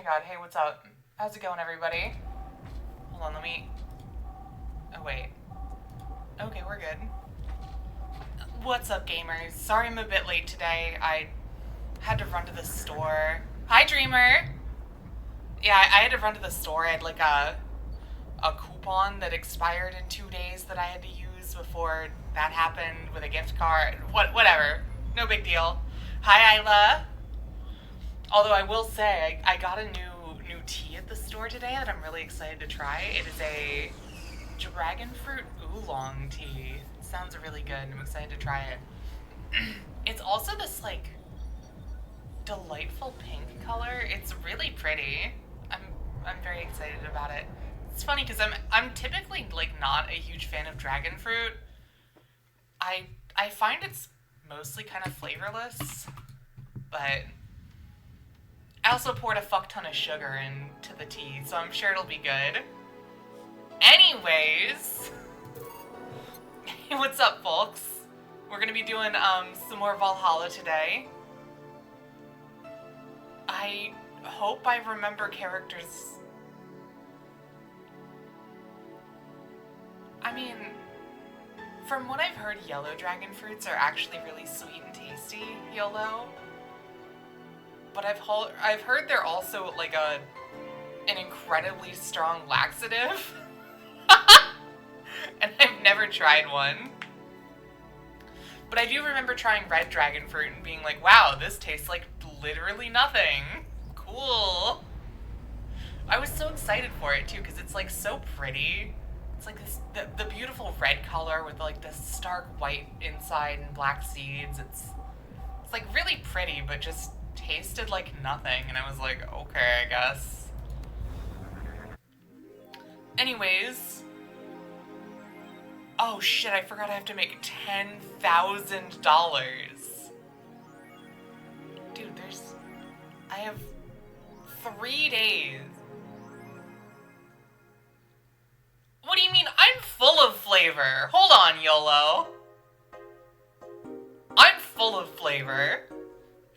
god, hey, what's up? How's it going, everybody? Hold on, let me... Oh, wait. Okay, we're good. What's up, gamers? Sorry I'm a bit late today. I had to run to the store. Hi, Dreamer! Yeah, I had to run to the store. I had, like, a coupon that expired in 2 days that I had to use before that happened with a gift card. Whatever. No big deal. Hi, Isla. Although I will say, I got a new tea at the store today that I'm really excited to try. It is a dragon fruit oolong tea. It sounds really good. I'm excited to try it. It's also this, like, delightful pink color. It's really pretty. I'm very excited about it. It's funny because I'm typically, like, not a huge fan of dragon fruit. I find it's mostly kind of flavorless, but I also poured a fuck ton of sugar into the tea, so I'm sure it'll be good. Anyways, what's up, folks? We're gonna be doing some more Valhalla today. I hope I remember characters. I mean, from what I've heard, yellow dragon fruits are actually really sweet and tasty, YOLO. But I've heard they're also like an incredibly strong laxative. And I've never tried one. But I do remember trying red dragon fruit and being like, wow, this tastes like literally nothing. Cool. I was so excited for it too, because it's like so pretty. It's like this the beautiful red color with like this stark white inside and black seeds. It's like really pretty, but just tasted like nothing, and I was like, okay, I guess. Anyways. Oh shit, I forgot I have to make $10,000. Dude, I have 3 days. What do you mean? I'm full of flavor. Hold on, YOLO. I'm full of flavor.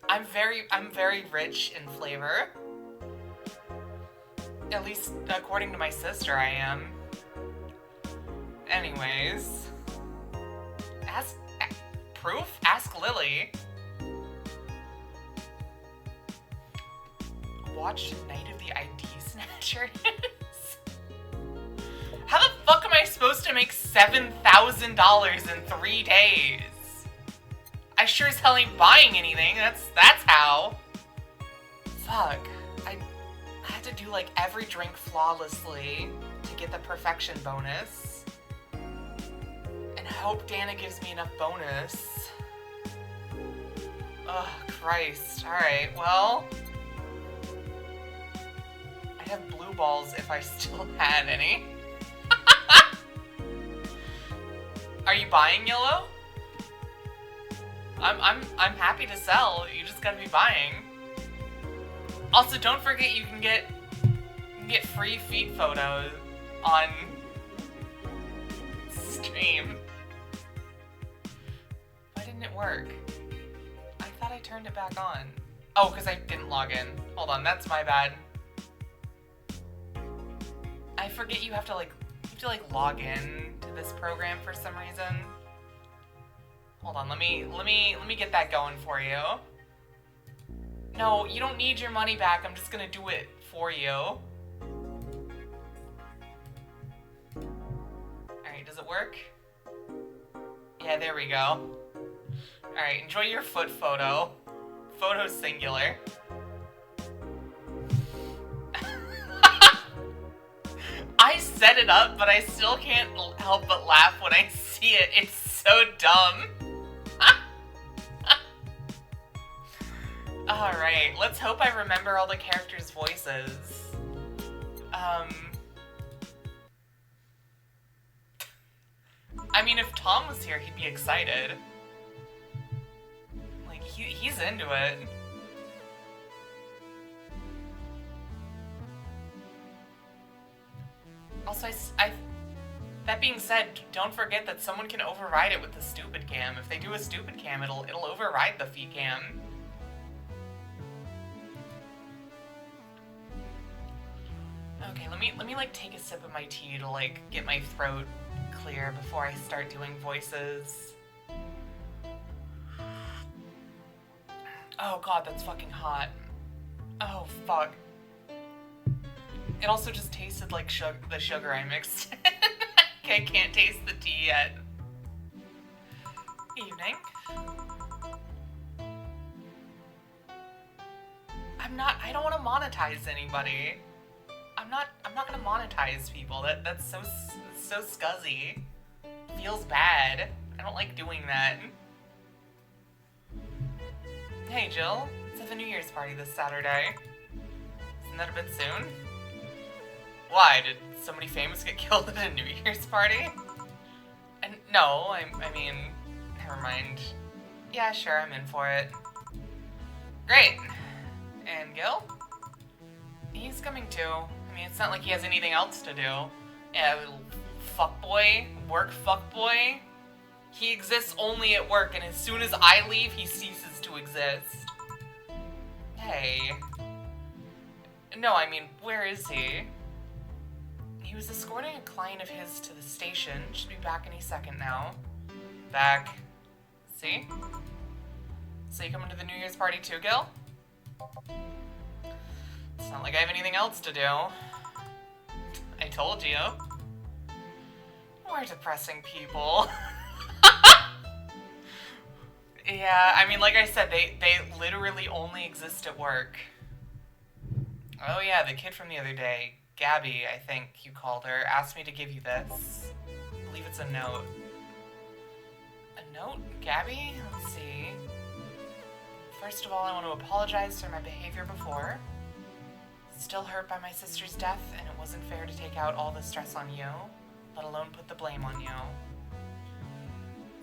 I'm very rich in flavor. At least according to my sister, I am. Anyways. Proof? Ask Lily. Watch Night of the ID Snatchers? How the fuck am I supposed to make $7,000 in 3 days? I sure as hell ain't buying anything. That's how. Fuck. I had to do like every drink flawlessly to get the perfection bonus. And hope Dana gives me enough bonus. Ugh, Christ. Alright, well. I'd have blue balls if I still had any. Are you buying, YOLO? I'm happy to sell. You just gotta be buying. Also, don't forget you can get free feed photos on stream. Why didn't it work? I thought I turned it back on. Oh, because I didn't log in. Hold on, that's my bad. I forget you have to log in to this program for some reason. Hold on, let me get that going for you. No, you don't need your money back. I'm just gonna do it for you. Alright, does it work? Yeah, there we go. Alright, enjoy your foot photo. Photo singular. I set it up, but I still can't help but laugh when I see it. It's so dumb. Alright, let's hope I remember all the characters' voices. I mean, if Tom was here, he'd be excited. Like, he's into it. Also, that being said, don't forget that someone can override it with the stupid cam. If they do a stupid cam, it'll override the fee cam. let me like take a sip of my tea to like get my throat clear before I start doing voices. Oh god, that's fucking hot. Oh fuck. It also just tasted like the sugar I mixed in. I can't taste the tea yet. Evening. I don't want to monetize anybody. I'm not gonna monetize people. That's so scuzzy. Feels bad. I don't like doing that. Hey Jill, let's have a New Year's party this Saturday. Isn't that a bit soon? Why, did somebody famous get killed at a New Year's party? And no, I mean, never mind. Yeah, sure, I'm in for it. Great. And Gil? He's coming too. I mean, it's not like he has anything else to do. Yeah, fuckboy, work fuckboy. He exists only at work, and as soon as I leave, he ceases to exist. Hey. No, I mean, where is he? He was escorting a client of his to the station. Should be back any second now. Back. See? So you coming to the New Year's party too, Gil? It's not like I have anything else to do. I told you. We're depressing people. Yeah, I mean, like I said, they literally only exist at work. Oh yeah, the kid from the other day, Gabby, I think you called her, asked me to give you this. I believe it's a note. A note? Gabby? Let's see. First of all, I want to apologize for my behavior before. Still hurt by my sister's death, and it wasn't fair to take out all the stress on you, let alone put the blame on you.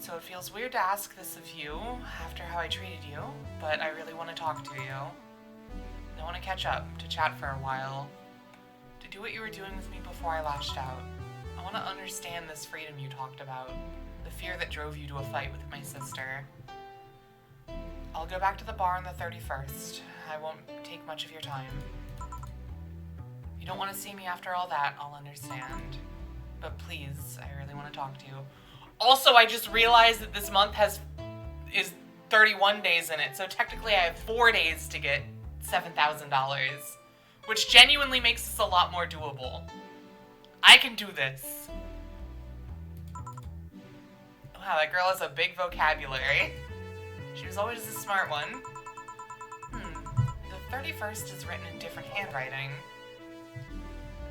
So it feels weird to ask this of you after how I treated you, but I really want to talk to you. I want to catch up, to chat for a while, to do what you were doing with me before I lashed out. I want to understand this freedom you talked about, the fear that drove you to a fight with my sister. I'll go back to the bar on the 31st. I won't take much of your time. If you don't want to see me after all that, I'll understand. But please, I really want to talk to you. Also, I just realized that this month is 31 days in it, so technically I have 4 days to get $7,000, which genuinely makes this a lot more doable. I can do this. Wow, that girl has a big vocabulary. She was always a smart one. The 31st is written in different handwriting.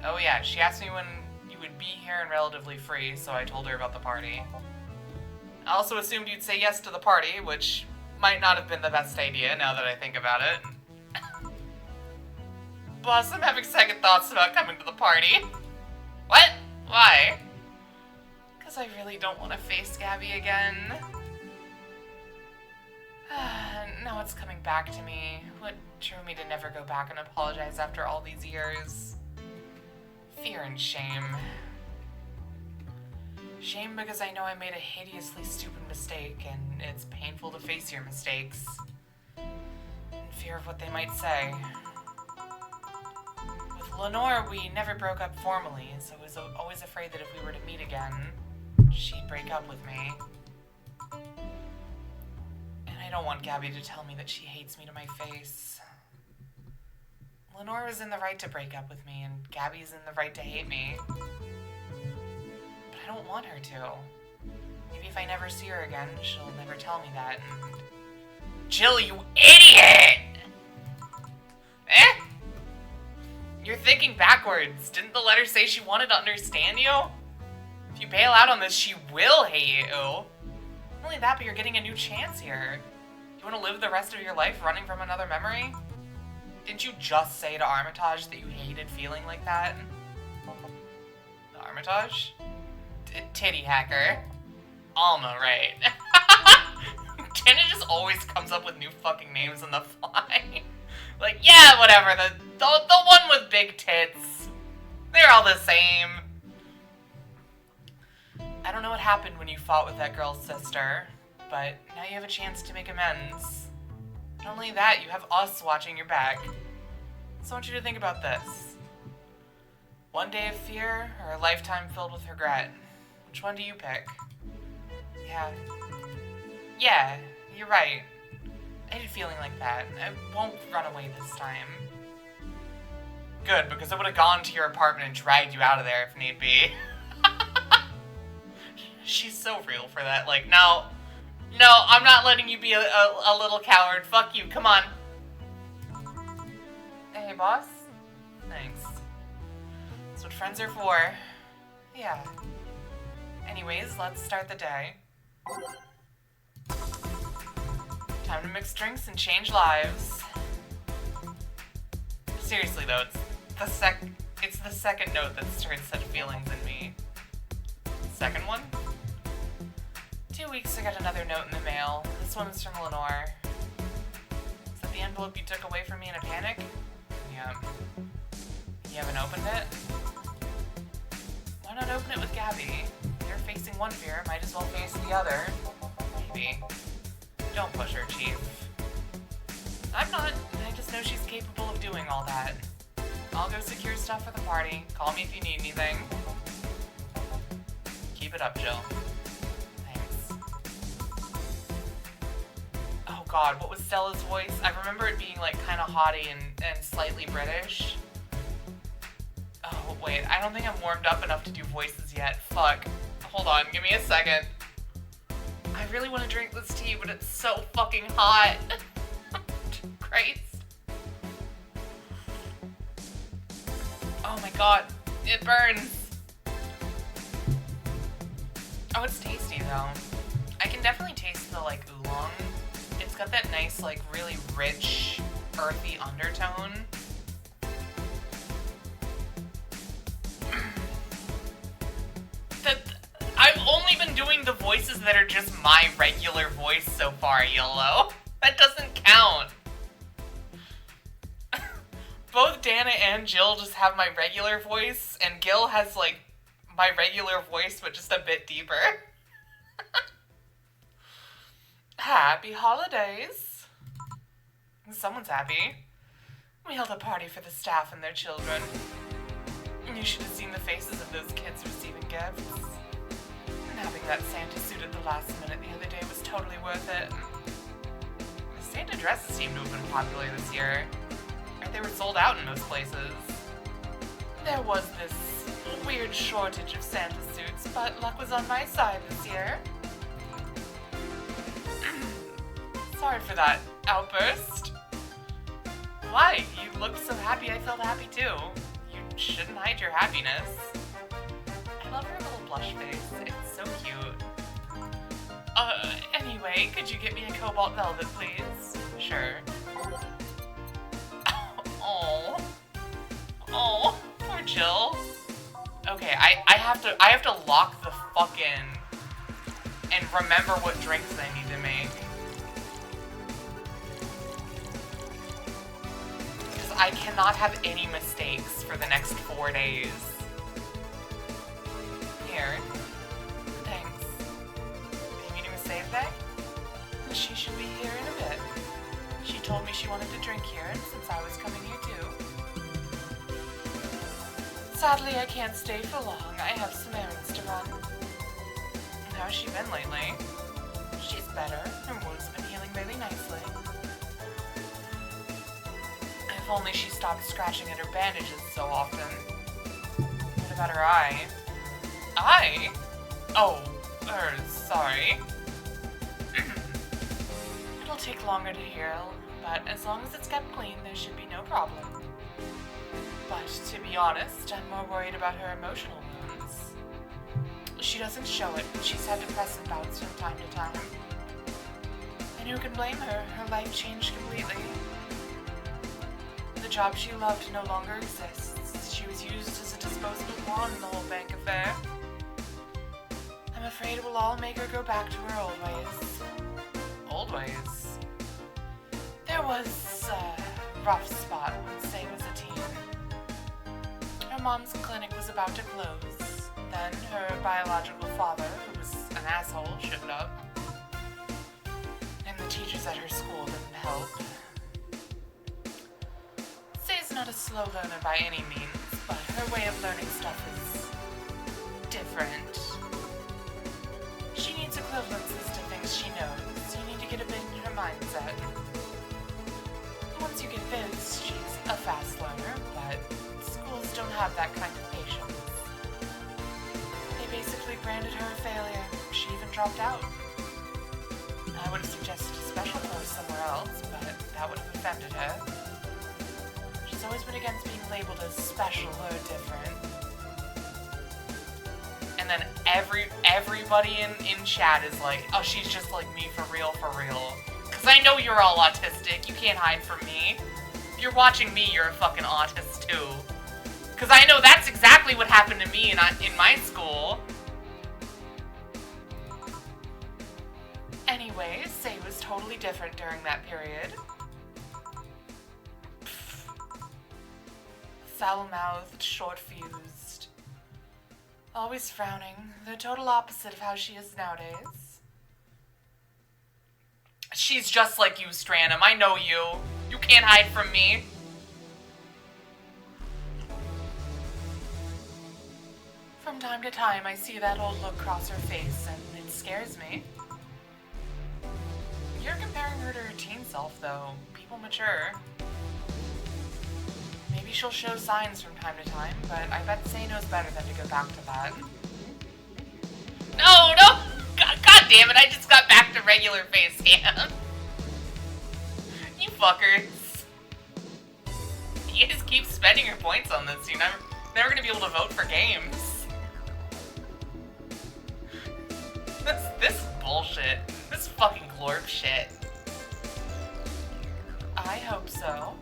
Oh yeah, she asked me when you would be here and relatively free, so I told her about the party. I also assumed you'd say yes to the party, which might not have been the best idea now that I think about it. Boss, I'm having second thoughts about coming to the party. What? Why? Because I really don't want to face Gabby again. Now it's coming back to me. What drove me to never go back and apologize after all these years? Fear and shame. Shame because I know I made a hideously stupid mistake, and it's painful to face your mistakes. And fear of what they might say. With Lenore, we never broke up formally, so I was always afraid that if we were to meet again, she'd break up with me. And I don't want Gabby to tell me that she hates me to my face. Lenore was in the right to break up with me, and Gabby's in the right to hate me. But I don't want her to. Maybe if I never see her again, she'll never tell me that, and... Jill, you idiot! Eh? You're thinking backwards. Didn't the letter say she wanted to understand you? If you bail out on this, she will hate you. Not only that, but you're getting a new chance here. You want to live the rest of your life running from another memory? Didn't you just say to Armitage that you hated feeling like that? Armitage? Titty hacker. Alma, right. Jenna just always comes up with new fucking names on the fly. Like, yeah, whatever, the one with big tits. They're all the same. I don't know what happened when you fought with that girl's sister, but now you have a chance to make amends. Not only that, you have us watching your back. So I want you to think about this. One day of fear or a lifetime filled with regret? Which one do you pick? Yeah, you're right. I had a feeling like that. I won't run away this time. Good, because I would have gone to your apartment and dragged you out of there if need be. She's so real for that. Like, no, I'm not letting you be a little coward. Fuck you, come on. Hey, boss. Thanks. That's what friends are for. Yeah. Anyways, let's start the day. Time to mix drinks and change lives. Seriously though, it's the second note that stirred such feelings in me. Second one? 2 weeks I got another note in the mail. This one is from Lenore. Is that the envelope you took away from me in a panic? Yeah. You haven't opened it? Why not open it with Gabby? You're facing one fear, might as well face the other. Maybe. Don't push her, Chief. I'm not. I just know she's capable of doing all that. I'll go secure stuff for the party. Call me if you need anything. Keep it up, Jill. Thanks. Oh god, what was Stella's voice? I remember it being like kind of haughty and slightly British. Oh, wait, I don't think I'm warmed up enough to do voices yet. Fuck. Hold on, give me a second. I really want to drink this tea, but it's so fucking hot. Christ. Oh my god, it burns. Oh, it's tasty though. I can definitely taste the like oolong. It's got that nice like really rich, earthy undertone. I've only been doing the voices that are just my regular voice so far, YOLO. That doesn't count. Both Dana and Jill just have my regular voice, and Gil has, like, my regular voice, but just a bit deeper. Happy holidays. Someone's happy. We held a party for the staff and their children. You should have seen the faces of those kids receiving gifts. Having that Santa suit at the last minute the other day was totally worth it. The Santa dresses seem to have been popular this year. Or they were sold out in most places. There was this weird shortage of Santa suits, but luck was on my side this year. Sorry for that outburst. Why? You looked so happy I felt happy too. You shouldn't hide your happiness. I love her little blush face. It's so cute. Anyway, could you get me a cobalt velvet, please? Sure. Oh, poor Jill. Okay, I have to lock the fuck in and remember what drinks I need to make. Because I cannot have any mistakes for the next 4 days. Here. Thanks. Are you meeting with Save Day? She should be here in a bit. She told me she wanted to drink here, and since I was coming here too. Sadly, I can't stay for long. I have some errands to run. How's she been lately? She's better. Her wounds have been healing really nicely. If only she stopped scratching at her bandages so often. What about her eye? Eye? Oh, sorry. It'll take longer to heal, but as long as it's kept clean, there should be no problem. But to be honest, I'm more worried about her emotional wounds. She doesn't show it, but she's had depressive bouts from time to time. And who can blame her? Her life changed completely. The job she loved no longer exists. She was used as a disposable pawn in the whole bank affair. I'm afraid it will all make her go back to her old ways. Old ways? There was a rough spot when Say was a teen. Her mom's clinic was about to close. Then her biological father, who was an asshole, showed up. And the teachers at her school didn't help. Say's not a slow learner by any means, But her way of learning stuff is different. She needs equivalences to things she knows. You need to get a bit in her mindset. Once you get this, she's a fast learner, but schools don't have that kind of patience. They basically branded her a failure. She even dropped out. I would have suggested a special course somewhere else, but that would have offended her. She's always been against being labeled as special or different. And then everybody in chat is like, oh, she's just like me for real, for real. Because I know you're all autistic. You can't hide from me. If you're watching me, you're a fucking autist too. Because I know that's exactly what happened to me in my school. Anyways, Say was totally different during that period. Foul-mouthed, short-fused. Always frowning. The total opposite of how she is nowadays. She's just like you, Stranum. I know you. You can't hide from me. From time to time, I see that old look cross her face, and it scares me. You're comparing her to her teen self, though. People mature. Maybe she'll show signs from time to time, but I bet Say knows better than to go back to that. No! God damn it, I just got back to regular face cam. You fuckers. You just keep spending your points on this. You're never gonna be able to vote for games. This is bullshit. This is fucking glorp shit. I hope so.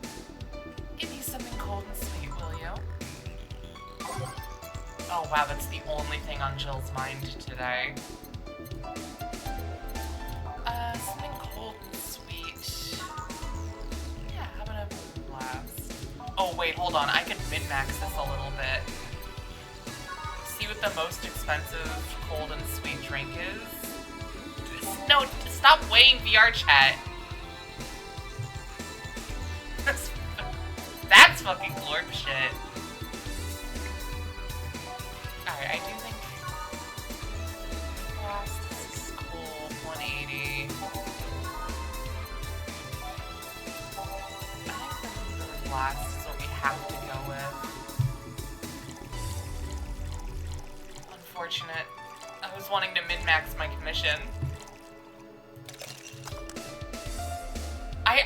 Give me something cold and sweet, will you? Oh wow, that's the only thing on Jill's mind today. Something cold and sweet. Yeah, how about a blast? Oh wait, hold on, I can min-max this a little bit. See what the most expensive cold and sweet drink is? No, stop weighing VR chat. That's fucking glorp shit. Alright, I do think blast is cool, 180. I think the blast is what we have to go with. Unfortunate. I was wanting to min-max my commission.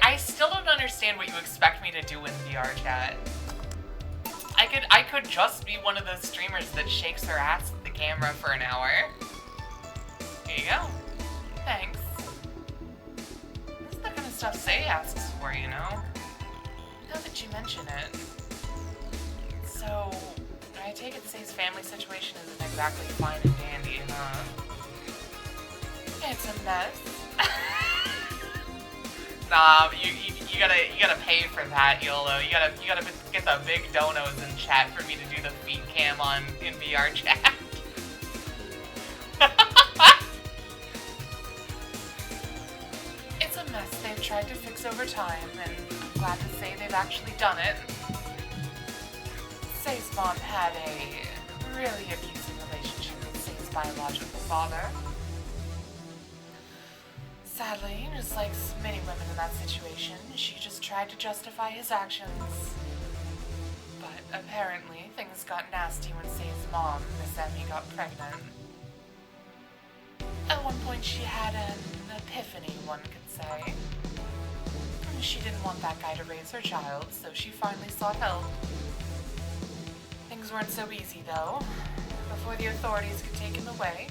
I still don't understand what you expect me to do in VR chat. I could just be one of those streamers that shakes her ass at the camera for an hour. Here you go. Thanks. This is the kind of stuff Say asks for, you know? Now that you mention it. So, I take it Say's family situation isn't exactly fine and dandy, huh? It's a mess. Nah, you gotta pay for that, YOLO. You gotta get the big donos in chat for me to do the feet cam in VR chat. It's a mess they've tried to fix over time, and I'm glad to say they've actually done it. Say's mom had a really abusive relationship with Say's biological father. Sadly, just like many women in that situation, she just tried to justify his actions. But apparently, things got nasty when Say's mom, Miss Emmy, got pregnant. At one point, she had an epiphany, one could say. She didn't want that guy to raise her child, so she finally sought help. Things weren't so easy, though. Before the authorities could take him away,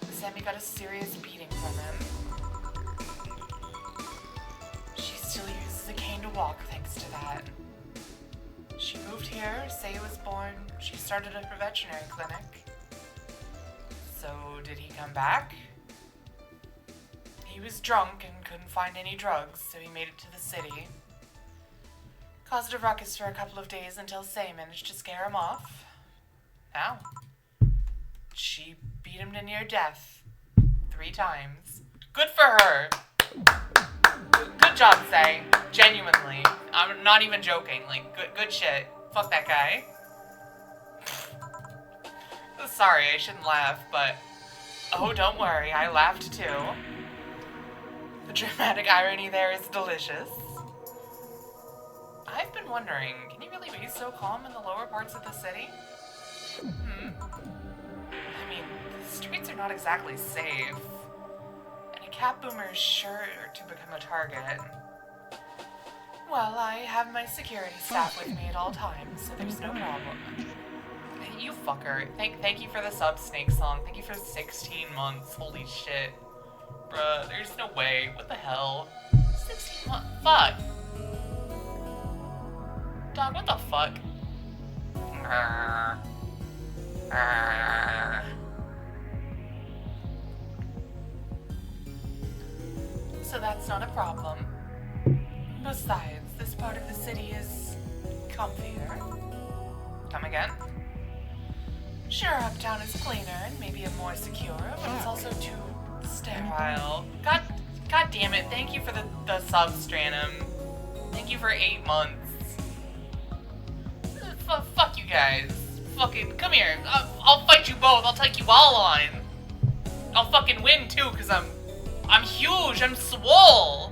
Miss Emmy got a serious beating from him. She still uses a cane to walk thanks to that. She moved here, Say was born, she started a veterinary clinic. So, did he come back? He was drunk and couldn't find any drugs, so he made it to the city. Caused a ruckus for a couple of days until Say managed to scare him off. Now, she beat him to near death 3 times. Good for her! Good job, Say. Genuinely. I'm not even joking. Like, good shit. Fuck that guy. Sorry, I shouldn't laugh, but... Oh, don't worry, I laughed too. The dramatic irony there is delicious. I've been wondering, can you really be so calm in the lower parts of the city? I mean, the streets are not exactly safe. And a cat boomer is sure to become a target. Well, I have my security staff with me at all times, so there's no problem. You fucker. Thank you for the sub Snake song. Thank you for 16 months. Holy shit. Bruh, there's no way. What the hell? 16 months? Fuck. Dog, what the fuck? So that's not a problem. Besides, this part of the city is comfier. Come again? Sure, uptown is cleaner and maybe more secure, but it's also too sterile. God damn it, thank you for the sub, Stranum. Thank you for 8 months. Fuck you guys. Fucking, come here. I'll fight you both. I'll take you all on. I'll fucking win too, cause I'm huge. I'm swole.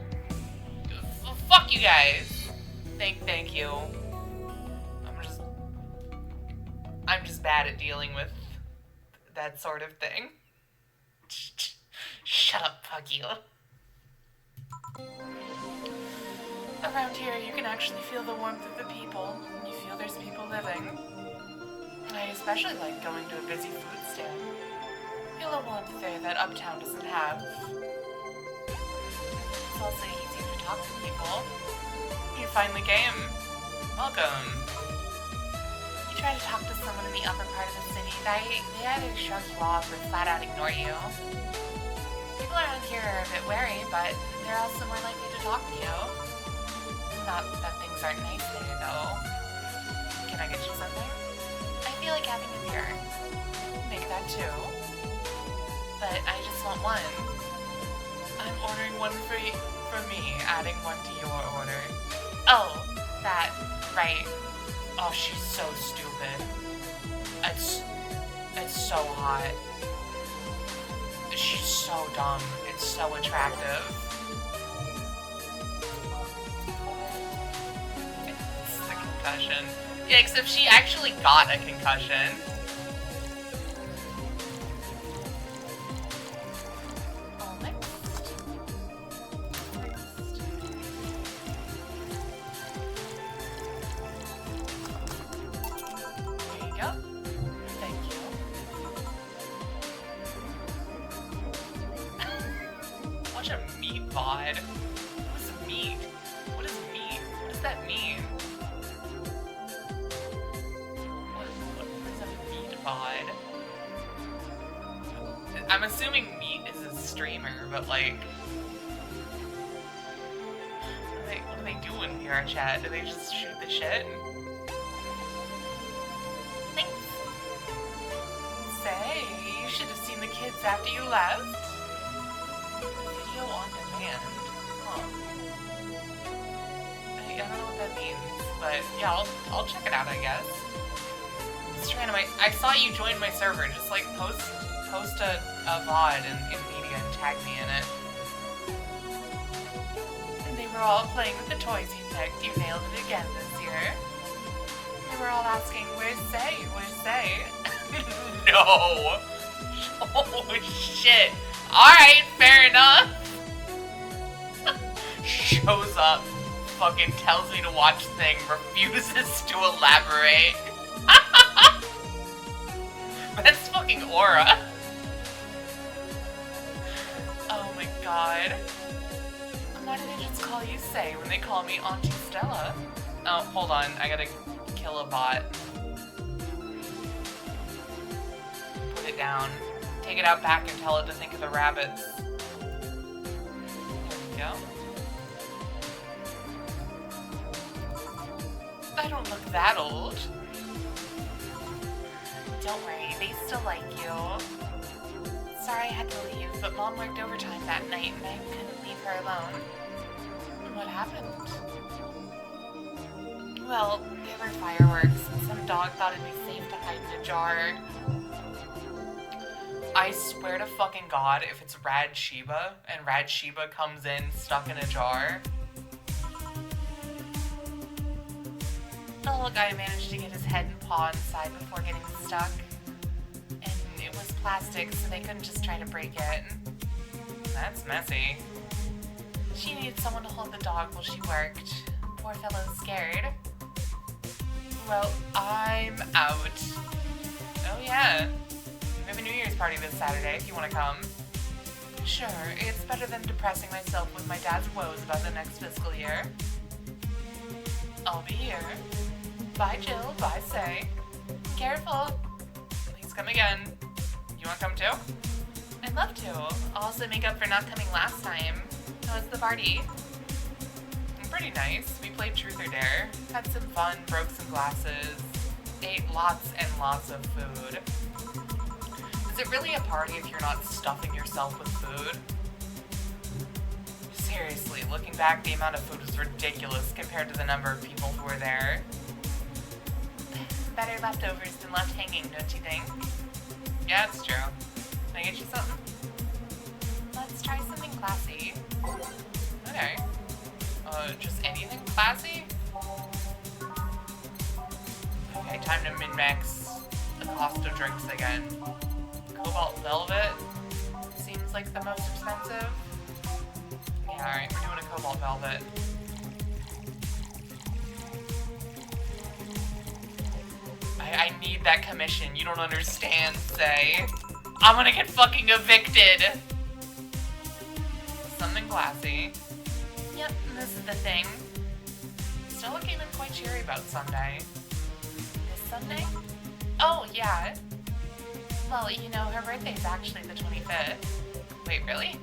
Fuck you guys. Thank you. I'm just bad at dealing with that sort of thing. Shut up, fuck you. Around here, you can actually feel the warmth of the people. You feel there's people living. I especially like going to a busy food stand. Feel a warmth there that uptown doesn't have. It's also easier to talk to people. You finally came. Welcome. You try to talk to someone in the upper part of the city, they either shrug you off or flat out ignore you. People around here are a bit wary, but they're also more likely to talk to you. Not that things aren't nice there, though. Can I get you something? I feel like having a beer. Make that too. But I just want one. I'm ordering one for me, adding one to your order. Oh, that, right. Oh, she's so stupid. It's so hot. She's so dumb. It's so attractive. It's the concussion. Yeah, except she actually got a concussion. I'm assuming Meat is a streamer, but like, what do they do in VR chat? Do they just shoot the shit? Thanks. Say, you should have seen the kids after you left. Video on demand. Huh. I don't know what that means, but yeah, I'll check it out, I guess. I saw you join my server. Just like post a VOD in media and tag me in it. And they were all playing with the toys you picked. You nailed it again this year. They were all asking, "Where's Say? Where's Say?" No. Oh shit. All right, fair enough. Shows up, fucking tells me to watch thing, refuses to elaborate. That's fucking aura. Oh my god. Why do they just call you Say when they call me Auntie Stella? Oh, hold on. I gotta kill a bot. Put it down. Take it out back and tell it to think of the rabbits. There we go. I don't look that old. Don't worry, they still like you. Sorry I had to leave, but Mom worked overtime that night and I couldn't leave her alone. What happened? Well, there were fireworks and some dog thought it'd be safe to hide in a jar. I swear to fucking God, if it's Rad Sheba, and Rad Sheba comes in stuck in a jar. The little guy managed to get his head and paw inside before getting stuck. And it was plastic, so they couldn't just try to break it. That's messy. She needed someone to hold the dog while she worked. Poor fellow's scared. Well, I'm out. Oh yeah. We have a New Year's party this Saturday if you want to come. Sure, it's better than depressing myself with my dad's woes about the next fiscal year. I'll be here. Bye, Jill. Bye, Say. Careful. Please come again. You want to come too? I'd love to. I'll also make up for not coming last time. How was the party? Pretty nice. We played Truth or Dare, had some fun, broke some glasses, ate lots and lots of food. Is it really a party if you're not stuffing yourself with food? Seriously, looking back, the amount of food was ridiculous compared to the number of people who were there. Better leftovers than left hanging, don't you think? Yeah, it's true. Can I get you something? Let's try something classy. Okay. Just anything classy? Okay, time to min-max the cost of drinks again. Cobalt Velvet seems like the most expensive. Yeah, alright, we're doing a Cobalt Velvet. I need that commission, you don't understand, Say. I'm gonna get fucking evicted! Something classy. Yep, this is the thing. Stella came in quite cheery about Sunday. This Sunday? Oh, yeah. Well, you know, her birthday's actually the 25th. Wait, really?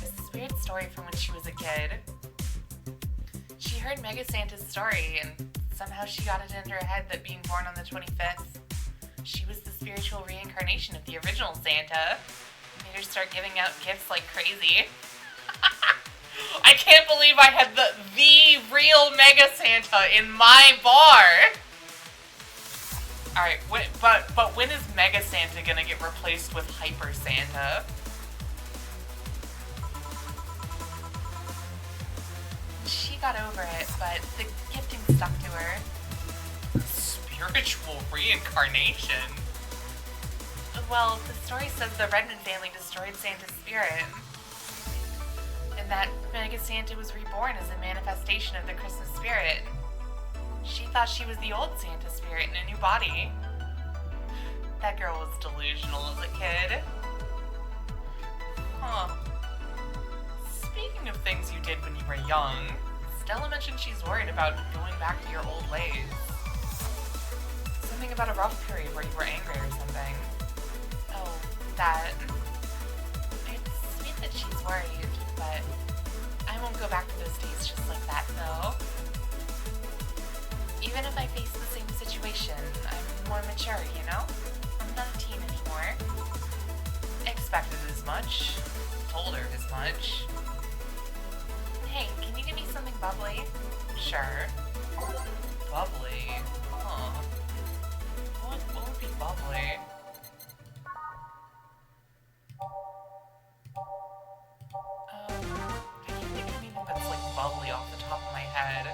This is a weird story from when she was a kid. She heard Mega Santa's story, and somehow she got it into her head that being born on the 25th, she was the spiritual reincarnation of the original Santa. Made her start giving out gifts like crazy. I can't believe I had the real Mega Santa in my bar! Alright, but when is Mega Santa gonna get replaced with Hyper Santa? She got over it, but the gifting stuck to her. Spiritual reincarnation? Well, the story says the Redmond family destroyed Santa's spirit. And that Mega Santa was reborn as a manifestation of the Christmas spirit. She thought she was the old Santa spirit in a new body. That girl was delusional as a kid. Huh. Speaking of things you did when you were young, Stella mentioned she's worried about going back to your old ways. Something about a rough period where you were angry or something. Oh, that. It's sweet that she's worried, but I won't go back to those days just like that, though. Even if I face the same situation, I'm more mature, you know? I'm not a teen anymore. Expected as much. Told her as much. Hey, can you give me something bubbly? Sure. Bubbly? Huh. What would be bubbly? I can't think of anything that's like bubbly off the top of my head.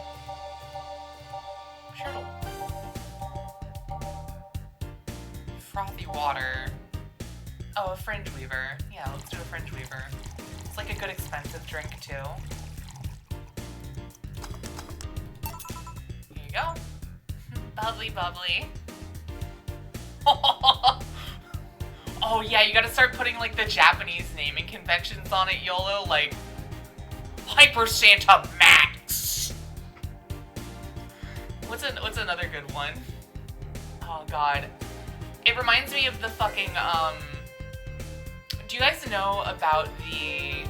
Sure it'll... Frothy water. Oh, a fringe weaver. Yeah, let's do a fringe weaver. It's like a good expensive drink too. Here you go. Bubbly, bubbly. Oh yeah, you gotta start putting like the Japanese naming conventions on it, YOLO, like Hyper Santa Max. What's another good one? Oh god. It reminds me of the fucking, do you guys know about the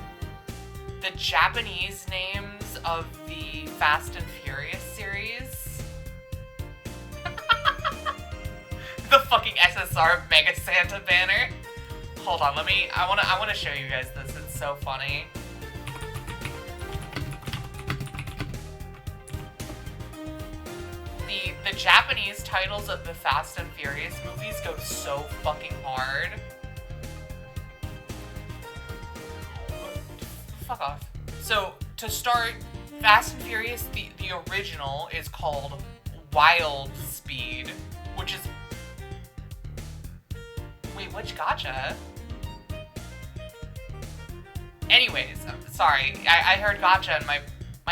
Japanese names of the Fast and Furious series? The fucking SSR Mega Santa banner. Hold on, I wanna show you guys this. It's so funny. The Japanese titles of the Fast and Furious movies go so fucking hard. fuck off. So, to start, Fast and Furious, the original, is called Wild Speed, which is... Wait, which gotcha? Anyways, sorry, I heard gotcha and my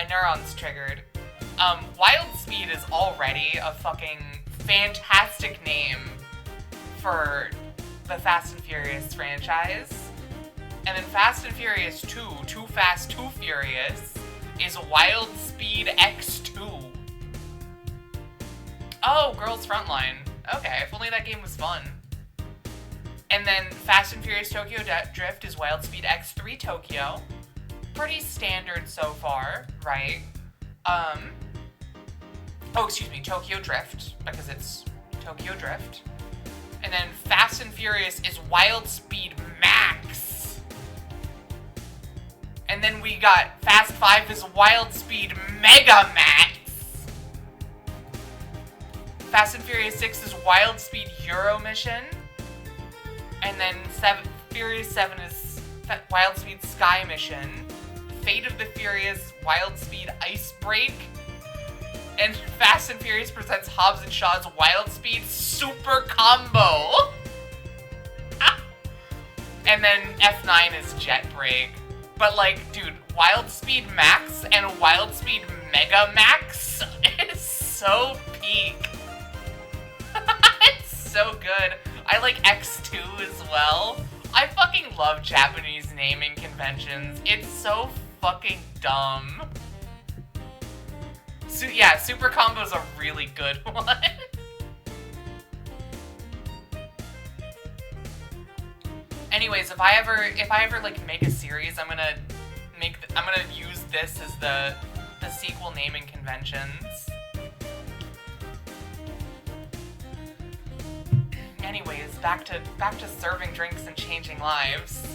neurons triggered. Wild Speed is already a fucking fantastic name for the Fast and Furious franchise. And then Fast and Furious 2, Too Fast, Too Furious, is Wild Speed X2. Oh, Girls Frontline. Okay, if only that game was fun. And then Fast and Furious Tokyo Drift is Wild Speed X3 Tokyo. Pretty standard so far, right? Oh, excuse me, Tokyo Drift, because it's Tokyo Drift. And then Fast and Furious is Wild Speed Max. And then we got Fast 5 is Wild Speed Mega Max. Fast and Furious 6 is Wild Speed Euro Mission. And then Furious 7 is Wild Speed Sky Mission. Fate of the Furious, Wild Speed Ice Break. And Fast and Furious presents Hobbs and Shaw's Wild Speed Super Combo. And then F9 is Jet Break. But like, dude, Wild Speed Max and Wild Speed Mega Max is so peak. It's so good. I like X2 as well. I fucking love Japanese naming conventions. It's so fucking dumb. So yeah, Super Combo's a really good one. Anyways, if I ever like make a series, I'm gonna use this as the sequel naming conventions. Anyways, back to serving drinks and changing lives.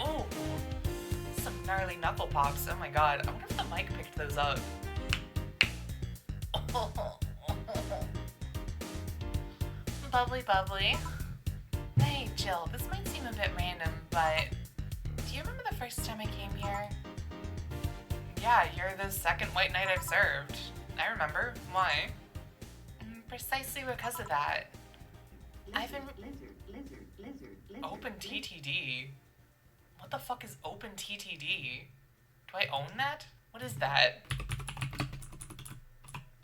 Ooh, some gnarly knuckle pops. Oh my god, I wonder if the mic picked those up. Bubbly, bubbly. Hey, Jill, this might seem a bit random, but do you remember the first time I came here? Yeah, you're the second white knight I've served. I remember. Why? Precisely because of that. I've been... Open TTD? What the fuck is Open TTD? Do I own that? What is that?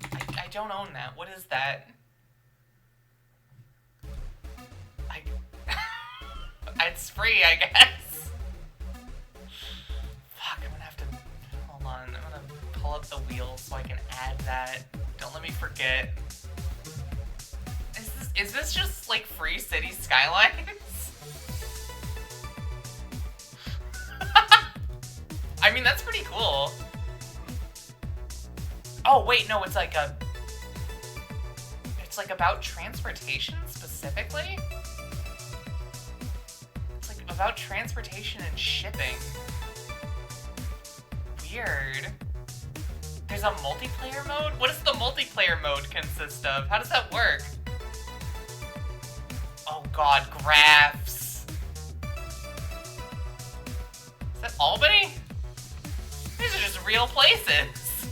I don't own that. What is that? It's free, I guess. Fuck, I'm gonna have to... Hold on, I'm gonna pull up the wheel so I can add that. Don't let me forget. Is this just, like, free city skylines? I mean, that's pretty cool. Oh, wait, no, it's like a... It's, like, about transportation, specifically? It's, like, about transportation and shipping. Weird. There's a multiplayer mode? What does the multiplayer mode consist of? How does that work? Oh god, graphs. Is that Albany? These are just real places.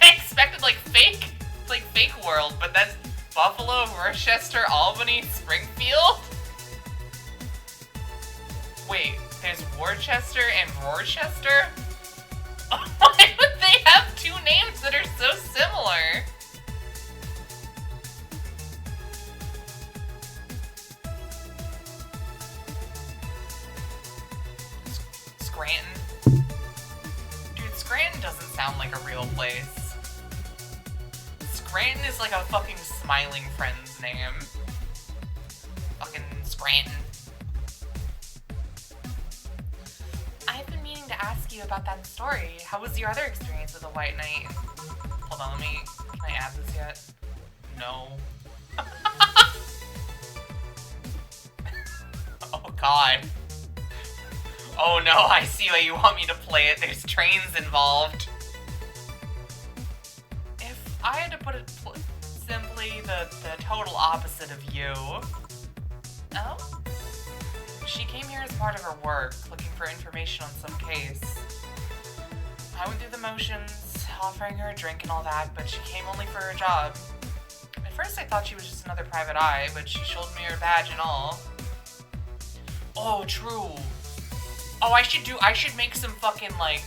I expected like fake world, but that's Buffalo, Worcester, Albany, Springfield? Wait, there's Worcester and Rochester? Why would they have two names that are so similar? Scranton? Dude, Scranton doesn't sound like a real place. Scranton is like a fucking smiling friend's name. Fucking Scranton. I've been meaning to ask you about that story. How was your other experience with the White Knight? Hold on, can I add this yet? No. Oh god. Oh no, I see why you want me to play it. There's trains involved. If I had to put it simply, the total opposite of you. Oh? She came here as part of her work, looking for information on some case. I went through the motions, offering her a drink and all that, but she came only for her job. At first I thought she was just another private eye, but she showed me her badge and all. Oh, true. Oh, I should make some fucking, like,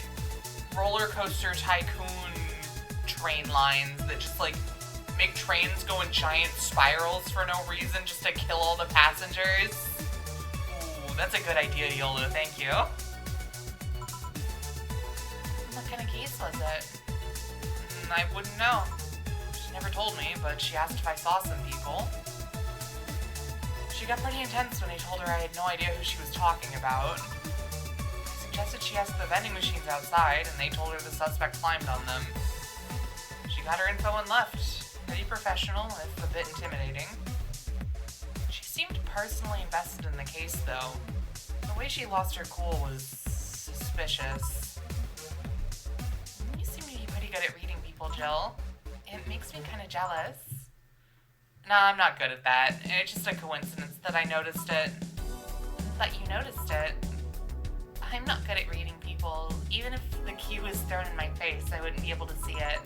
roller coaster tycoon train lines that just, like, make trains go in giant spirals for no reason just to kill all the passengers. Ooh, that's a good idea, YOLO, thank you. What kind of case was it? I wouldn't know. She never told me, but she asked if I saw some people. She got pretty intense when I told her I had no idea who she was talking about. I suggested she ask the vending machines outside, and they told her the suspect climbed on them. She got her info and left. Pretty professional, if a bit intimidating. She seemed personally invested in the case, though. The way she lost her cool was suspicious. You seem to be pretty good at reading people, Jill. It makes me kind of jealous. Nah, I'm not good at that. It's just a coincidence that I noticed it. That you noticed it. I'm not good at reading people. Even if the cue was thrown in my face, I wouldn't be able to see it.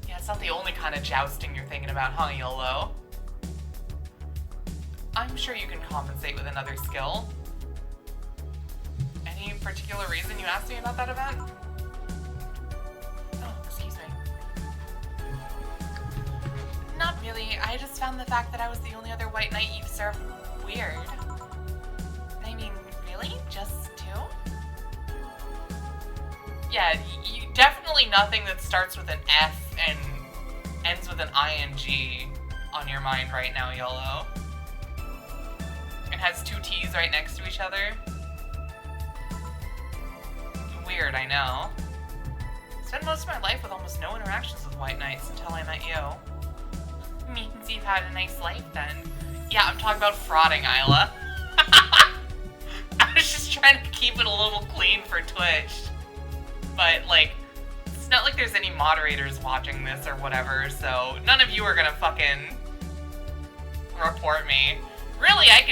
Yeah, it's not the only kind of jousting you're thinking about, huh, YOLO? I'm sure you can compensate with another skill. Any particular reason you asked me about that event? Oh, excuse me. Not really. I just found the fact that I was the only other white knight you've served weird. I mean, really? Just two? Yeah, definitely nothing that starts with an F and ends with an ING on your mind right now, YOLO. It has two T's right next to each other. Weird, I know. Spent most of my life with almost no interactions with white knights until I met you. Means you've had a nice life then. Yeah, I'm talking about frauding, Isla. I was just trying to keep it a little clean for Twitch. But, like, it's not like there's any moderators watching this or whatever, so none of you are gonna fucking report me. Really, I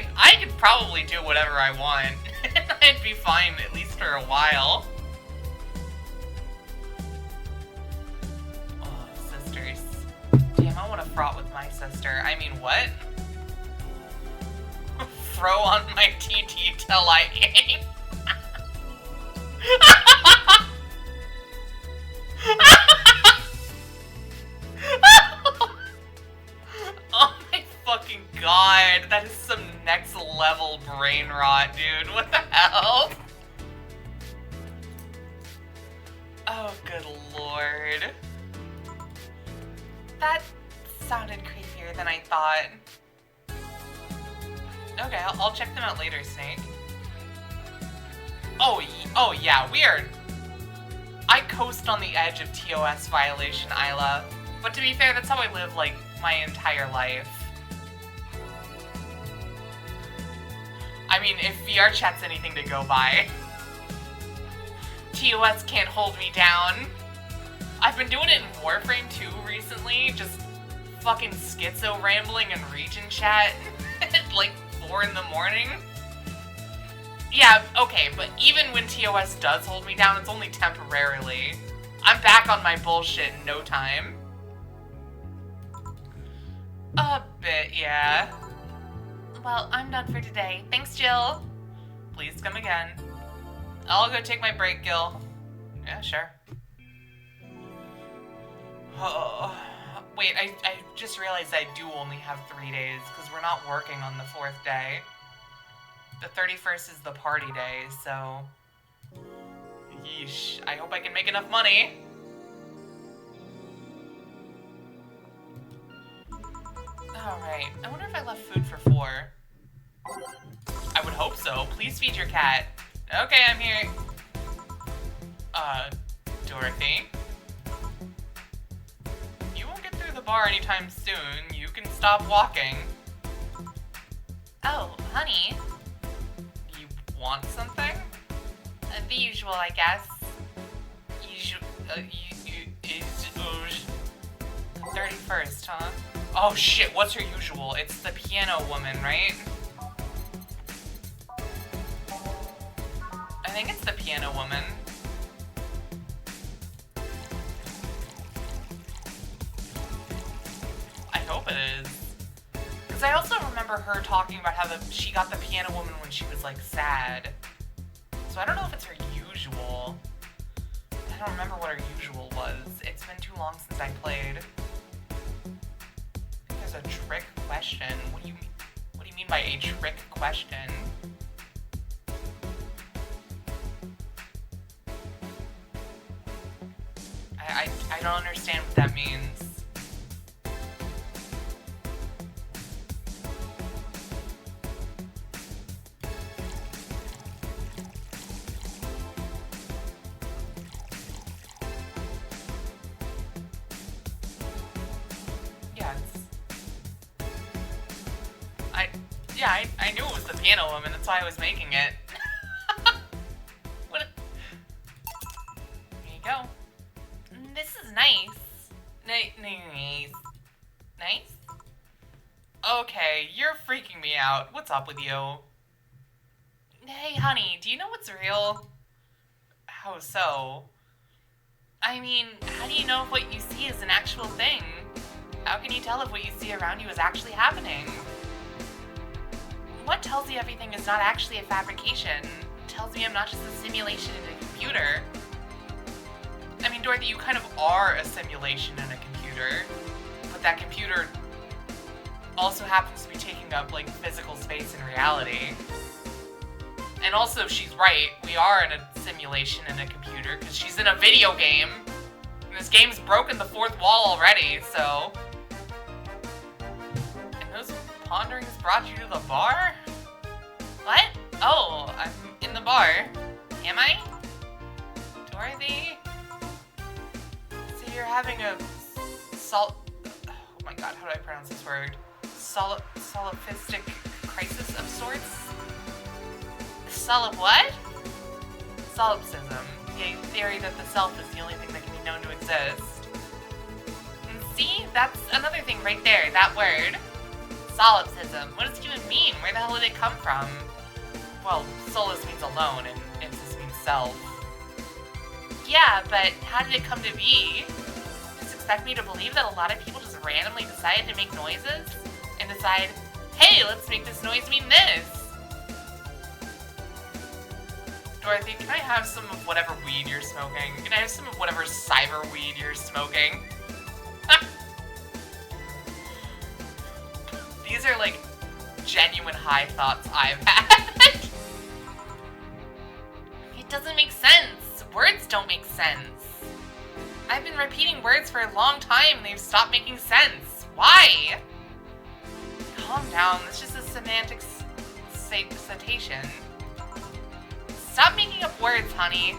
could probably do whatever I want. I'd be fine, at least for a while. Oh, sisters. Damn, I want to fraught with my sister. I mean, what? Throw on my TT till I aim. Oh my fucking god, that is some next level brain rot, dude. What the hell? Oh, good lord. That sounded creepier than I thought. Okay, I'll check them out later, Snake. Oh yeah, weird. I coast on the edge of TOS violation, Isla. But to be fair, that's how I live, like, my entire life. I mean, if VR chat's anything to go by. TOS can't hold me down. I've been doing it in Warframe 2 recently, just fucking schizo rambling in region chat at like 4 in the morning. Yeah, okay, but even when TOS does hold me down, it's only temporarily. I'm back on my bullshit in no time. A bit, yeah. Well, I'm done for today. Thanks, Jill. Please come again. I'll go take my break, Gil. Yeah, sure. Oh, wait, I just realized I do only have 3 days, because we're not working on the 4th day. The 31st is the party day, so... Yeesh, I hope I can make enough money. Alright, I wonder if I left food for 4. I would hope so. Please feed your cat. Okay, I'm here. Dorothy? You won't get through the bar anytime soon. You can stop walking. Oh, honey. You want something? The usual, I guess. 31st, huh? Oh shit, what's her usual? It's the piano woman, right? think it's the piano woman. I hope it is. Because I also remember her talking about how she got the piano woman when she was, like, sad. So I don't know if it's her usual. I don't remember what her usual was. It's been too long since I played. I think there's a trick question. What do you mean by a trick question? I don't understand what that means. Yeah, I knew it was the piano woman, that's why I was making it. What there you go. This is nice. Nice. Nice? Okay, you're freaking me out. What's up with you? Hey, honey, do you know what's real? How so? I mean, how do you know if what you see is an actual thing? How can you tell if what you see around you is actually happening? What tells you everything is not actually a fabrication? It tells me I'm not just a simulation in a computer. I mean, Dorothy, you kind of are a simulation in a computer, but that computer also happens to be taking up, like, physical space in reality. And also, she's right, we are in a simulation in a computer, because she's in a video game. And this game's broken the fourth wall already, so... And those ponderings brought you to the bar? What? Oh, I'm in the bar. Am I? Dorothy? So you're having a oh my god, how do I pronounce this word? Solipsistic crisis of sorts? What? Solipsism. The theory that the self is the only thing that can be known to exist. And see? That's another thing right there, that word. Solipsism. What does it even mean? Where the hell did it come from? Well, solus means alone, and ipsis means self. Yeah, but how did it come to be? Just expect me to believe that a lot of people just randomly decided to make noises? And decide, hey, let's make this noise mean this! Dorothy, can I have some of whatever weed you're smoking? Can I have some of whatever cyber weed you're smoking? These are, like, genuine high thoughts I've had. It doesn't make sense. Words don't make sense. I've been repeating words for a long time and they've stopped making sense. Why? Calm down. It's just a semantic citation. Stop making up words, honey.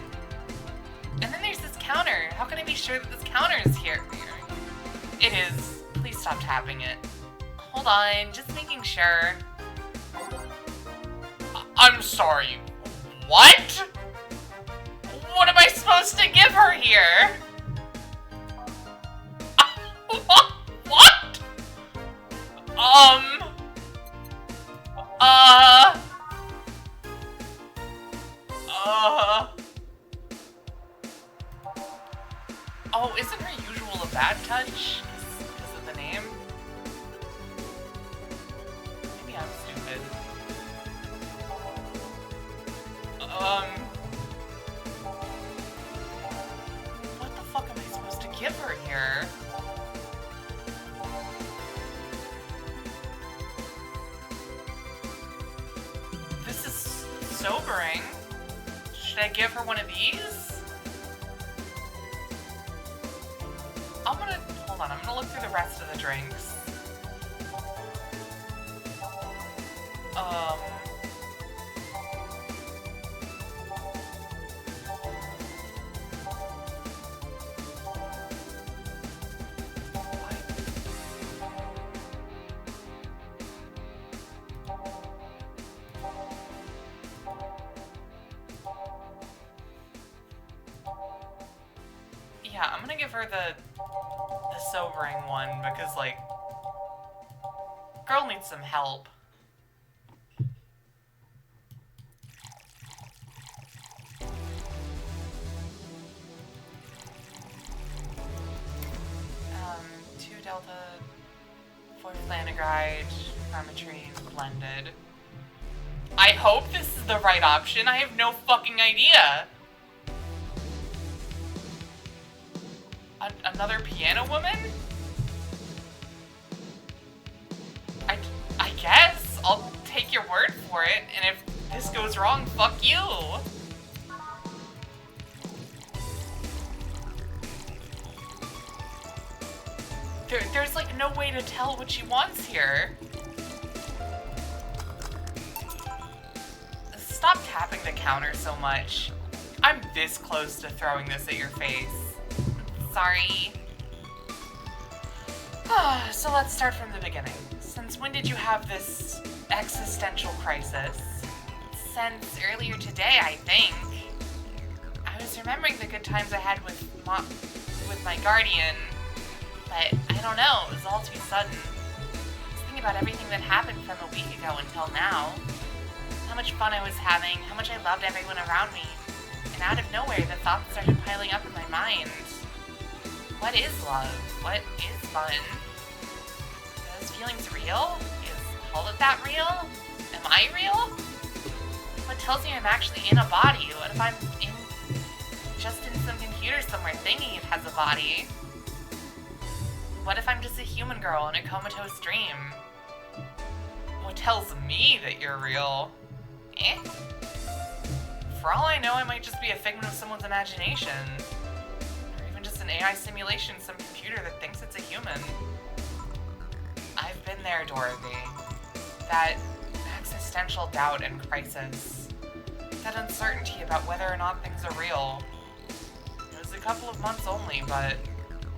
And then there's this counter. How can I be sure that this counter is here? It is. Please stop tapping it. Hold on, just making sure. I'm sorry. What? What am I supposed to give her here? What? Oh, isn't her usual a bad touch? Because of the name? Maybe I'm stupid. What the fuck am I supposed to give her here? This is sobering. Should I give her one of these? Hold on, I'm gonna look through the rest of the drinks. Yeah, I'm gonna give her the sobering one because, like, girl needs some help. Delta, 4-flanagride, armatrine, blended. I hope this is the right option. I have no fucking idea. Another piano woman? I guess. I'll take your word for it, and if this goes wrong, fuck you. There's like no way to tell what she wants here. Stop tapping the counter so much. I'm this close to throwing this at your face. Sorry. So let's start from the beginning. Since when did you have this existential crisis? Since earlier today, I think. I was remembering the good times I had with my guardian, but I don't know, it was all too sudden. I was thinking about everything that happened from a week ago until now. How much fun I was having, how much I loved everyone around me. And out of nowhere, the thoughts started piling up in my mind. What is love? What is fun? Are those feelings real? Is all of that real? Am I real? What tells me I'm actually in a body? What if I'm just in some computer somewhere thinking it has a body? What if I'm just a human girl in a comatose dream? What tells me that you're real? Eh? For all I know, I might just be a figment of someone's imagination. Or even just an AI simulation in some computer that thinks it's a human. I've been there, Dorothy. That existential doubt and crisis. That uncertainty about whether or not things are real. It was a couple of months only, but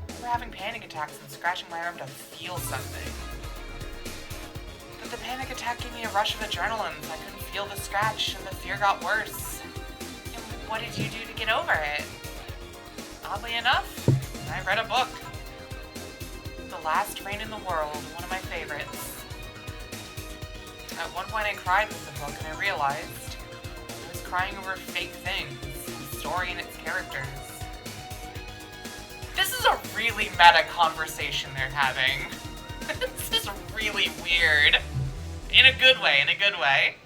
I remember having panic attacks and scratching my arm to feel something. But the panic attack gave me a rush of adrenaline, so I couldn't feel the scratch, and the fear got worse. And what did you do to get over it? Oddly enough, I read a book. The Last Train in the World, one of my favorites. At one point I cried with the book, and I realized I was crying over fake things, the story and its characters. This is a really meta conversation they're having. This is really weird. In a good way, in a good way.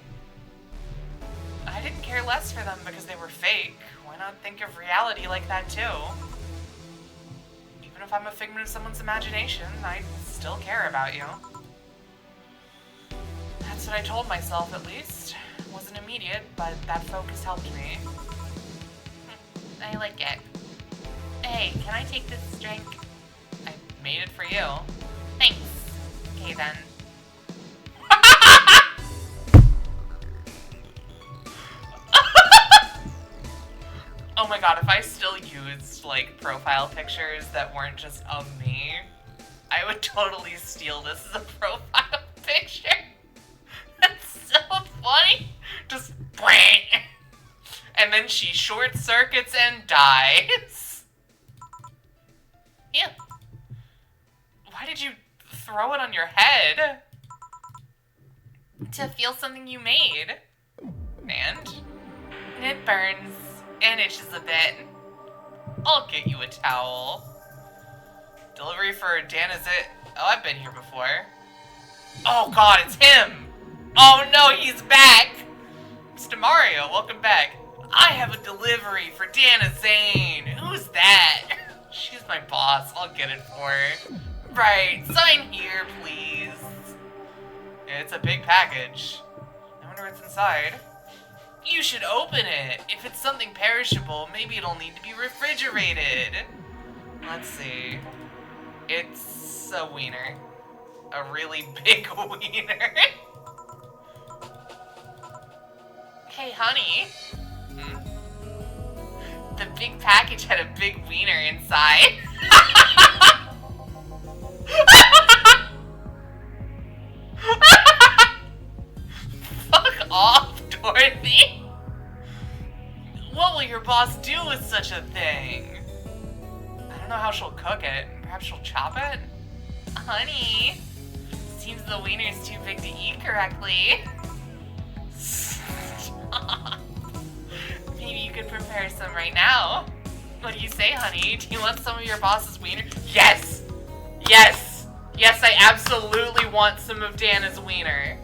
I didn't care less for them because they were fake. Why not think of reality like that too? Even if I'm a figment of someone's imagination, I still care about you. That's what I told myself, at least. It wasn't immediate, but that focus helped me. I like it. Hey, can I take this drink? I made it for you. Thanks. Okay then. Oh my god, if I still used, like, profile pictures that weren't just of me, I would totally steal this as a profile picture. That's so funny. Just bang. And then she short circuits and dies. Ew. Why did you throw it on your head? To feel something you made. And it burns and itches a bit. I'll get you a towel. Delivery for Dan, is it? Oh, I've been here before. Oh god, it's him! Oh no, he's back! Mr. Mario, welcome back. I have a delivery for Dana Zane. Who's that? She's my boss. I'll get it for her. Right, sign here, please. It's a big package. I wonder what's inside. You should open it. If it's something perishable, maybe it'll need to be refrigerated. Let's see. It's a wiener. A really big wiener. Hey, honey. The big package had a big wiener inside. Fuck off, Dorothy. What will your boss do with such a thing? I don't know how she'll cook it. Perhaps she'll chop it? Honey, seems the wiener's too big to eat correctly. Stop. Maybe you could prepare some right now. What do you say, honey? Do you want some of your boss's wiener? Yes! Yes! Yes, I absolutely want some of Dana's wiener.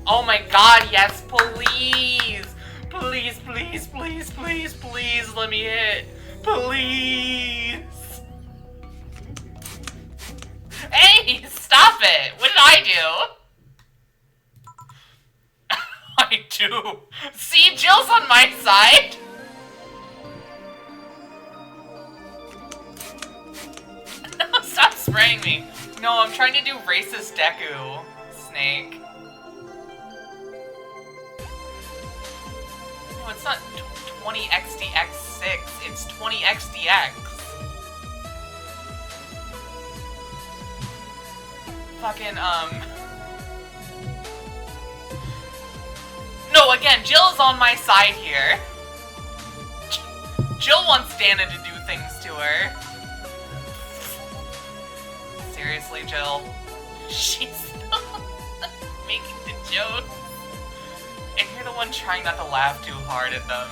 Oh my god, yes, please. Please, please, please, please, please let me hit. Please. Hey, stop it. What did I do? I do. See, Jill's on my side. No, stop spraying me. No, I'm trying to do racist Deku, Snake. No, it's not 20xdx6, it's 20xdx. Fucking, No, again, Jill's on my side here. Jill wants Dana to do things to her. Seriously, Jill. She's making the jokes. And you're the one trying not to laugh too hard at them.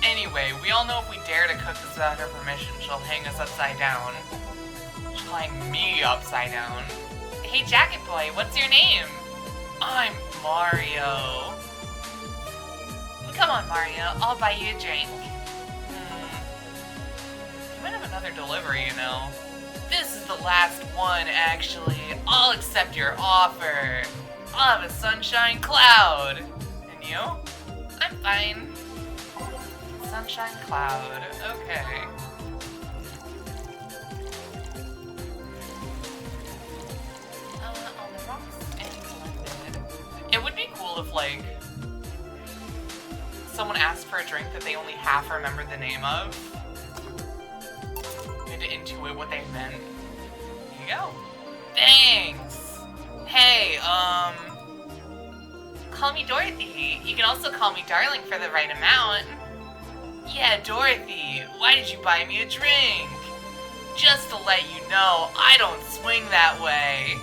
Anyway, we all know if we dare to cook this without her permission, she'll hang us upside down. She'll hang me upside down. Hey, Jacket Boy, what's your name? I'm Mario. Come on, Mario, I'll buy you a drink. You might have another delivery, you know. This is the last one, actually. I'll accept your offer. I'll have a sunshine cloud. And you? I'm fine. Sunshine cloud. Okay. On the rocks and collected. It would be cool if, like, someone asked for a drink that they only half remembered the name of. You had to intuit what they meant. Here you go. Thanks! Hey, call me Dorothy. You can also call me Darling for the right amount. Yeah, Dorothy, why did you buy me a drink? Just to let you know, I don't swing that way.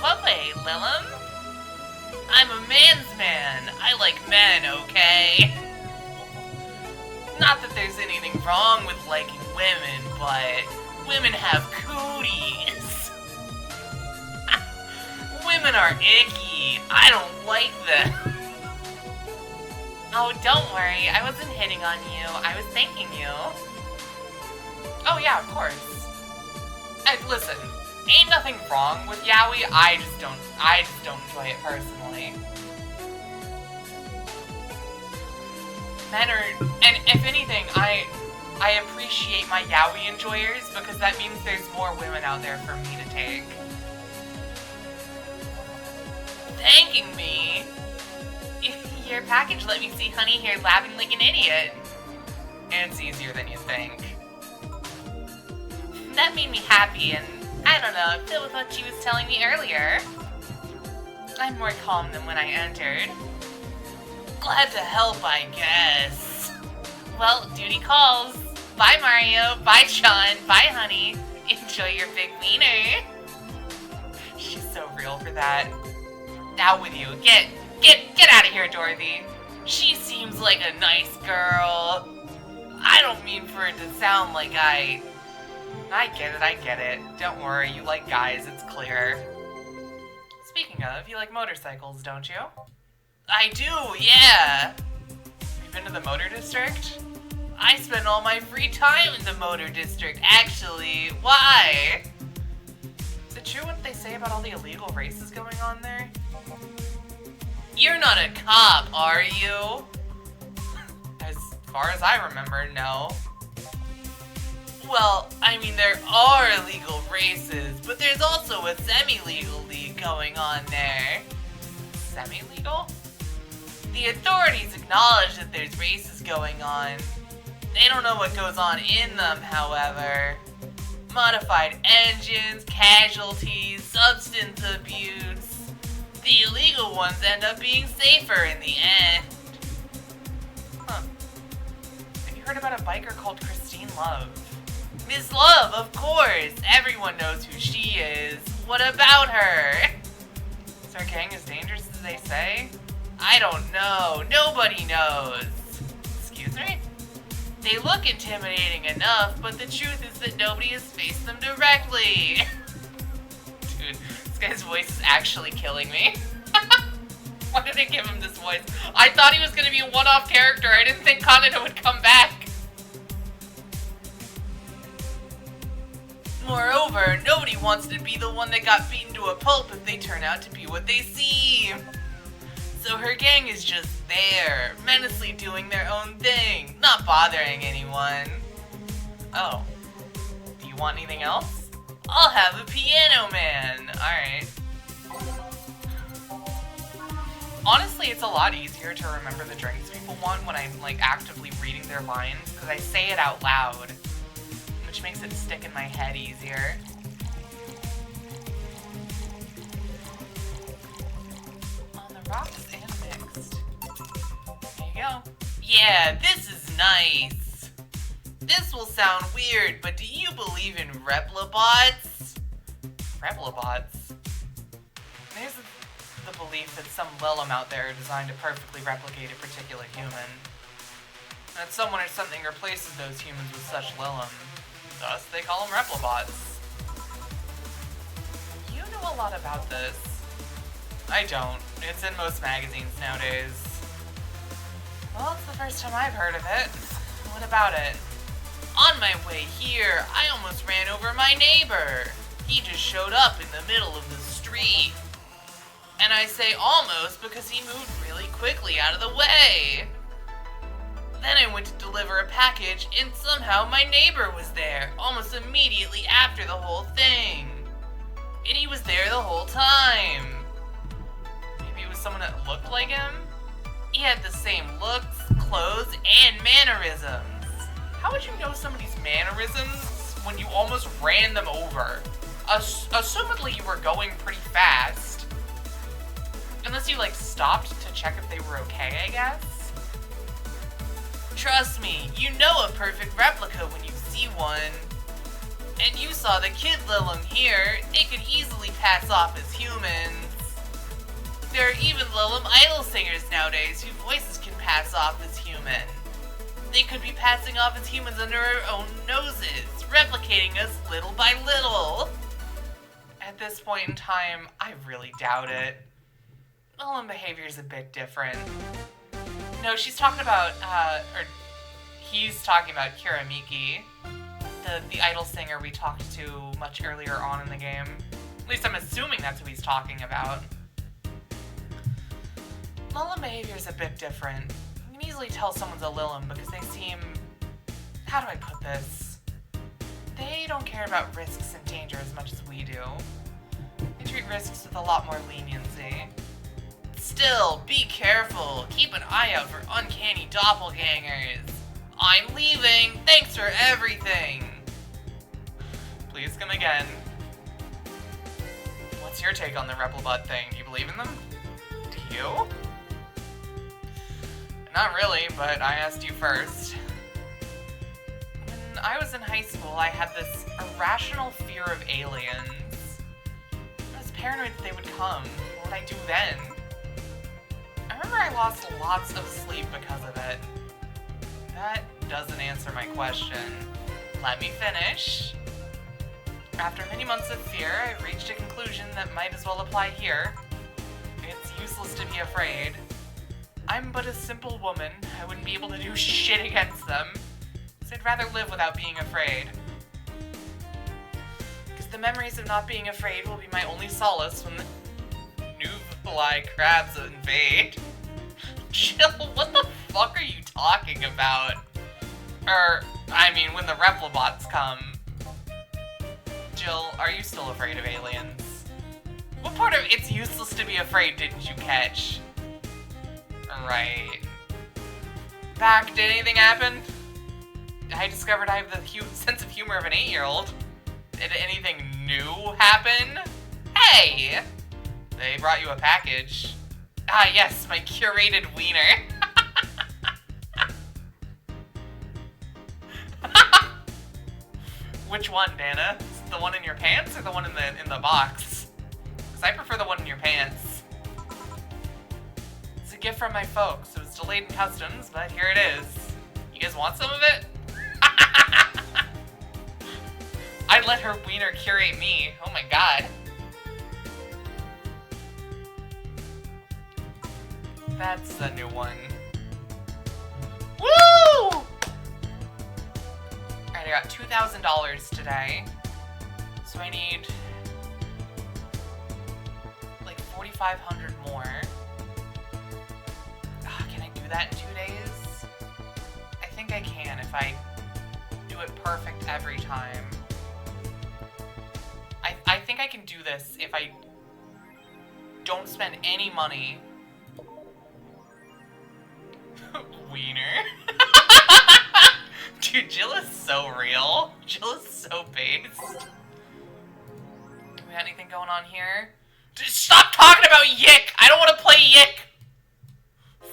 What way, Lilum? I'm a man's man. I like men, okay? Not that there's anything wrong with liking women, but women have cooties. Women are icky. I don't like them. Oh, don't worry. I wasn't hitting on you. I was thanking you. Oh yeah, of course. Listen, ain't nothing wrong with yaoi. I just don't enjoy it personally. Men are, and if anything, I appreciate my yaoi enjoyers because that means there's more women out there for me to take. Thanking me? Your package let me see Honey here laughing like an idiot. It's easier than you think. That made me happy and, I don't know, it fit with what she was telling me earlier. I'm more calm than when I entered. Glad to help, I guess. Well, duty calls. Bye, Mario. Bye, Sean. Bye, Honey. Enjoy your big wiener. She's so real for that. Out with you. Get out of here, Dorothy. She seems like a nice girl. I don't mean for it to sound like I get it. Don't worry, you like guys, it's clear. Speaking of, you like motorcycles, don't you? I do, yeah. You been to the motor district? I spend all my free time in the motor district, actually. Why? Is it true what they say about all the illegal races going on there? You're not a cop, are you? As far as I remember, no. Well, I mean, there are illegal races, but there's also a semi-legal league going on there. Semi-legal? The authorities acknowledge that there's races going on. They don't know what goes on in them, however. Modified engines, casualties, substance abuse. The illegal ones end up being safer in the end. Huh. Have you heard about a biker called Christine Love? Miss Love, of course! Everyone knows who she is. What about her? Is her gang as dangerous as they say? I don't know. Nobody knows. Excuse me? They look intimidating enough, but the truth is that nobody has faced them directly. guy's voice is actually killing me. Why did they give him this voice? I thought he was going to be a one-off character. I didn't think Kaneda would come back. Moreover, nobody wants to be the one that got beaten to a pulp if they turn out to be what they seem. So her gang is just there, menacingly doing their own thing, not bothering anyone. Oh. Do you want anything else? I'll have a piano man. Alright. Honestly, it's a lot easier to remember the drinks people want when I'm, like, actively reading their lines, because I say it out loud, which makes it stick in my head easier. On the rocks and mixed. There you go. Yeah, this is nice. This will sound weird, but do you believe in Replibots? Replibots? There's the belief that some Lilum out there are designed to perfectly replicate a particular human. That someone or something replaces those humans with such Lilum. Thus, they call them Replibots. You know a lot about this. I don't. It's in most magazines nowadays. Well, it's the first time I've heard of it. What about it? On my way here, I almost ran over my neighbor. He just showed up in the middle of the street. And I say almost because he moved really quickly out of the way. Then I went to deliver a package and somehow my neighbor was there almost immediately after the whole thing. And he was there the whole time. Maybe it was someone that looked like him? He had the same looks, clothes, and mannerisms. How would you know somebody's mannerisms when you almost ran them over? Assumedly you were going pretty fast. Unless you, like, stopped to check if they were okay, I guess? Trust me, you know a perfect replica when you see one. And you saw the kid Lilum here, they could easily pass off as humans. There are even Lilum idol singers nowadays whose voices can pass off as human. They could be passing off as humans under our own noses, replicating us little by little. At this point in time, I really doubt it. Lilum behavior is a bit different. No, she's talking about, or he's talking about Kiramiki, the idol singer we talked to much earlier on in the game. At least I'm assuming that's who he's talking about. Lilum behavior is a bit different. You can easily tell someone's a Lilum because they seem... How do I put this? They don't care about risks and danger as much as we do. They treat risks with a lot more leniency. Still, be careful. Keep an eye out for uncanny doppelgangers. I'm leaving. Thanks for everything. Please come again. What's your take on the Replibot thing? Do you believe in them? Do you? Not really, but I asked you first. When I was in high school, I had this irrational fear of aliens. I was paranoid that they would come. What would I do then? I remember I lost lots of sleep because of it. That doesn't answer my question. Let me finish. After many months of fear, I reached a conclusion that might as well apply here. It's useless to be afraid. I'm but a simple woman. I wouldn't be able to do shit against them. So I'd rather live without being afraid. Because the memories of not being afraid will be my only solace when the new fly crabs invade. Jill, what the fuck are you talking about? When the Replibots come. Jill, are you still afraid of aliens? What part of it's useless to be afraid didn't you catch? Right. Back, did anything happen? I discovered I have the sense of humor of an 8-year-old. Did anything new happen? Hey! They brought you a package. Ah, yes, my curated wiener. Which one, Dana? Is it the one in your pants or the one in the box? Because I prefer the one in your pants. It's a gift from my folks. It was delayed in customs, but here it is. You guys want some of it? I'd let her wiener curate me. Oh my god. That's the new one. Woo! Alright, I got $2,000 today. So I need like 4,500 more. Can I do that in 2 days? I think I can if I do it perfect every time. I think I can do this if I don't spend any money. Wiener. Dude, Jill is so real. Jill is so based. Do we have anything going on here? Just stop talking about Yick! I don't want to play Yick!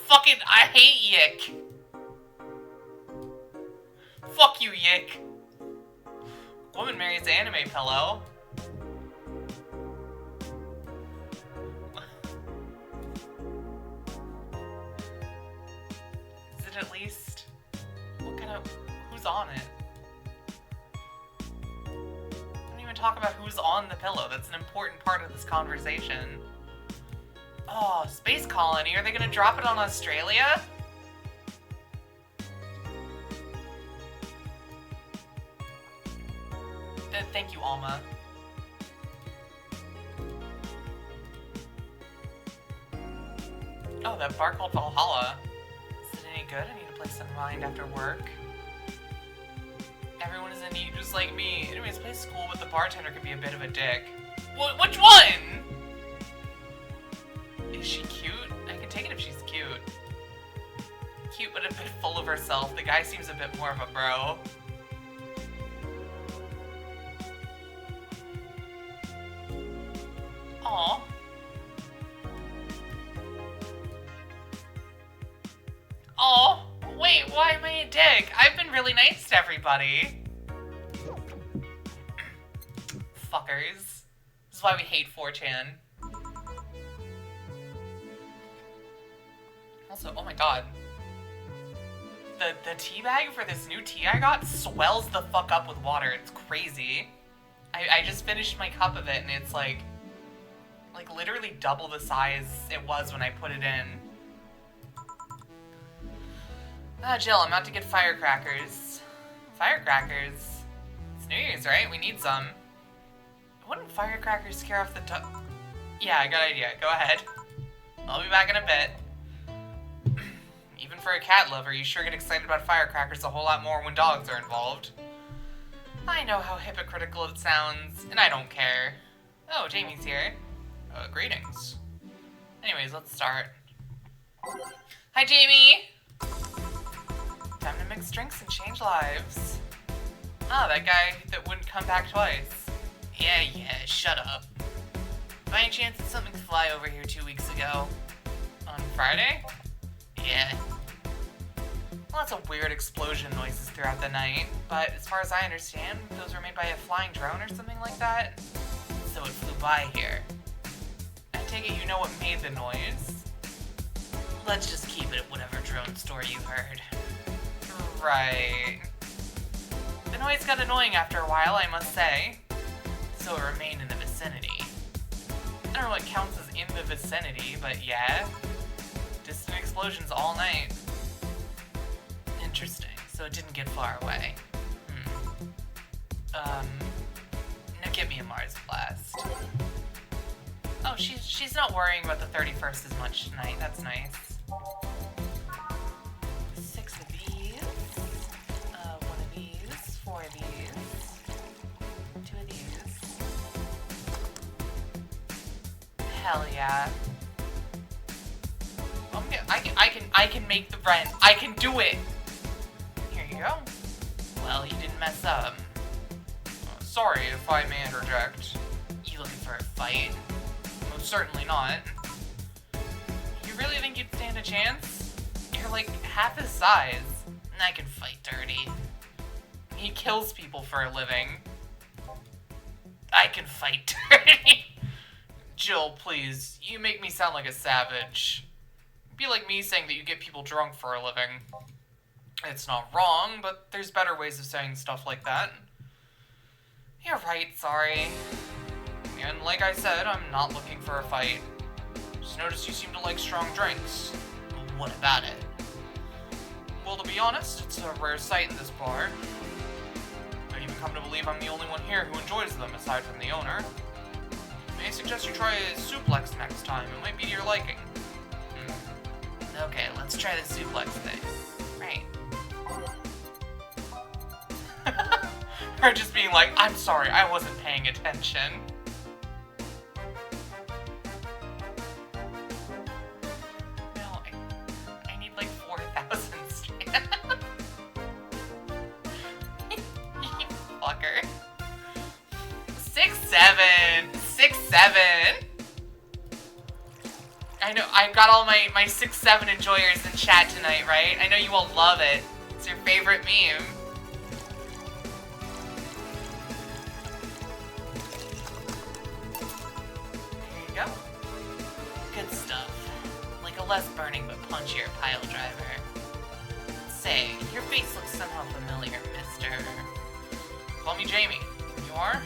Fucking, I hate Yick. Fuck you, Yick. Woman marries anime pillow. Is it at least... What kind of... Who's on it? Don't even talk about who's on the pillow. That's an important part of this conversation. Oh, space colony. Are they gonna drop it on Australia? Thank you, Alma. Oh, that bar called Valhalla. Is it any good? I need to play some Mind after work. Everyone is in need just like me. Anyways, play school, but the bartender can be a bit of a dick. Which one? Is she cute? I can take it if she's cute. Cute, but a bit full of herself. The guy seems a bit more of a bro. Aw. Aw. Wait, why am I a dick? I've been really nice to everybody. Fuckers. This is why we hate 4chan. Also, oh my god. The tea bag for this new tea I got swells the fuck up with water. It's crazy. I just finished my cup of it and it's like literally double the size it was when I put it in. Ah, Jill, I'm about to get firecrackers. Firecrackers? It's New Year's, right? We need some. Wouldn't firecrackers scare off the dog? Yeah, good idea. Go ahead. I'll be back in a bit. Even for a cat lover, you sure get excited about firecrackers a whole lot more when dogs are involved. I know how hypocritical it sounds, and I don't care. Oh, Jamie's here. Greetings. Anyways, let's start. Hi, Jamie! Time to mix drinks and change lives. Ah, that guy that wouldn't come back twice. Yeah, shut up. By any chance, did something fly over here 2 weeks ago? On Friday? Yeah. Lots of weird explosion noises throughout the night, but as far as I understand, those were made by a flying drone or something like that. So it flew by here. I take it you know what made the noise. Let's just keep it at whatever drone story you heard. Right. The noise got annoying after a while, I must say. So it remained in the vicinity. I don't know what counts as in the vicinity, but yeah. Distant explosions all night. Interesting, so it didn't get far away. Now get me a Mars blast. Oh, she's not worrying about the 31st as much tonight, that's nice. 6 of these. 1 of these. 4 of these. 2 of these. Hell yeah. I can make the rent. I can do it. Here you go. Well, you didn't mess up. Sorry if I may interject. You looking for a fight? Most certainly not. You really think you'd stand a chance? You're like half his size. And I can fight dirty. He kills people for a living. I can fight dirty. Jill, please. You make me sound like a savage. It'd be like me saying that you get people drunk for a living. It's not wrong, but there's better ways of saying stuff like that. You're right, sorry. And like I said, I'm not looking for a fight. Just noticed you seem to like strong drinks. What about it? Well, to be honest, it's a rare sight in this bar. I even come to believe I'm the only one here who enjoys them, aside from the owner. May I suggest you try a suplex next time? It might be to your liking. Okay, let's try the suplex thing. Right. Her just being like, I'm sorry, I wasn't paying attention. No, I need like 4,000 stamina. You fucker. 6-7. 6-7. I know, I've got all my 6-7 enjoyers in chat tonight, right? I know you all love it. It's your favorite meme. There you go. Good stuff. Like a less burning but punchier pile driver. Say, your face looks somehow familiar, mister. Call me Jamie. You are?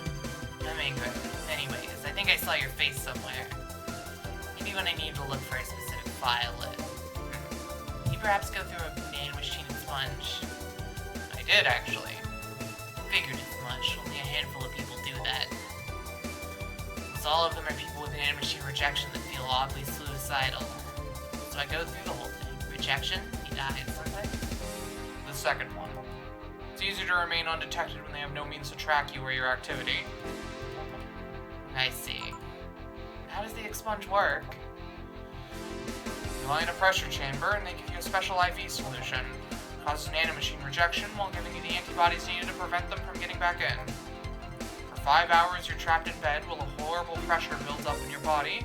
I'm angry. Anyways, I think I saw your face somewhere. Maybe when I need to look for a specific file. Can you perhaps go through a nanomachine and sponge? I did, actually. Figured as much. Only a handful of people do that. So all of them are people with nanomachine rejection that feel oddly suicidal. So I go through the whole thing. Rejection? He died someday? The second one. It's easier to remain undetected when they have no means to track you or your activity. I see. How does the expunge work? You lie in a pressure chamber and they give you a special IV solution. It causes nanomachine rejection while giving you the antibodies needed to prevent them from getting back in. For 5 hours you're trapped in bed while a horrible pressure builds up in your body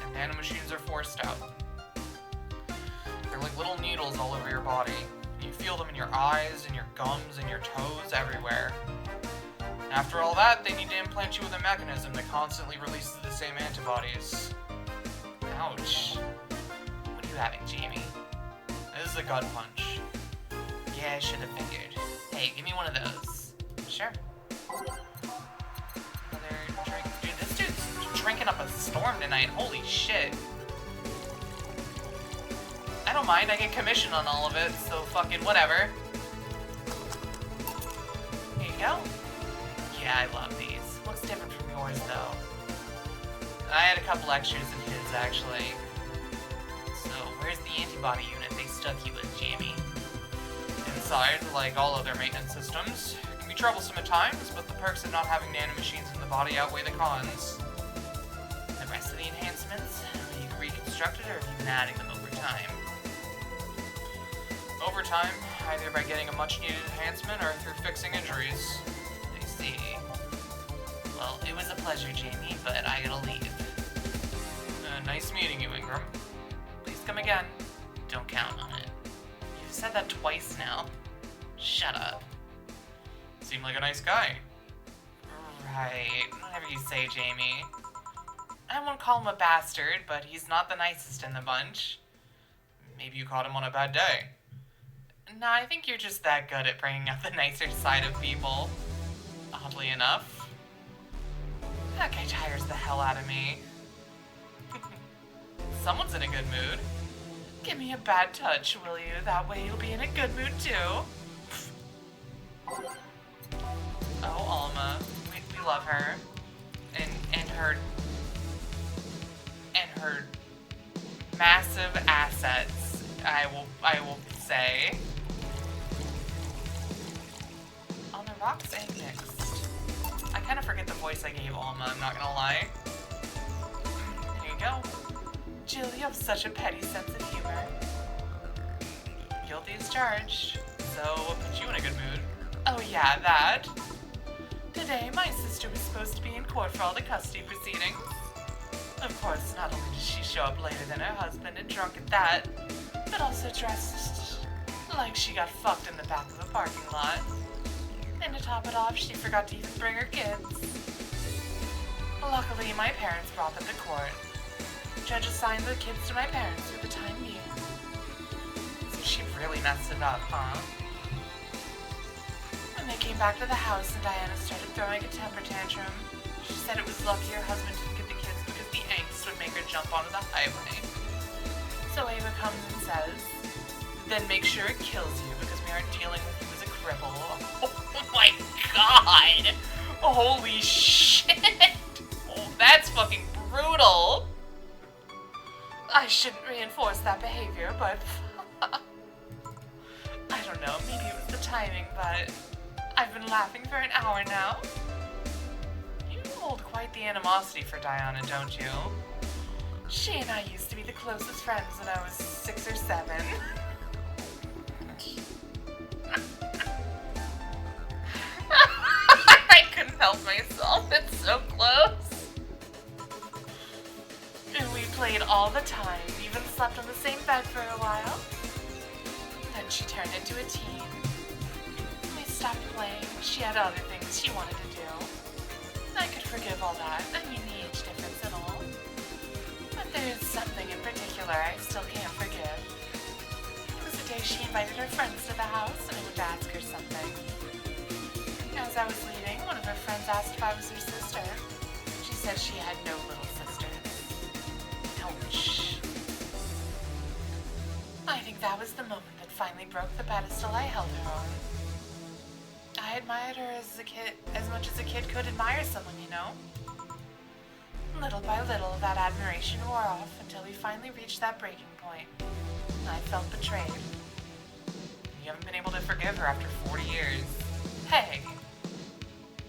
and nanomachines are forced out. They're like little needles all over your body. You feel them in your eyes, in your gums, in your toes, everywhere. After all that, they need to implant you with a mechanism that constantly releases the same antibodies. Ouch. What are you having, Jamie? This is a gut punch. Yeah, I should have figured. Hey, give me one of those. Sure. Another drink. Dude, this dude's drinking up a storm tonight. Holy shit. I don't mind, I get commission on all of it, so fucking whatever. Here you go. Yeah, I love these. Looks different from yours, though. I had a couple extras in his, actually. So, where's the antibody unit they stuck you with, Jamie? Inside, like all other maintenance systems, it can be troublesome at times, but the perks of not having nanomachines in the body outweigh the cons. The rest of the enhancements, you can reconstruct it or have you been adding them over time? Over time, either by getting a much-needed enhancement or through fixing injuries. I see. Well, it was a pleasure, Jamie, but I gotta leave. Nice meeting you, Ingram. Please come again. Don't count on it. You've said that twice now. Shut up. Seem like a nice guy. Right. Whatever you say, Jamie. I won't call him a bastard, but he's not the nicest in the bunch. Maybe you caught him on a bad day. Nah, I think you're just that good at bringing up the nicer side of people. Oddly enough. That guy tires the hell out of me. Someone's in a good mood. Give me a bad touch, will you? That way you'll be in a good mood too. Oh, Alma. We love her. And her massive assets, I will say. On the rocks and next. I kind of forget the voice I gave Alma, I'm not gonna lie. Here you go. Jill, you have such a petty sense of humor. Guilty as charged. So, what put you in a good mood? Oh yeah, that. Today, my sister was supposed to be in court for all the custody proceedings. Of course, not only did she show up later than her husband and drunk at that, but also dressed like she got fucked in the back of a parking lot. And to top it off, she forgot to even bring her kids. Luckily, my parents brought them to court. Judge assigned the kids to my parents for the time being. So she really messed it up, huh? When they came back to the house and Diana started throwing a temper tantrum, she said it was lucky her husband didn't get the kids because the angst would make her jump onto the highway. So Ava comes and says, then make sure it kills you because we aren't dealing with you as a cripple. Oh my god! Holy shit! Oh, that's fucking brutal! I shouldn't reinforce that behavior, but I don't know, maybe it was the timing, but I've been laughing for an hour now. You hold quite the animosity for Diana, don't you? She and I used to be the closest friends when I was 6 or 7. I couldn't help myself, it's so close. And we played all the time, even slept on the same bed for a while. Then she turned into a teen. We stopped playing, she had other things she wanted to do. I could forgive all that, I mean the age difference and all. But there's something in particular I still can't forgive. It was the day she invited her friends to the house and I went to ask her something. As I was leaving, one of her friends asked if I was her sister. She said she had no little sisters. Ouch. I think that was the moment that finally broke the pedestal I held her on. I admired her as a kid, as much as a kid could admire someone, you know? Little by little, that admiration wore off until we finally reached that breaking point. I felt betrayed. You haven't been able to forgive her after 40 years. Hey!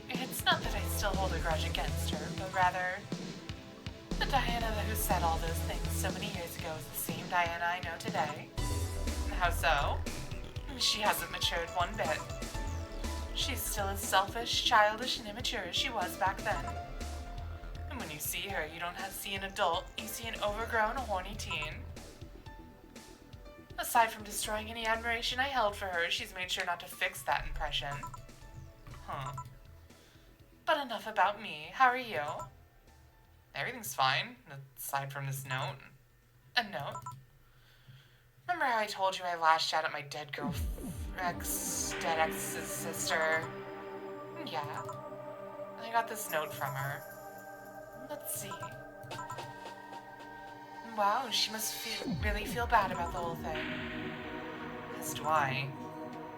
It's not that I still hold a grudge against her, but rather, the Diana who said all those things so many years ago is the same Diana I know today. How so? She hasn't matured one bit. She's still as selfish, childish, and immature as she was back then. And when you see her, you don't see an adult, you see an overgrown, horny teen. Aside from destroying any admiration I held for her, she's made sure not to fix that impression. Huh. But enough about me. How are you? Everything's fine, aside from this note. A note? Remember how I told you I lashed out at my dead ex's sister? Yeah. I got this note from her. Let's see. Wow, she must really feel bad about the whole thing. As do I.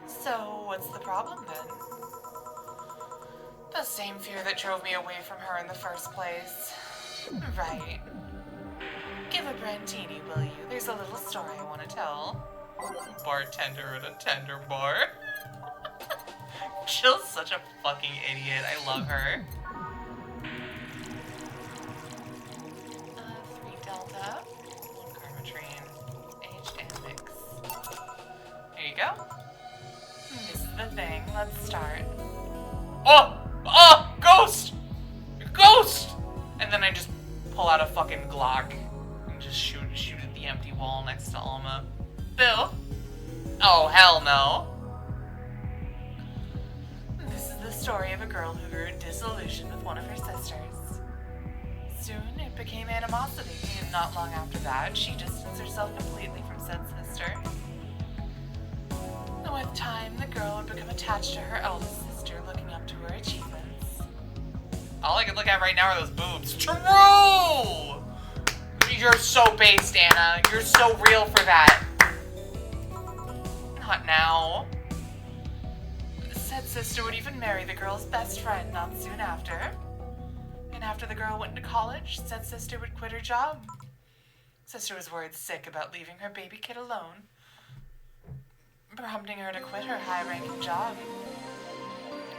So, what's the problem then? The same fear that drove me away from her in the first place. Right. Give a Brandini, will you? There's a little story I want to tell. Bartender at a tender bar. Jill's such a fucking idiot. I love her. 3 Delta, 1 Carmatrine, aged and mix. There you go. This is the thing. Let's start. Oh! Oh! Ghost! Ghost! And then I just pull out a fucking Glock and just shoot at the empty wall next to Alma. Bill? Oh, hell no. This is the story of a girl who grew disillusioned with one of her sisters. Soon it became animosity, and not long after that, she distanced herself completely from said sister. And with time, the girl would become attached to her eldest sister, looking up to her achievements. All I can look at right now are those boobs. True! You're so based, Anna. You're so real for that. Not now. Said sister would even marry the girl's best friend not soon after. And after the girl went into college, said sister would quit her job. Sister was worried sick about leaving her baby kid alone, prompting her to quit her high-ranking job.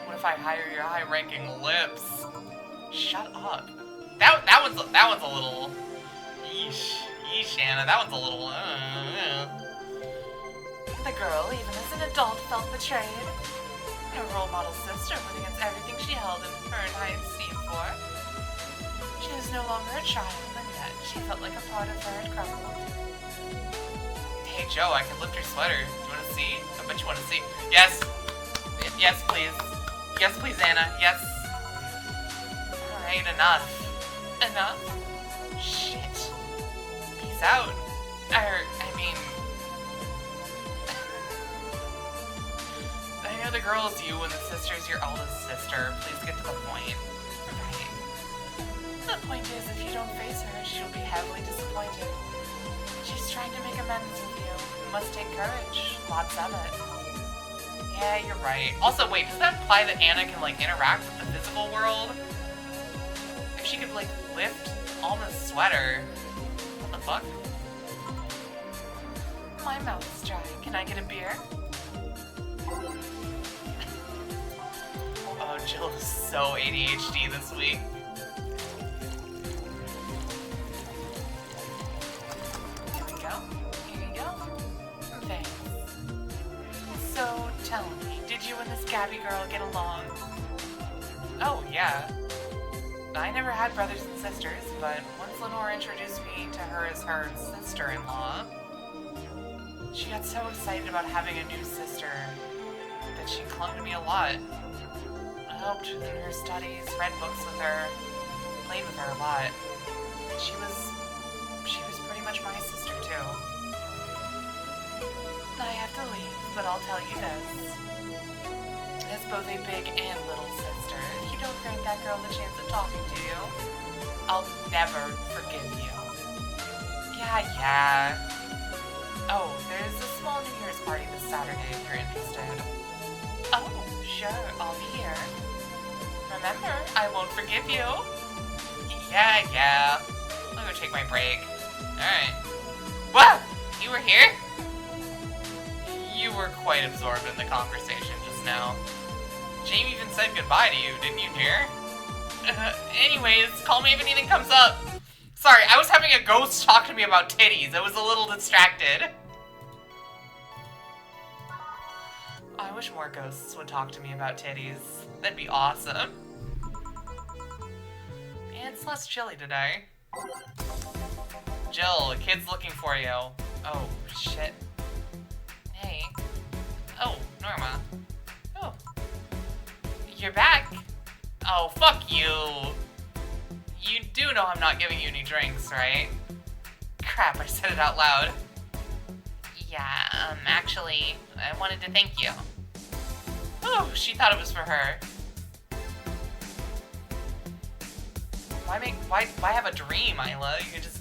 What if I hire your high-ranking lips? Shut up. That one's a little. Yeesh, Anna. That one's a little. The girl, even as an adult, felt betrayed. Her role model sister went against everything she held in her in high esteem for. She was no longer a child, and yet she felt like a part of her had crumbled. Hey Joe, I can lift your sweater. Do you want to see? I bet you want to see. Yes. Yes, please. Yes, please, Anna. Yes. Alright, enough. Enough? Shit. Peace out. I mean... I know the girl is you and the sister's your eldest sister. Please get to the point. Right. The point is, if you don't face her, she'll be heavily disappointed. She's trying to make amends with you. You must take courage. Lots of it. Yeah, you're right. Also, wait, does that imply that Anna can, like, interact with the physical world? If she could, like, lift Alma's sweater. What the fuck? My mouth's dry. Can I get a beer? Oh, Jill is so ADHD this week. Here we go. Here you go. Thanks. So, tell me, did you and this Gabby girl get along? Oh, yeah. I never had brothers and sisters, but once Lenore introduced me to her as her sister-in-law, she got so excited about having a new sister that she clung to me a lot. I helped in her studies, read books with her, played with her a lot. She was pretty much my sister too. I have to leave, but I'll tell you this. As both a big and little sister, if you don't grant that girl the chance of talking to you, I'll never forgive you. Yeah. Oh, there's a small New Year's party this Saturday if you're interested. Oh, sure, I'll be here. Remember, I won't forgive you. Yeah. I'll go take my break. Alright. Wow! You were here? You were quite absorbed in the conversation just now. Jamie even said goodbye to you, didn't you hear? Anyways, call me if anything comes up. Sorry, I was having a ghost talk to me about titties. I was a little distracted. I wish more ghosts would talk to me about titties. That'd be awesome. And it's less chilly today. Jill, a kid's looking for you. Oh, shit. Hey. Oh, Norma. Oh. You're back. Oh, fuck you. You do know I'm not giving you any drinks, right? Crap, I said it out loud. Yeah, actually, I wanted to thank you. Oh, she thought it was for her. Why have a dream, Isla? You could just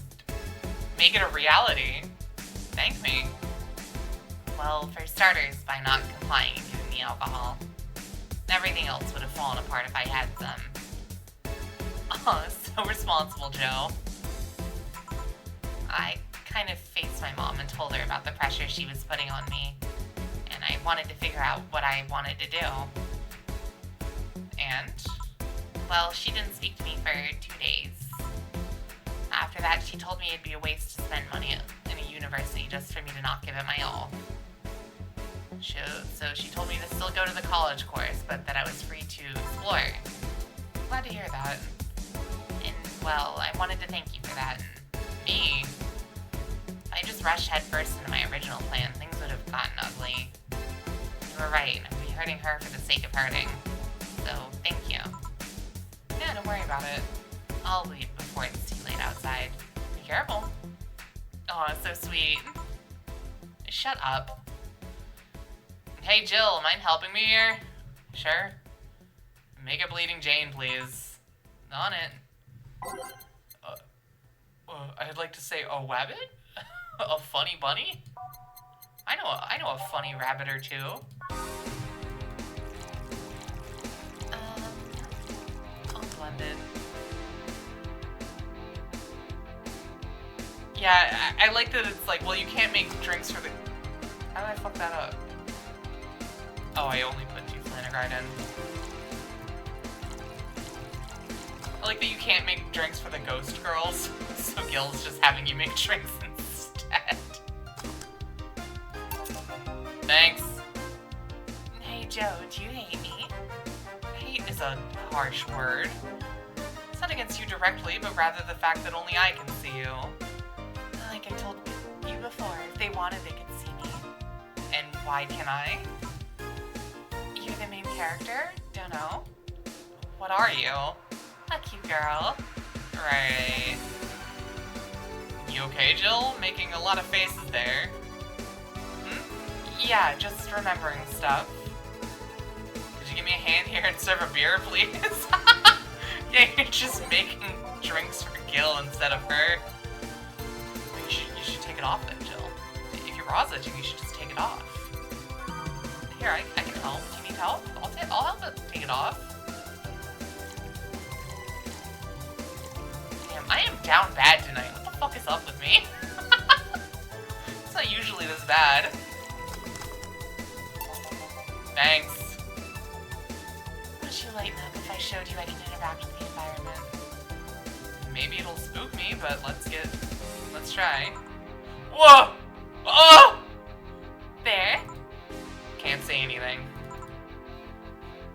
make it a reality. Thank me. Well, for starters, by not complying and giving me alcohol. Everything else would have fallen apart if I had some. Oh, so responsible, Joe. I kind of faced my mom and told her about the pressure she was putting on me, and I wanted to figure out what I wanted to do. And, well, she didn't speak to me for 2 days. After that, she told me it'd be a waste to spend money in a university just for me to not give it my all. So she told me to still go to the college course, but that I was free to explore. Glad to hear that. And, well, I wanted to thank you for that. And me, if I just rushed headfirst into my original plan, things would have gotten ugly. You were right. I'd be hurting her for the sake of hurting. So, thank you. Yeah, don't worry about it. I'll leave before it's too late outside. Be careful. Aw, so sweet. Shut up. Hey, Jill, mind helping me here? Sure. Make a bleeding Jane, please. On it. I'd like to say a wabbit? A funny bunny? I know a funny rabbit or two. All blended. Yeah, I like that it's like, well, you can't make drinks for the... How did I fuck that up? Oh, I only put 2 Flanagride in. I like that you can't make drinks for the ghost girls, so Gil's just having you make drinks instead. Thanks. Hey, Joe, do you hate me? Hate is a harsh word. It's not against you directly, but rather the fact that only I can see you. Like I told you before, if they wanted, they could see me. And why can't I? You're the main character? Don't know. What are you? A cute girl. Right. You okay, Jill? Making a lot of faces there. Yeah, just remembering stuff. Could you give me a hand here and serve a beer, please? Yeah, you're just making drinks for Gil instead of her. You should take take it off then, Jill. If your bra's itching, you should just take it off. Here, I can help. Do you need help? I'll help it take it off. Damn, I am down bad tonight. What the fuck is up with me? It's not usually this bad. Thanks. Would you lighten up if I showed you I can interact with the environment? Maybe it'll spook me, but let's try. Whoa! Oh! There. Can't say anything.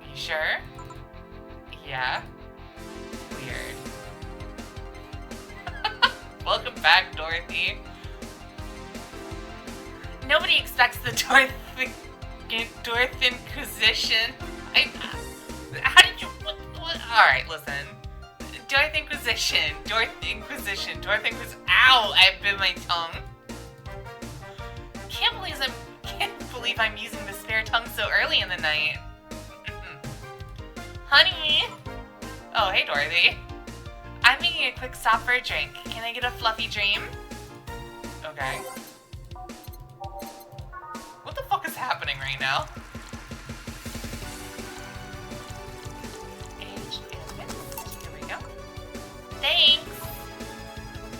You sure? Yeah. Weird. Welcome back, Dorothy. Nobody expects the Dorth Inquisition. How did you... What? Alright, listen. Dorth Inquisition. Ow! I bit my tongue. Can't believe I'm using the spare tongue so early in the night. Honey! Oh, hey, Dorothy. I'm making a quick stop for a drink. Can I get a fluffy dream? Okay. What the fuck is happening right now? Age and mixed. Here we go. Thanks!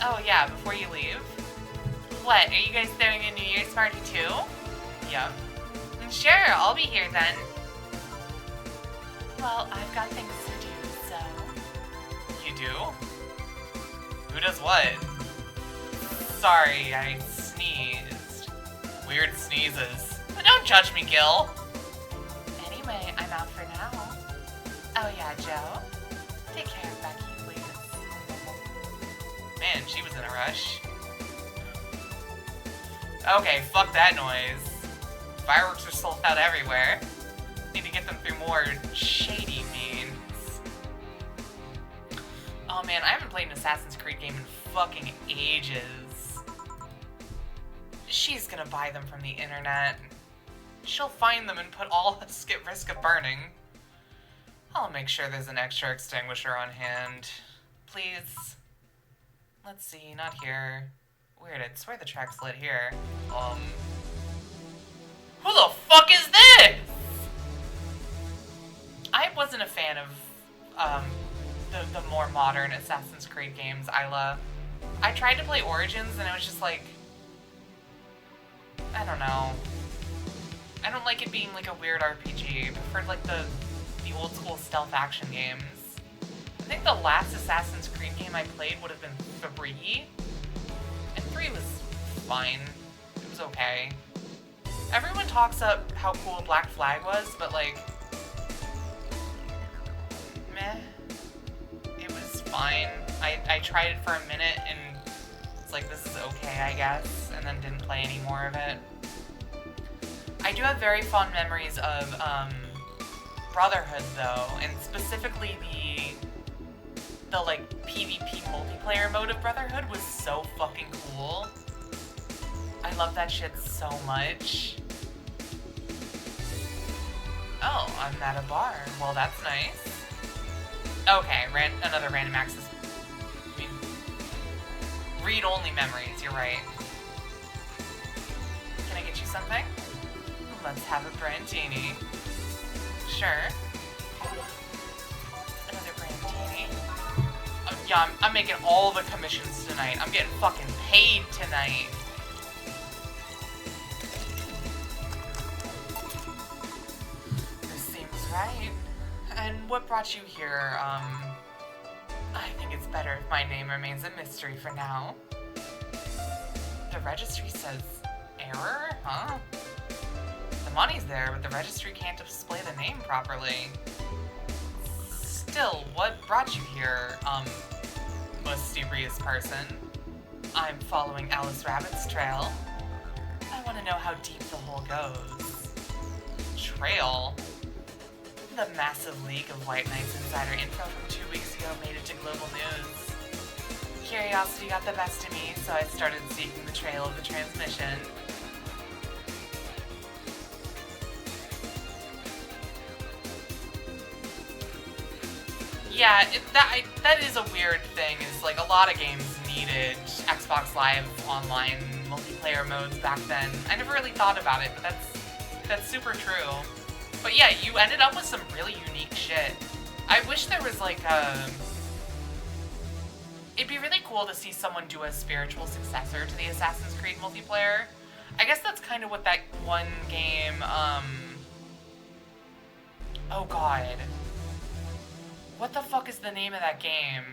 Oh yeah, before you leave. What, are you guys throwing a New Year's party too? Yeah. Sure, I'll be here then. Well, I've got things to do, so... You do? Who does what? Sorry, I sneezed. Weird sneezes. But don't judge me, Gil. Anyway, I'm out for now. Oh yeah, Joe? Take care of Becky, please. Man, she was in a rush. Okay, fuck that noise. Fireworks are sold out everywhere. Need to get them through more shady means. Oh man, I haven't played an Assassin's Creed game in fucking ages. She's gonna buy them from the internet. She'll find them and put all us at risk of burning. I'll make sure there's an extra extinguisher on hand. Please. Let's see, not here. Weird, I'd swear the track's lit here. Who the fuck is this? I wasn't a fan of, the more modern Assassin's Creed games, Isla. I tried to play Origins and it was just like... I don't know. I don't like it being like a weird RPG. I preferred like the old school stealth action games. I think the last Assassin's Creed game I played would have been 3. And 3 was fine. It was okay. Everyone talks up how cool Black Flag was, but like... meh. It was fine. I tried it for a minute and it's like, this is okay, I guess, and then didn't play any more of it. I do have very fond memories of Brotherhood though, and specifically the like PvP multiplayer mode of Brotherhood was so fucking cool. I love that shit so much. Oh, I'm at a bar. Well, that's nice. Okay, another random access. I mean, read-only memories, you're right. Can I get you something? Let's have a brandini. Sure. Another brandini. Yeah, I'm making all the commissions tonight. I'm getting fucking paid tonight. This seems right. And what brought you here? I think it's better if my name remains a mystery for now. The registry says error? Huh? The money's there, but the registry can't display the name properly. Still, what brought you here, mysterious person? I'm following Alice Rabbit's trail. I want to know how deep the hole goes. Trail? The massive leak of White Knight's insider info from 2 weeks ago made it to global news. Curiosity got the best of me, so I started seeking the trail of the transmission. Yeah, that is a weird thing, is like a lot of games needed Xbox Live Online multiplayer modes back then. I never really thought about it, but that's super true. But yeah, you ended up with some really unique shit. I wish there was like a... It'd be really cool to see someone do a spiritual successor to the Assassin's Creed multiplayer. I guess that's kind of what that one game, oh god. What the fuck is the name of that game?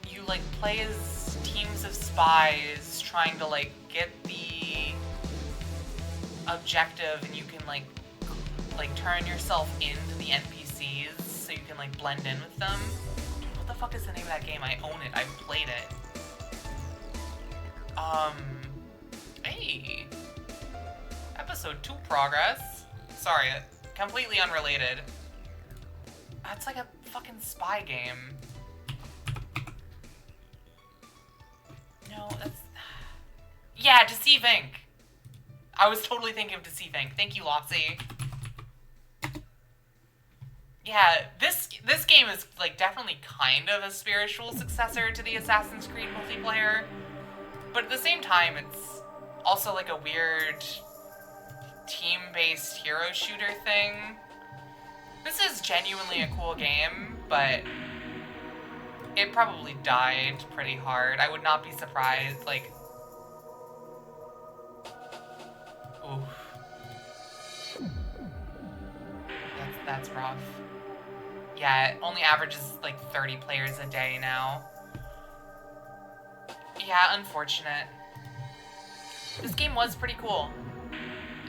You, like, play as teams of spies trying to, like, get the objective, and you can, like turn yourself into the NPCs so you can, like, blend in with them. Dude, what the fuck is the name of that game? I own it. I've played it. Hey. Episode 2 progress. Sorry, completely unrelated. That's like a fucking spy game. No, that's... Yeah, Deceive Inc. I was totally thinking of Deceive Inc. Thank you, Lotsie. Yeah, this game is, like, definitely kind of a spiritual successor to the Assassin's Creed multiplayer. But at the same time, it's also, like, a weird team-based hero shooter thing. This is genuinely a cool game, but it probably died pretty hard. I would not be surprised, like... Oof. That's rough. Yeah, it only averages, like, 30 players a day now. Yeah, unfortunate. This game was pretty cool.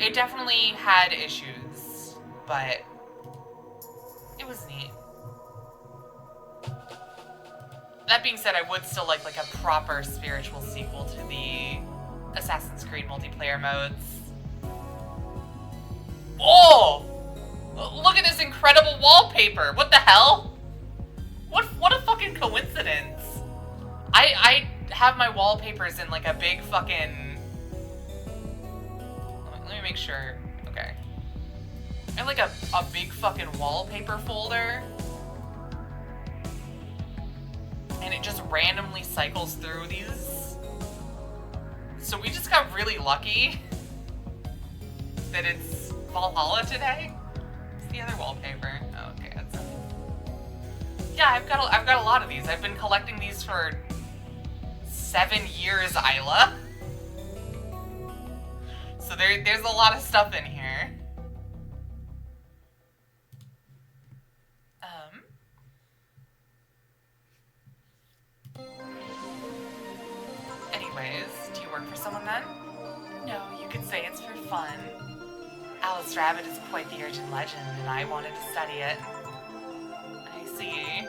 It definitely had issues, but it was neat. That being said, I would still like a proper spiritual sequel to the Assassin's Creed multiplayer modes. Oh! Look at this incredible wallpaper! What the hell? What a fucking coincidence. I have my wallpapers in like a big fucking... Let me make sure. Okay. I have like a big fucking wallpaper folder. And it just randomly cycles through these. So we just got really lucky that it's Valhalla today. It's the other wallpaper. Oh, okay, that's it. Yeah, I've got a lot of these. I've been collecting these for 7 years, Isla. So there's a lot of stuff in here. Anyways, do you work for someone then? No, you could say it's for fun. Alice Rabbit is quite the urgent legend, and I wanted to study it. I see.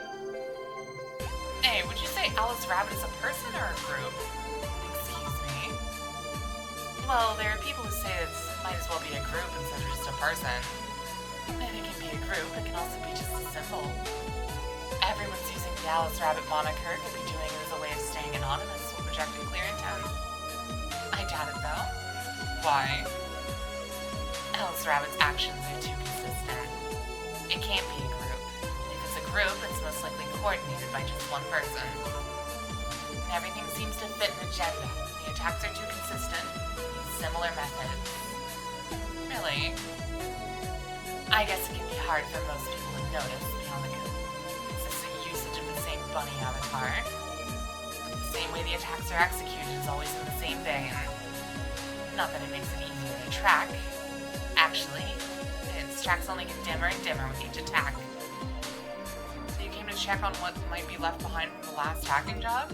Hey, would you say Alice Rabbit is a person or a group? Excuse me? Well, there are people who say it might as well be a group instead of just a person. And it can be a group, it can also be just a symbol. Everyone's using the Alice Rabbit moniker, could be doing it as a way of staying anonymous while projecting clear intent. I doubt it, though. Why? Alice Rabbit's actions are too consistent. It can't be a group. If it's a group, it's most likely coordinated by just one person. Everything seems to fit an agenda. The attacks are too consistent. Similar methods. Really? I guess it can be hard for most people to notice beyond the consistent usage of the same bunny avatar. The same way the attacks are executed is always in the same vein. Not that it makes it easier to track. Actually, its tracks only get dimmer and dimmer with each attack. So you came to check on what might be left behind from the last hacking job?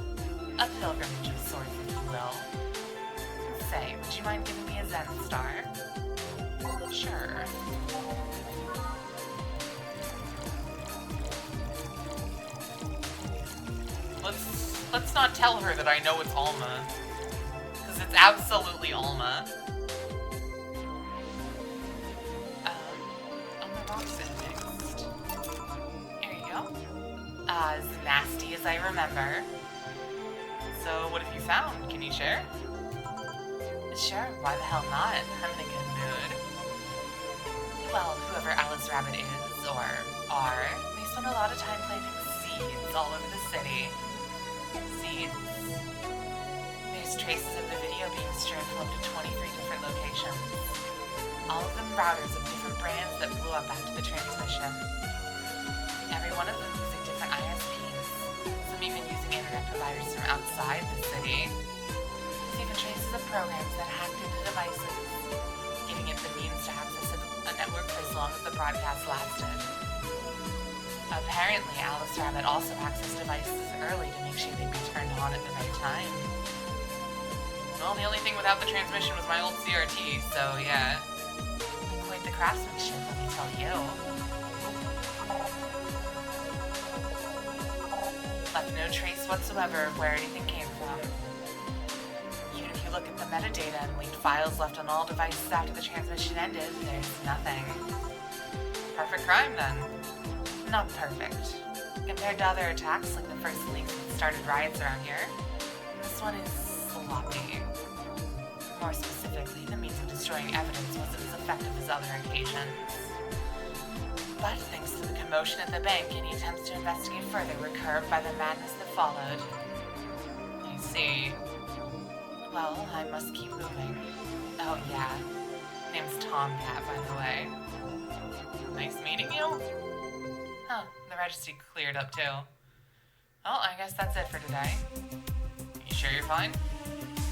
A pilgrimage of sorts, if you will. Say, would you mind giving me a Zen star? Sure. Let's not tell her that I know it's Alma. Because it's absolutely Alma. Oh, my box is mixed. Here you go. As nasty as I remember. So, what have you found? Can you share? Sure, why the hell not? I'm in a good mood. Well, whoever Alice Rabbit is, or are, they spend a lot of time planting seeds all over the city. Scenes. There's traces of the video being streamed from up to 23 different locations. All of them routers of different brands that blew up after the transmission. Every one of them using different ISPs, some even using internet providers from outside the city. There's even traces of programs that hacked into devices, giving it the means to access a network for as long as the broadcast lasted. Apparently, Alice Rabbit also accessed devices early to make sure they'd be turned on at the right time. Well, the only thing without the transmission was my old CRT, so yeah. Quite the craftsmanship, let me tell you. Left no trace whatsoever of where anything came from. Even if you look at the metadata and linked files left on all devices after the transmission ended, there's nothing. Perfect crime, then. Not perfect. Compared to other attacks like the first leaks that started riots around here, this one is sloppy. More specifically, the means of destroying evidence wasn't as effective as other occasions. But thanks to the commotion at the bank, any attempts to investigate further were curbed by the madness that followed. I see. Well, I must keep moving. Oh yeah. Name's Tomcat, by the way. Nice meeting you? Huh, the registry cleared up too. Well, I guess that's it for today. You sure you're fine?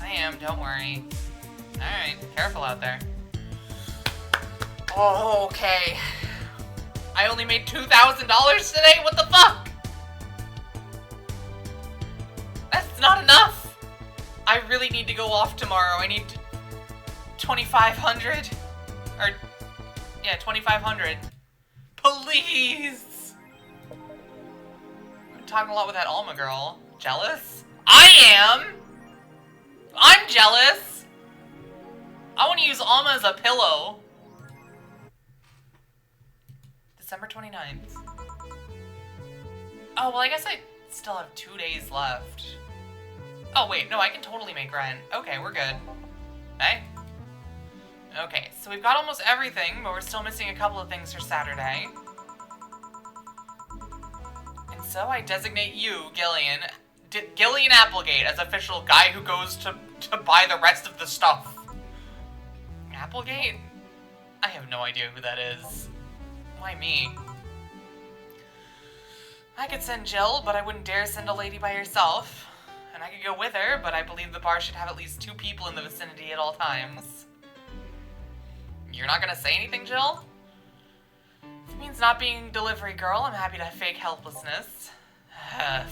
I am, don't worry. Alright, careful out there. Oh, okay. I only made $2,000 today? What the fuck? That's not enough! I really need to go off tomorrow. I need 2,500. Or, yeah, 2,500. Please! I'm talking a lot with that Alma girl. Jealous? I am! I'm jealous! I want to use Alma as a pillow. December 29th. Oh, well, I guess I still have 2 days left. Oh, wait, no, I can totally make rent. Okay, we're good. Hey? Okay, so we've got almost everything, but we're still missing a couple of things for Saturday. And so I designate you, Gillian Applegate, as official guy who goes to buy the rest of the stuff. Applegate? I have no idea who that is. Why me? I could send Jill, but I wouldn't dare send a lady by herself. And I could go with her, but I believe the bar should have at least 2 people in the vicinity at all times. You're not gonna say anything, Jill? If it means not being delivery girl, I'm happy to fake helplessness.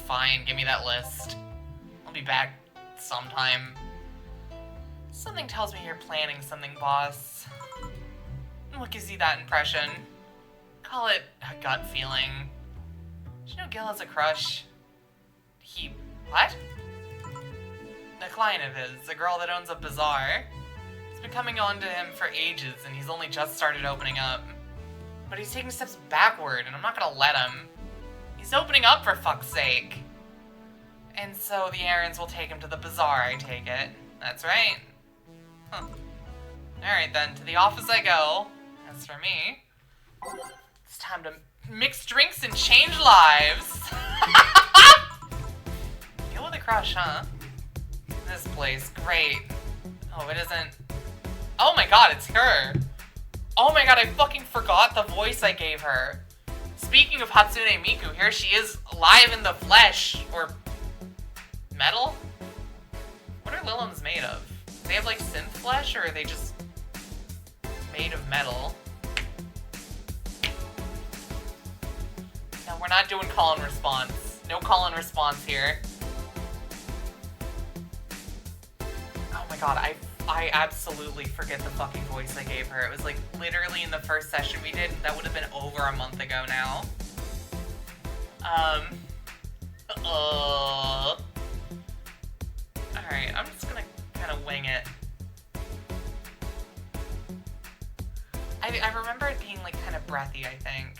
Fine, give me that list. I'll be back sometime. Something tells me you're planning something, boss. What gives you that impression? Call it a gut feeling. Did you know Gil has a crush? What? A client of his, a girl that owns a bazaar. It's been coming on to him for ages, and he's only just started opening up. But he's taking steps backward, and I'm not gonna let him. He's opening up, for fuck's sake. And so the errands will take him to the bazaar, I take it. That's right. Huh. Alright then, to the office I go. As for me, it's time to mix drinks and change lives. Deal with a crush, huh? This place, great. Oh, it isn't. Oh my god, it's her. Oh my god, I fucking forgot the voice I gave her. Speaking of Hatsune Miku, here she is live in the flesh. Or metal? What are Liliums made of? Do they have like synth flesh, or are they just made of metal? No, we're not doing call and response. No call and response here. Oh my god, I absolutely forget the fucking voice I gave her. It was like literally in the first session we did. That would have been over a month ago now. Alright, I'm just gonna kind of wing it. I remember it being like kind of breathy, I think.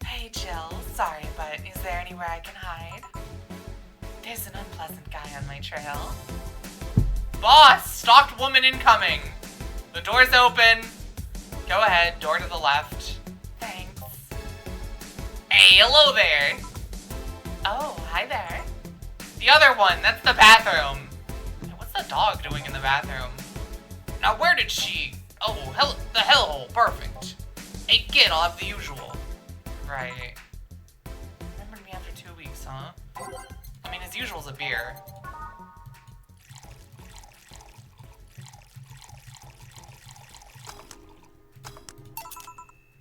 Hey Jill, sorry, but is there anywhere I can hide? There's an unpleasant guy on my trail. Boss! Stalked woman incoming! The door's open. Go ahead, door to the left. Thanks. Hey, hello there! Oh, hi there. The other one, that's the bathroom. Hey, what's the dog doing in the bathroom? Now where did she... Oh, the hellhole, perfect. Hey kid, I'll have the usual. Right. Remember me after 2 weeks, huh? I mean, his usual's a beer.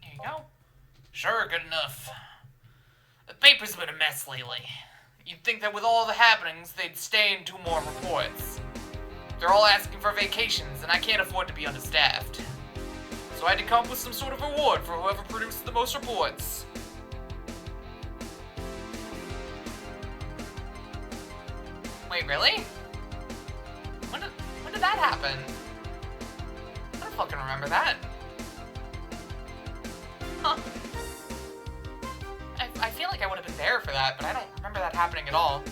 Here you go. Sure, good enough. The paper's been a mess lately. You'd think that with all the happenings, they'd stay and do more reports. They're all asking for vacations, and I can't afford to be understaffed. So I had to come up with some sort of reward for whoever produces the most reports. Wait, really? When did that happen? I don't fucking remember that. Huh. I feel like I would have been there for that, but I don't remember that happening at all.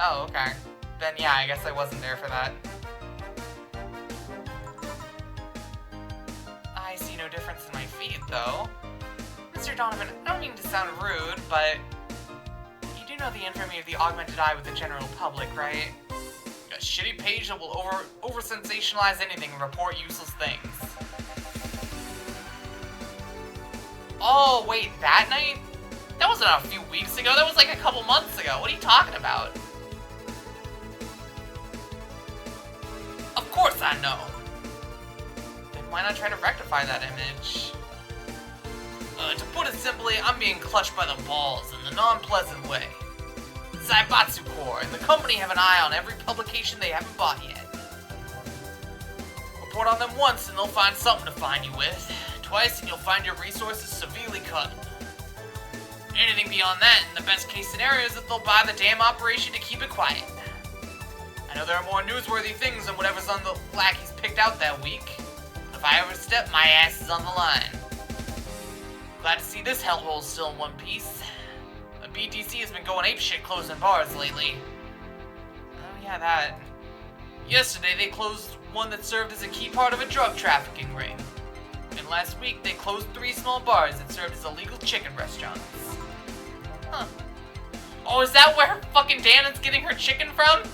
Oh, okay. Then yeah, I guess I wasn't there for that. I see no difference in my feed, though. Mr. Donovan, I don't mean to sound rude, but you do know the infamy of the augmented eye with the general public, right? A shitty page that will over-sensationalize anything and report useless things. Oh, wait, that night? That wasn't a few weeks ago, that was like a couple months ago. What are you talking about? Of course I know. Then why not try to rectify that image? To put it simply, I'm being clutched by the balls in the non-pleasant way. Zaibatsu Corps and the company have an eye on every publication they haven't bought yet. Report on them once and they'll find something to find you with. Twice and you'll find your resources severely cut. Anything beyond that, in the best case scenario, is that they'll buy the damn operation to keep it quiet. I know there are more newsworthy things than whatever's on the lackeys picked out that week. But if I ever step, my ass is on the line. Glad to see this hellhole's still in one piece. The BTC has been going apeshit closing bars lately. Oh yeah, that. Yesterday they closed one that served as a key part of a drug trafficking ring. And last week they closed 3 small bars that served as illegal chicken restaurants. Huh. Oh, is that where fucking Dana's getting her chicken from?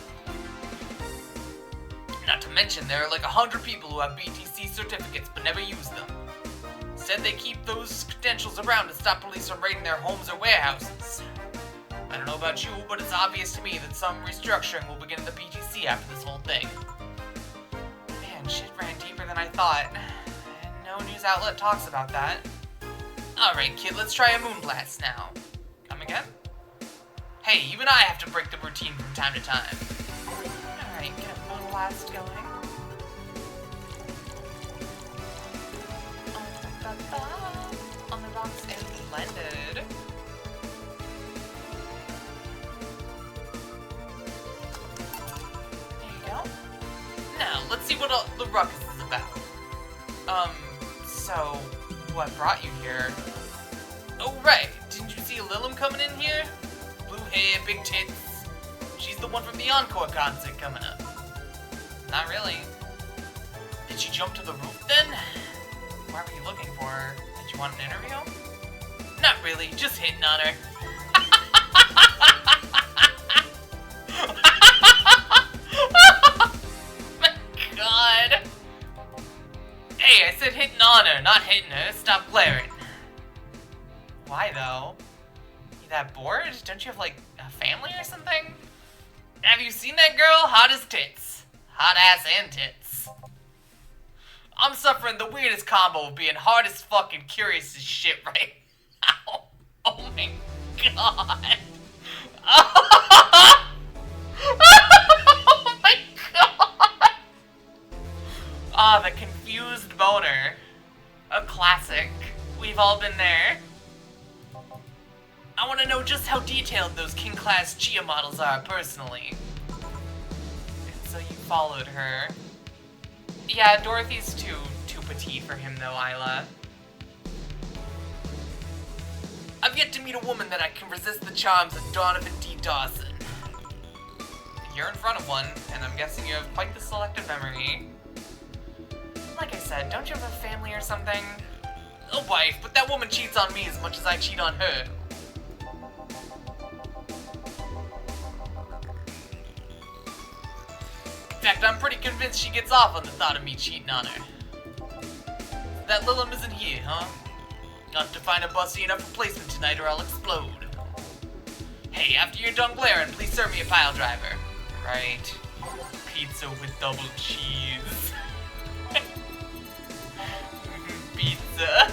Not to mention, there are like 100 people who have BTC certificates but never use them. Said they keep those credentials around to stop police from raiding their homes or warehouses. I don't know about you, but it's obvious to me that some restructuring will begin in the BTC after this whole thing. Man, shit ran deeper than I thought. And no news outlet talks about that. Alright, kid, let's try a moonblast now. Come again? Hey, even I have to break the routine from time to time. Alright, get a moonblast going. On the rocks and blended. There you go. Now, let's see what the ruckus is about. So, what brought you here? Oh, right. Didn't you see Lilum coming in here? Blue hair, big tits. She's the one from the Encore concert coming up. Not really. Did she jump to the roof then? Why were you looking for her? Did you want an interview? Not really, just hitting on her. My God. Hey, I said hitting on her, not hitting her. Stop glaring. Why though? You that bored? Don't you have like a family or something? Have you seen that girl? Hot as tits. Hot ass and tits. I'm suffering the weirdest combo of being hard as fuck and curious as shit right now. Oh my God. Oh my God. Ah, the confused boner. A classic. We've all been there. I want to know just how detailed those king-class Chia models are personally. And so you followed her. Yeah, Dorothy's too petite for him though, Isla. I've yet to meet a woman that I can resist the charms of Donovan D. Dawson. You're in front of one, and I'm guessing you have quite the selective memory. Like I said, don't you have a family or something? A wife, but that woman cheats on me as much as I cheat on her. In fact, I'm pretty convinced she gets off on the thought of me cheating on her. That Lilum isn't here, huh? I'll have to find a bussy enough replacement tonight or I'll explode. Hey, after you're done glaring, please serve me a pile driver. Right. Pizza with double cheese. Pizza.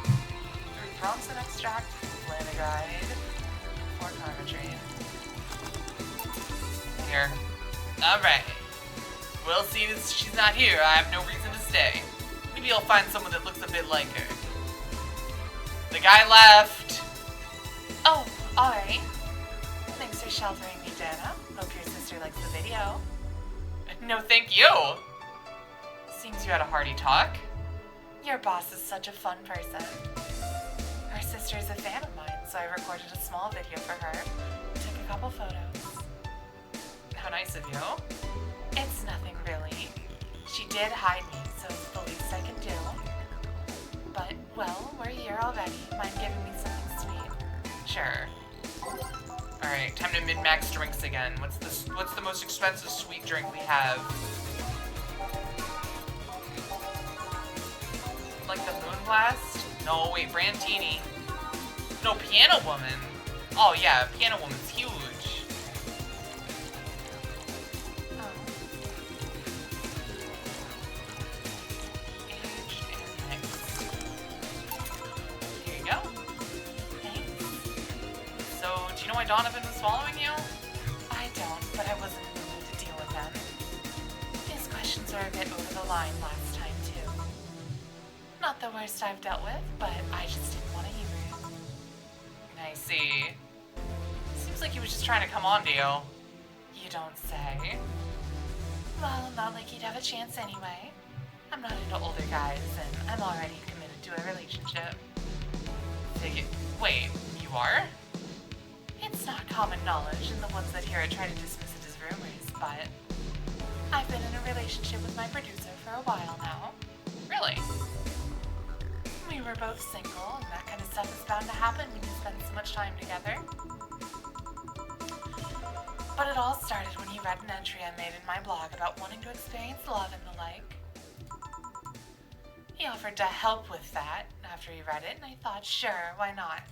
3 Bronson extract, Flanagide, 4 Carnatrine. Here. Alright. Well, seeing as she's not here, I have no reason to stay. Maybe I'll find someone that looks a bit like her. The guy left. Oh, alright. Thanks for sheltering me, Dana. Hope your sister likes the video. No, thank you. Seems you had a hearty talk. Your boss is such a fun person. Her sister is a fan of mine, so I recorded a small video for her. Took a couple photos. How nice of you. It's nothing really. She did hide me, so it's the least I can do. But, well, we're here already. Mind giving me something sweet? Sure. Alright, time to min-max drinks again. What's the most expensive sweet drink we have? Like the Moon Blast? No, wait, Brandini. No, Piano Woman. Oh yeah, Piano Woman's huge. Oh. Aged and mixed. Here you go. Thanks. So, do you know why Donovan was following you? I don't, but I wasn't in the mood to deal with them. His questions are a bit over the line last time, too. Not the worst I've dealt with, but I just didn't want to humor him. I see. Seems like he was just trying to come on to you. You don't say. Well, not like he'd have a chance anyway. I'm not into older guys, and I'm already committed to a relationship. Wait, you are? It's not common knowledge, and the ones that hear it try to dismiss it as rumors, but I've been in a relationship with my producer for a while now. Really? We were both single, and that kind of stuff is bound to happen when you spend so much time together. But it all started when he read an entry I made in my blog about wanting to experience love and the like. He offered to help with that after he read it, and I thought, sure, why not?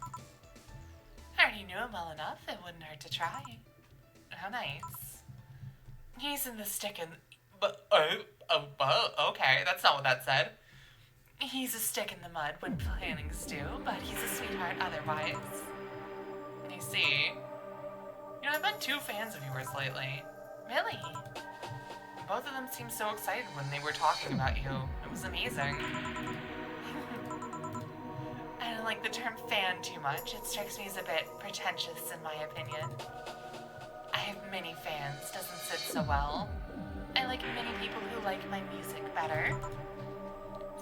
I already knew him well enough, it wouldn't hurt to try. How nice. He's in the stick in... Okay, that's not what that said. He's a stick in the mud when planning stew, but he's a sweetheart otherwise. I see. You know, I've been 2 fans of yours lately. Really? Both of them seemed so excited when they were talking about you. It was amazing. I don't like the term fan too much. It strikes me as a bit pretentious in my opinion. I have many fans doesn't sit so well. I like many people who like my music better.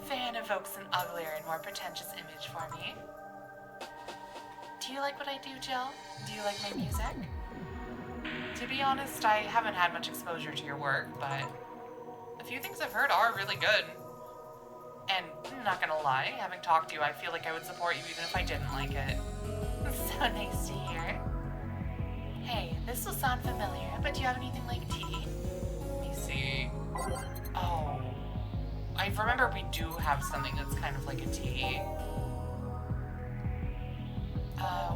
Fan evokes an uglier and more pretentious image for me. Do you like what I do, Jill? Do you like my music? To be honest, I haven't had much exposure to your work, but a few things I've heard are really good. And not gonna lie, having talked to you, I feel like I would support you even if I didn't like it. So nice to hear. Hey, this will sound familiar, but do you have anything like tea? Let me see. Oh, I remember we do have something that's kind of like a tea.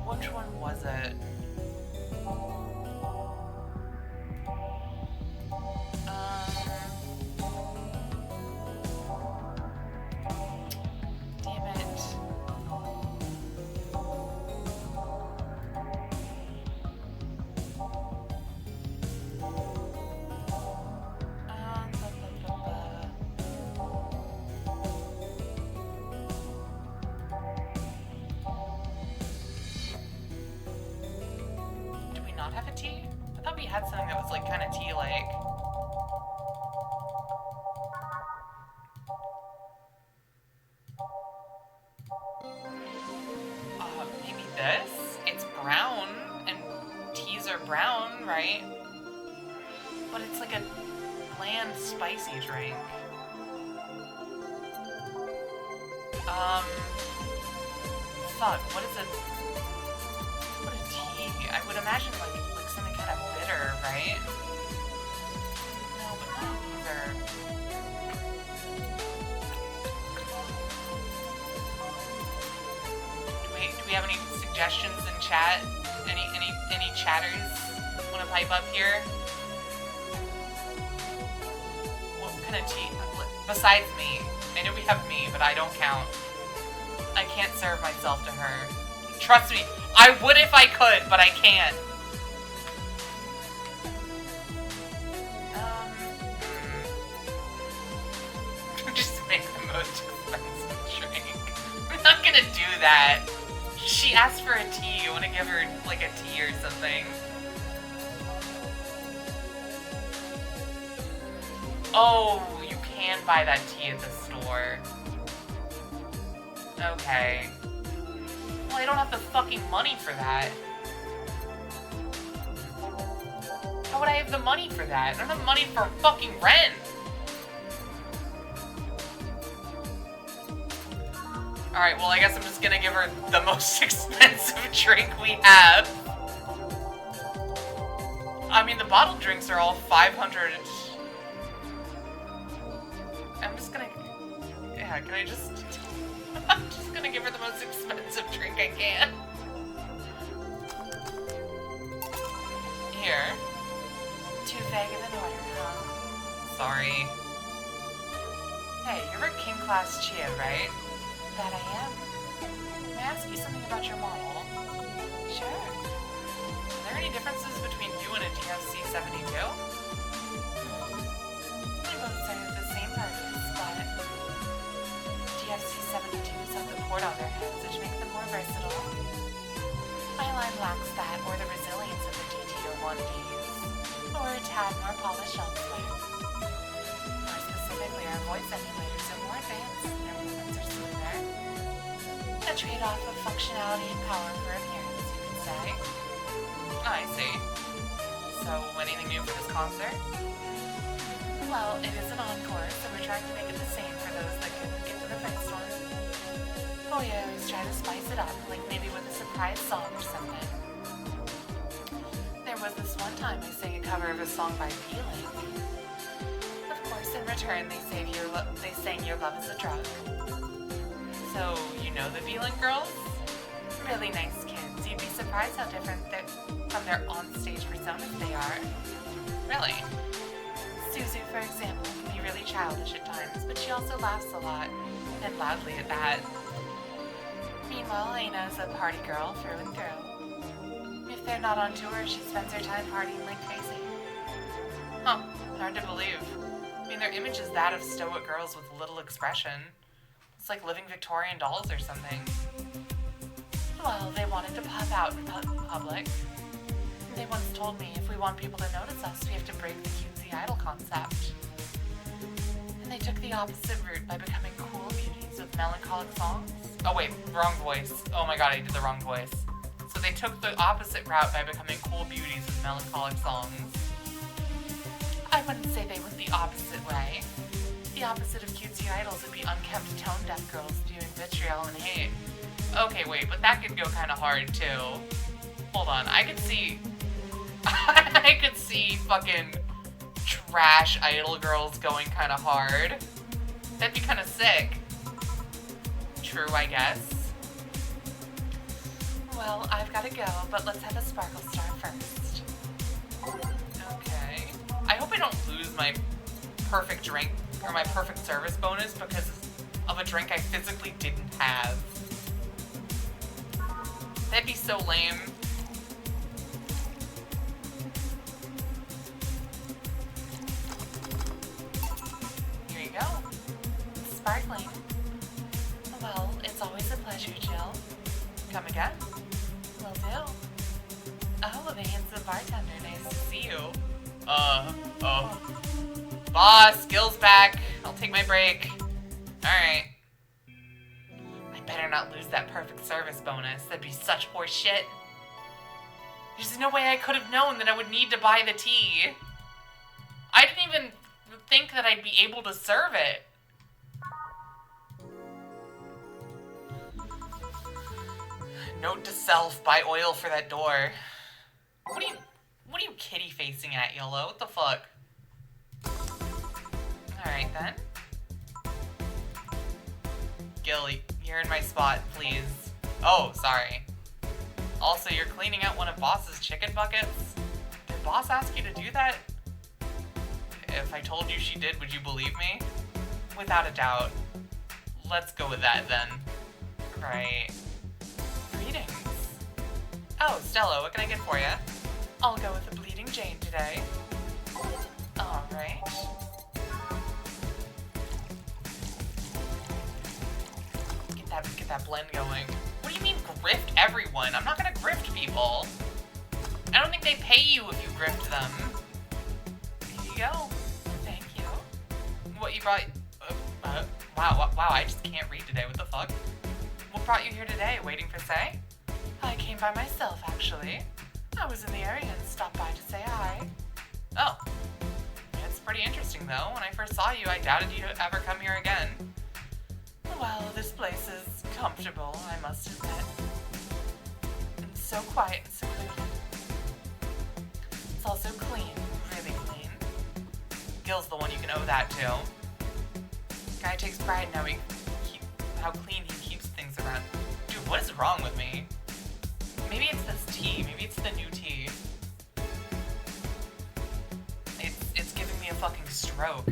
Which one was it? Damn it. Do we not have a tea? I thought we had something that was like kind of tea-like. Maybe this? It's brown, and teas are brown, right? But it's like a bland, spicy drink. Fuck, what is it? What a tea? I would imagine like something kind of bitter, right? No, we have any suggestions in chat? Any chatters want to pipe up here? What kind of tea? Besides me. I know we have me, but I don't count. I can't serve myself to her. Trust me, I would if I could, but I can't. Just make the most expensive drink. I'm not gonna do that. She asked for a tea. You wanna give her, like, a tea or something? Oh, you can buy that tea at the store. Okay. Well, I don't have the fucking money for that. How would I have the money for that? I don't have money for fucking rent. Alright, well, I guess I'm just gonna give her the most expensive drink we have. I mean, the bottled drinks are all 500. I'm just gonna... Yeah, can I just... I'm just gonna give her the most expensive drink I can. Here. Too vague of an order, huh? Sorry. Hey, you're a King Class Chia, right? That I am. May I ask you something about your model? Sure. Are there any differences between you and a DFC-72? They both serve the same purpose, but DFC-72s have the port on their heads, which makes them more versatile. My line lacks that or the resilience of the DT-01Ds, or a tad more polished elsewhere. More specifically, our voice emulators are more advanced and their movements are smoother. A trade-off of functionality and power for appearance, you could say. I see. So, anything new for this concert? Well, it is an encore, so we're trying to make it the same for those that couldn't get to the first one. Oh yeah, I always try to spice it up, like maybe with a surprise song or something. There was this one time I sang a cover of a song by Feeling. Of course, in return, they sang Your Love is a Drug. So, you know the Feeling Girls? Really nice kids. You'd be surprised how different from their on-stage personas they are. Really? Suzu, for example, can be really childish at times, but she also laughs a lot, and loudly at that. Meanwhile, Aina's a party girl through and through. If they're not on tour, she spends her time partying like crazy. Huh. Hard to believe. I mean, their image is that of stoic girls with little expression. It's like living Victorian dolls or something. Well, they wanted to pop out in public. They once told me if we want people to notice us, we have to break the cutesy idol concept. And they took the opposite route by becoming cool beauties with melancholic songs. Oh wait, wrong voice. Oh my god, I did the wrong voice. So they took the opposite route by becoming cool beauties with melancholic songs. I wouldn't say they went the opposite way. The opposite of cutesy idols would be unkempt tone-deaf girls spewing vitriol and hate. Okay, wait, but that could go kind of hard too. Hold on, I could see... I could see fucking trash idol girls going kind of hard. That'd be kind of sick. True, I guess. Well, I've got to go, but let's have a Sparkle Star first. Okay. I hope I don't lose my perfect drink or my perfect service bonus because of a drink I physically didn't have. That'd be so lame. Here you go. Sparkling. Well, it's always a pleasure, Jill. Come again? Will do. Oh, the handsome bartender. Nice to see you. Boss, Gil's back. I'll take my break. Alright. I better not lose that perfect service bonus. That'd be such horse shit. There's no way I could have known that I would need to buy the tea. I didn't even think that I'd be able to serve it. Note to self, buy oil for that door. What are you kitty facing at, Yellow? What the fuck? Alright then. Gil, you're in my spot, please. Oh, sorry. Also, you're cleaning out one of Boss's chicken buckets? Did Boss ask you to do that? If I told you she did, would you believe me? Without a doubt. Let's go with that then. Right. Greetings. Oh, Stella, what can I get for you? I'll go with a Bleeding Jane today. Alright. Get that blend going. What do you mean grift everyone? I'm not gonna grift people. I don't think they pay you if you grift them. Here you go. Thank you. What you brought... wow, I just can't read today. What the fuck? What brought you here today? Waiting for Say? I came by myself, actually. I was in the area and stopped by to say hi. Oh. It's pretty interesting, though. When I first saw you, I doubted you'd ever come here again. Well, this place is comfortable, I must admit. And so quiet and secluded. It's also clean, really clean. Gil's the one you can owe that to. Guy takes pride in how clean he keeps things around. Dude, what is wrong with me? Maybe it's this tea. Maybe it's the new tea. It's giving me a fucking stroke.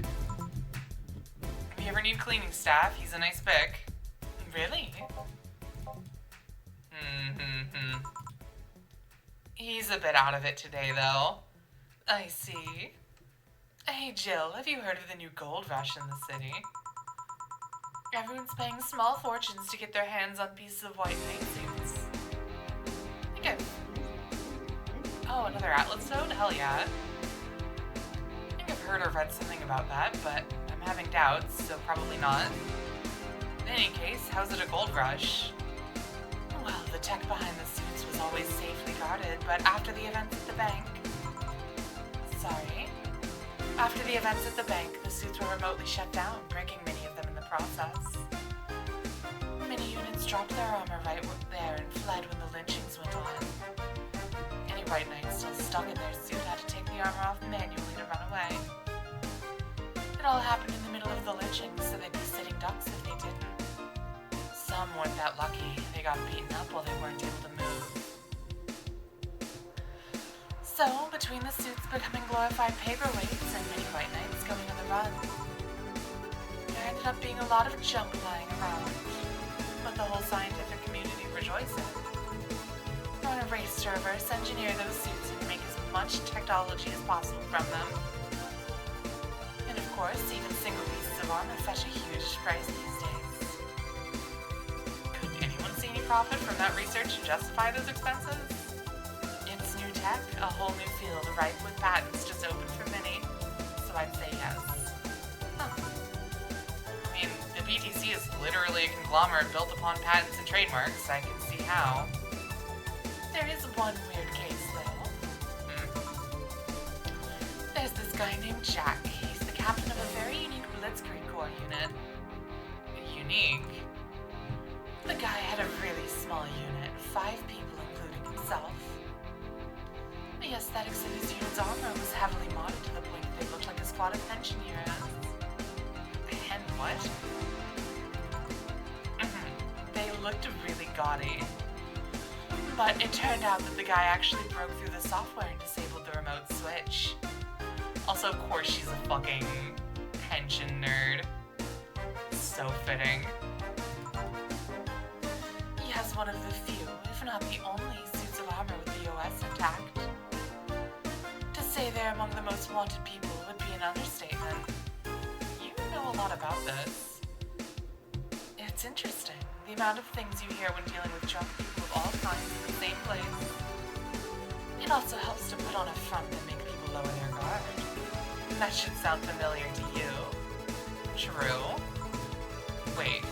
If you ever need cleaning staff, he's a nice pick. Really? He's a bit out of it today, though. I see. Hey, Jill, have you heard of the new gold rush in the city? Everyone's paying small fortunes to get their hands on pieces of white paint suits. Oh, another Atlas Toad? Hell yeah. I think I've heard or read something about that, but I'm having doubts, so probably not. In any case, how's it a gold rush? Well, the tech behind the suits was always safely guarded, but after the events at the bank... Sorry? After the events at the bank, the suits were remotely shut down, breaking many of them in the process. Many units dropped their armor right there and fled when the lynchings went on. Any White Knights still stuck in their suit had to take the armor off manually to run away. It all happened in the middle of the lynchings, so they'd be sitting ducks if they didn't. Some weren't that lucky. They got beaten up while they weren't able to move. So, between the suits becoming glorified paperweights and many White Knights going on the run, there ended up being a lot of junk lying around, but the whole scientific community rejoicing. We're on a race to reverse engineer those suits and make as much technology as possible from them. And of course, even single pieces of armor fetch a huge price these days. Could anyone see any profit from that research to justify those expenses? It's new tech, a whole new field ripe with patents just open for many, so I'd say yes. Huh. I mean, the BTC is literally a conglomerate built upon patents and trademarks. I can see how. There is one weird case, though. There's this guy named Jack. He's the captain of a very unique Blitzkrieg Corps unit. Unique? The guy had a really small unit, 5 people including himself. The aesthetics of his unit's armor was heavily modded to the point that they looked like a squad of pensioners. And what? They looked really gaudy. But it turned out that the guy actually broke through the software and disabled the remote switch. Also, of course, she's a fucking pension nerd. So fitting. He has one of the few, if not the only, suits of armor with the OS intact. To say they're among the most wanted people would be an understatement. You know a lot about this. It's interesting, the amount of things you hear when dealing with drunk people of all kinds in the same place. It also helps to put on a front and make people lower their guard. That should sound familiar to you. True. Wait.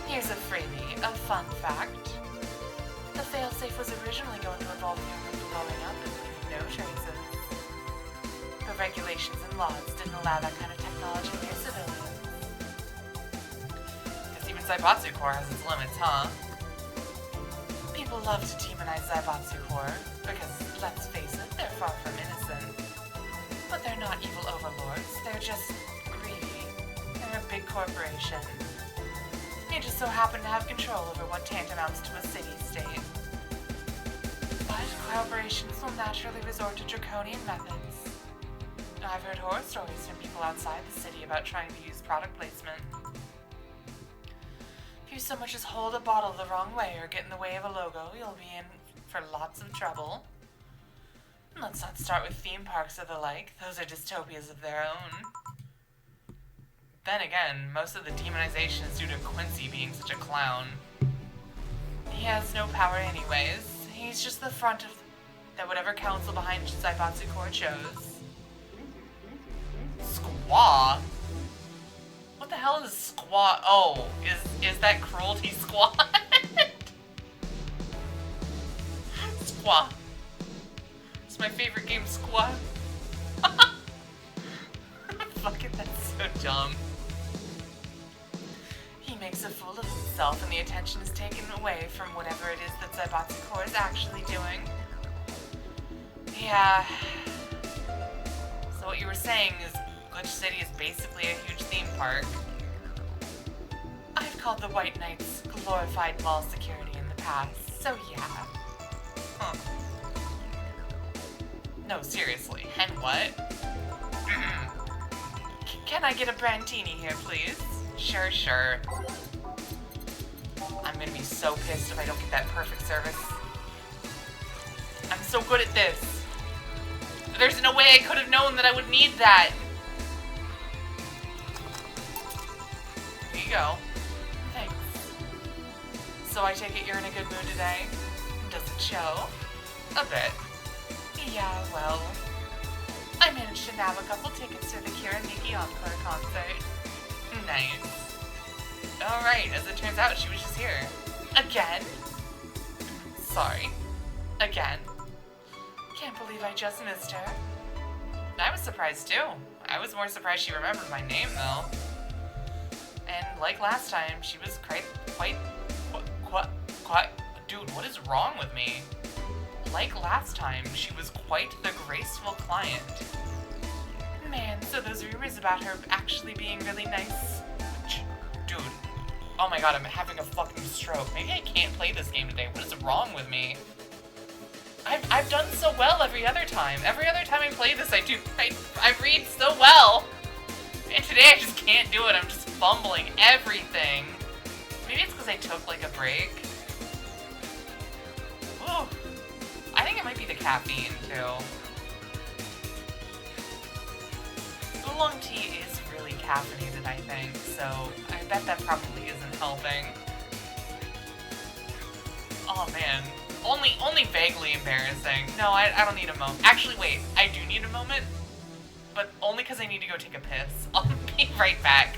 Here's a freebie, a fun fact. The failsafe was originally going to involve the armor blowing up and leaving no traces. But regulations and laws didn't allow that kind of technology near civilians. Guess even Zaibatsu Corps has its limits, huh? People love to demonize Zaibatsu Corps, because, let's face it, they're far from innocent. But they're not evil overlords, they're just greedy. They're a big corporation. They just so happen to have control over what tantamounts to a city-state. But corporations will naturally resort to draconian methods. I've heard horror stories from people outside the city about trying to use product placement. If you so much as hold a bottle the wrong way or get in the way of a logo, you'll be in for lots of trouble. And let's not start with theme parks or the like. Those are dystopias of their own. Then again, most of the demonization is due to Quincy being such a clown. He has no power anyways. He's just the front of that whatever council behind Zaibatsu Core chose. Squaw? What the hell is Squaw? Oh, is that Cruelty Squad? Squaw. It's my favorite game, Squaw. Fuck it, that's so dumb. He makes a fool of himself and the attention is taken away from whatever it is that Zaibatsu Core is actually doing. Yeah. So what you were saying is Glitch City is basically a huge theme park. I've called the White Knights glorified mall security in the past, so yeah. Huh. No, seriously, and what? Can I get a Brandini here, please? Sure. I'm gonna be so pissed if I don't get that perfect service. I'm so good at this. There's no way I could have known that I would need that. Here you go. Thanks. So I take it you're in a good mood today? Does it show? A bit. Yeah, well, I managed to nab a couple tickets for the Kira Miki Encore concert. Nice. Alright, as it turns out, she was just here. Again? Sorry. Again. Can't believe I just missed her. I was surprised too. I was more surprised she remembered my name though. And like last time, she was quite, dude, what is wrong with me? Like last time, she was quite the graceful client. Man, so those rumors about her actually being really nice. Dude, oh my god, I'm having a fucking stroke. Maybe I can't play this game today. What is wrong with me? I've done so well every other time. Every other time I play this, I read so well. And today I just can't do it. I'm just fumbling everything. Maybe it's because I took like a break. Ooh. I think it might be the caffeine too. Oolong tea is really caffeinated, I think, so I bet that probably isn't helping. Oh man. Only vaguely embarrassing. No, I don't need a moment. Actually, wait, I do need a moment, but only because I need to go take a piss. I'll be right back.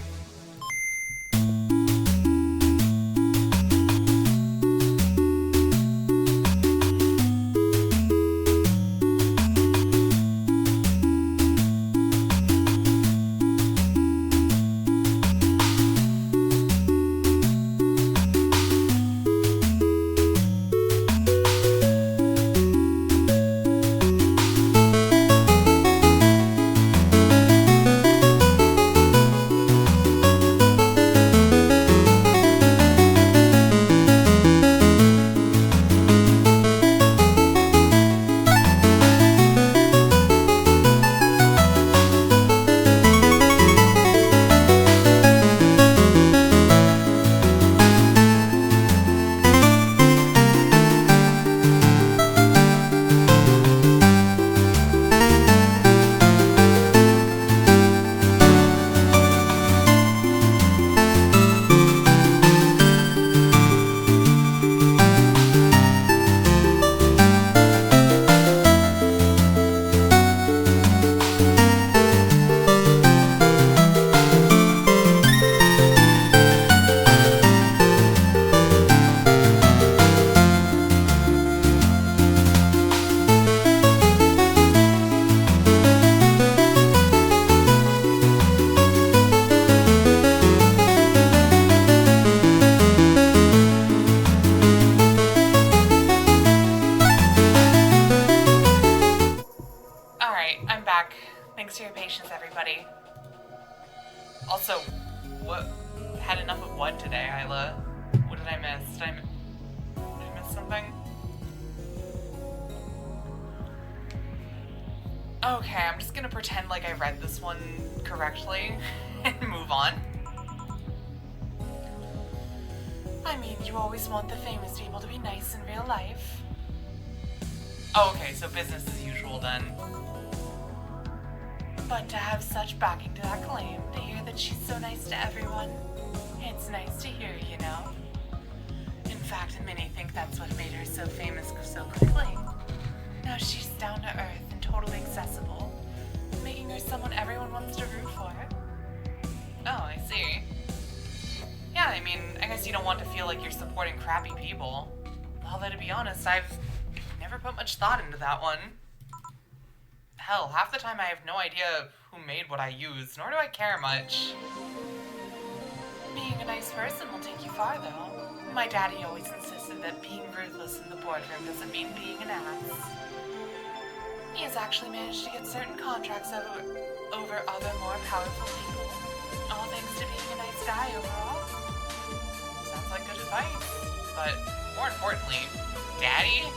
had enough of what today, Isla? What did I miss? Did I miss something? Okay, I'm just gonna pretend like I read this one correctly and move on. I mean, you always want the famous people to be nice in real life. Oh, okay, so business as usual then. But to have such backing to that claim, to hear that she's so nice to everyone, it's nice to hear, you know? In fact, many think that's what made her so famous so quickly. Now she's down to earth and totally accessible, making her someone everyone wants to root for. Oh, I see. Yeah, I mean, I guess you don't want to feel like you're supporting crappy people. Although, to be honest, I've never put much thought into that one. Hell, half the time I have no idea who made what I use, nor do I care much. Being a nice person will take you far, though. My daddy always insisted that being ruthless in the boardroom doesn't mean being an ass. He has actually managed to get certain contracts over other more powerful people, all thanks to being a nice guy overall. Sounds like good advice, but more importantly, Daddy?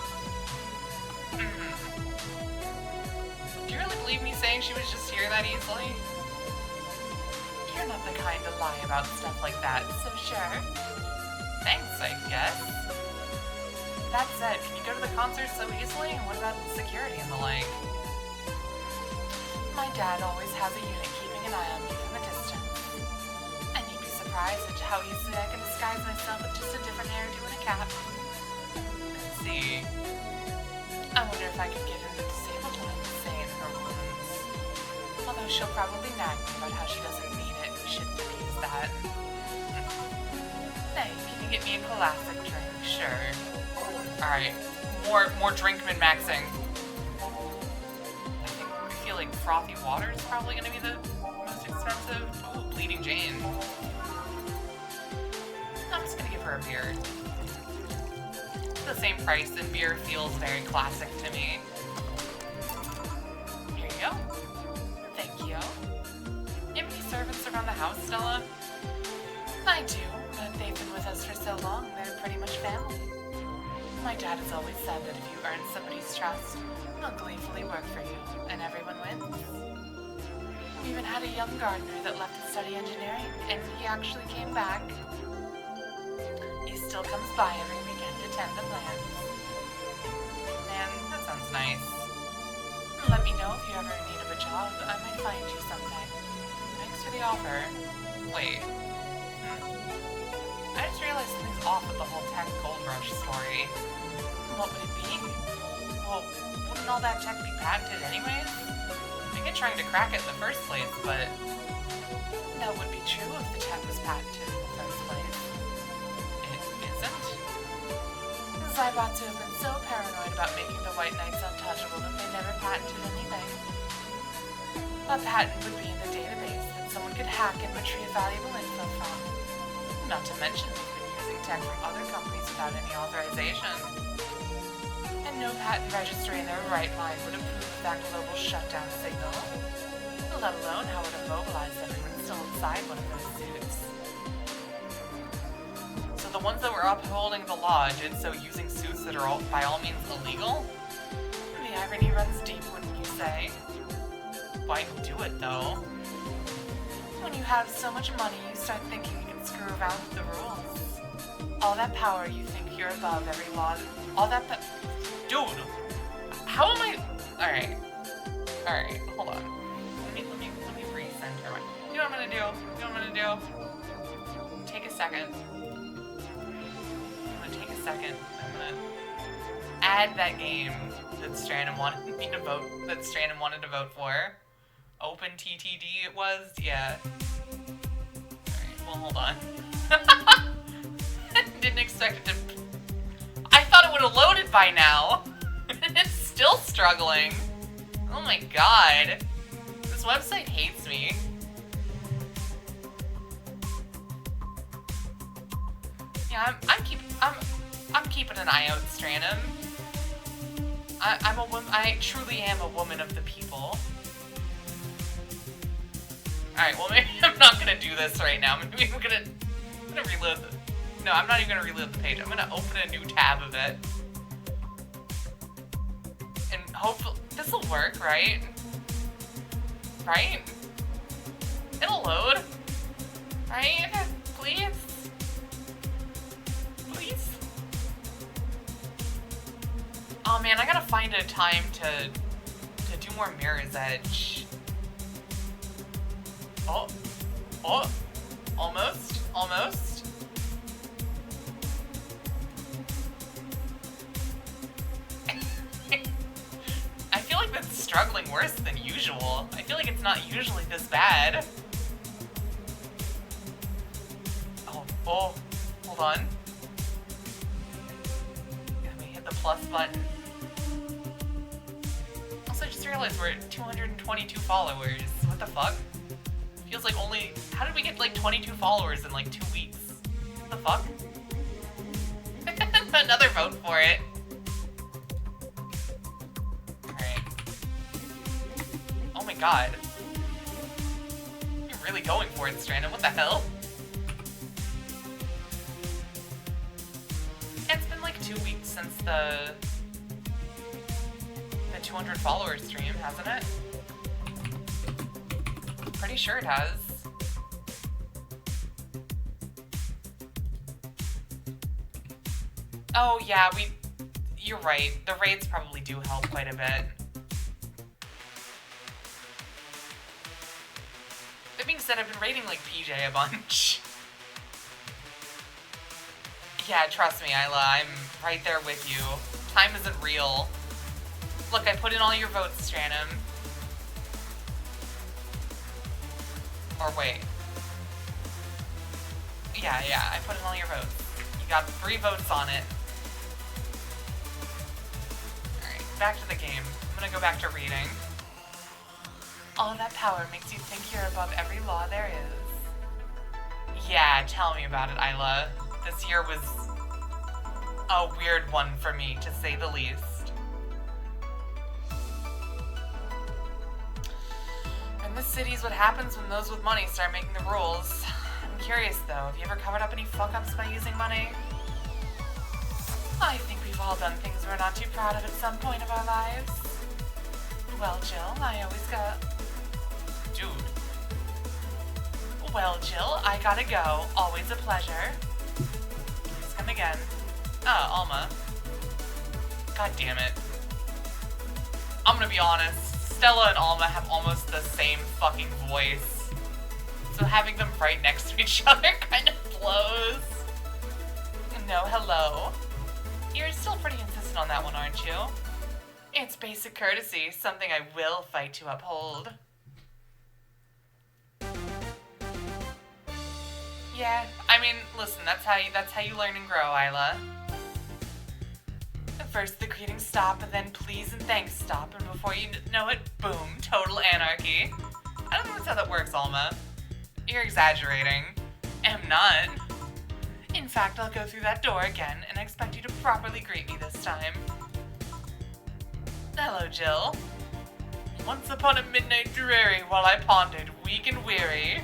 Do you really believe me saying she was just here that easily? You're not the kind to lie about stuff like that, so sure. Thanks, I guess. That said, can you go to the concert so easily? And what about security and the like? My dad always has a unit keeping an eye on me from a distance. And you'd be surprised at how easily I can disguise myself with just a different hairdo and a cap. Let's see. I wonder if I could get in the disabled woman's say in her wounds. Although she'll probably nag me about how she doesn't need it, we shouldn't abuse that. Hey, can you get me a classic drink? Sure. Alright, more drink min-maxing. I feel like frothy water is probably going to be the most expensive. Ooh, Bleeding Jane. I'm just going to give her a beer. It's the same price, and beer feels very classic to me. Here you go. Thank you. You have any servants around the house, Stella? I do, but they've been with us for so long, they're pretty much family. My dad has always said that if you earn somebody's trust, they'll gleefully work for you, and everyone wins. We even had a young gardener that left to study engineering, and he actually came back. He still comes by every weekend to tend the plants. Man, that sounds nice. Let me know if you ever in need of a job. I might find you something. Thanks for the offer. Wait. I just realized something's off with the whole tech gold rush story. What would it be? Well, wouldn't all that tech be patented anyways? I get trying to crack it in the first place, but that would be true if the tech was patented in the first place. It isn't? Zybots have been so paranoid about making the White Knights untouchable that they never patented anything. A patent would be in a database that someone could hack and retrieve valuable info from. Not to mention they've been using tech from other companies without any authorization. And no patent registry in their right mind would approve of that global shutdown signal, let alone how it immobilized everyone still inside one of those suits. So the ones that were upholding the law did so using suits that are by all means illegal? The irony runs deep, wouldn't you say? Why do it though? When you have so much money, you start thinking you can screw around with the rules. All that power, you think you're above every law. All that dude, how am I? Alright, hold on. Let me recenter. You know what I'm gonna do? Take a second. I'm gonna add that game that Strandon wanted to vote for. Open TTD it was? Yeah. Alright, well hold on. Didn't expect it to... I thought it would have loaded by now. It's still struggling. Oh my god. This website hates me. Yeah, I'm keeping an eye out, Strandon. I'm a woman. I truly am a woman of the people. Alright, well maybe I'm not gonna do this right now. Maybe I'm gonna I'm gonna reload the... No, I'm not even gonna reload the page. I'm gonna open a new tab of it. And hopefully... This'll work, right? Right? It'll load. Right? Please? Please? Oh man, I gotta find a time to do more Mirror's Edge. Oh. Oh. Almost. Almost. I feel like that's struggling worse than usual. I feel like it's not usually this bad. Oh, hold on. Let me hit the plus button. Also, I just realized we're at 222 followers. What the fuck? Feels like only... How did we get like 22 followers in like 2 weeks? What the fuck? Another vote for it. Alright. Oh my god. You're really going for it, Strandon. What the hell? It's been like 2 weeks since the 200 followers stream, hasn't it? Pretty sure it has. Oh yeah, you're right. The raids probably do help quite a bit. That being said, I've been raiding like PJ a bunch. Yeah, trust me, Isla, I'm right there with you. Time isn't real. Look, I put in all your votes, Stranum. Or wait. Yeah, I put in all your votes. You got 3 votes on it. Alright, back to the game. I'm gonna go back to reading. All that power makes you think you're above every law there is. Yeah, tell me about it, Isla. This year was a weird one for me, to say the least. And this city's what happens when those with money start making the rules. I'm curious, though, have you ever covered up any fuck-ups by using money? I think we've all done things we're not too proud of at some point of our lives. Well, Jill, I always got... Dude. Well, Jill, I gotta go. Always a pleasure. Please come again. Oh, Alma. God damn it. I'm gonna be honest. Stella and Alma have almost the same fucking voice. So having them right next to each other kind of blows. No, hello. You're still pretty insistent on that one, aren't you? It's basic courtesy, something I will fight to uphold. Yeah, I mean, listen, that's how you learn and grow, Isla. First the greetings stop, and then please and thanks stop, and before you know it, boom, total anarchy. I don't think that's how that works, Alma. You're exaggerating. Am not. In fact, I'll go through that door again, and I expect you to properly greet me this time. Hello, Jill. Once upon a midnight dreary, while I pondered, weak and weary,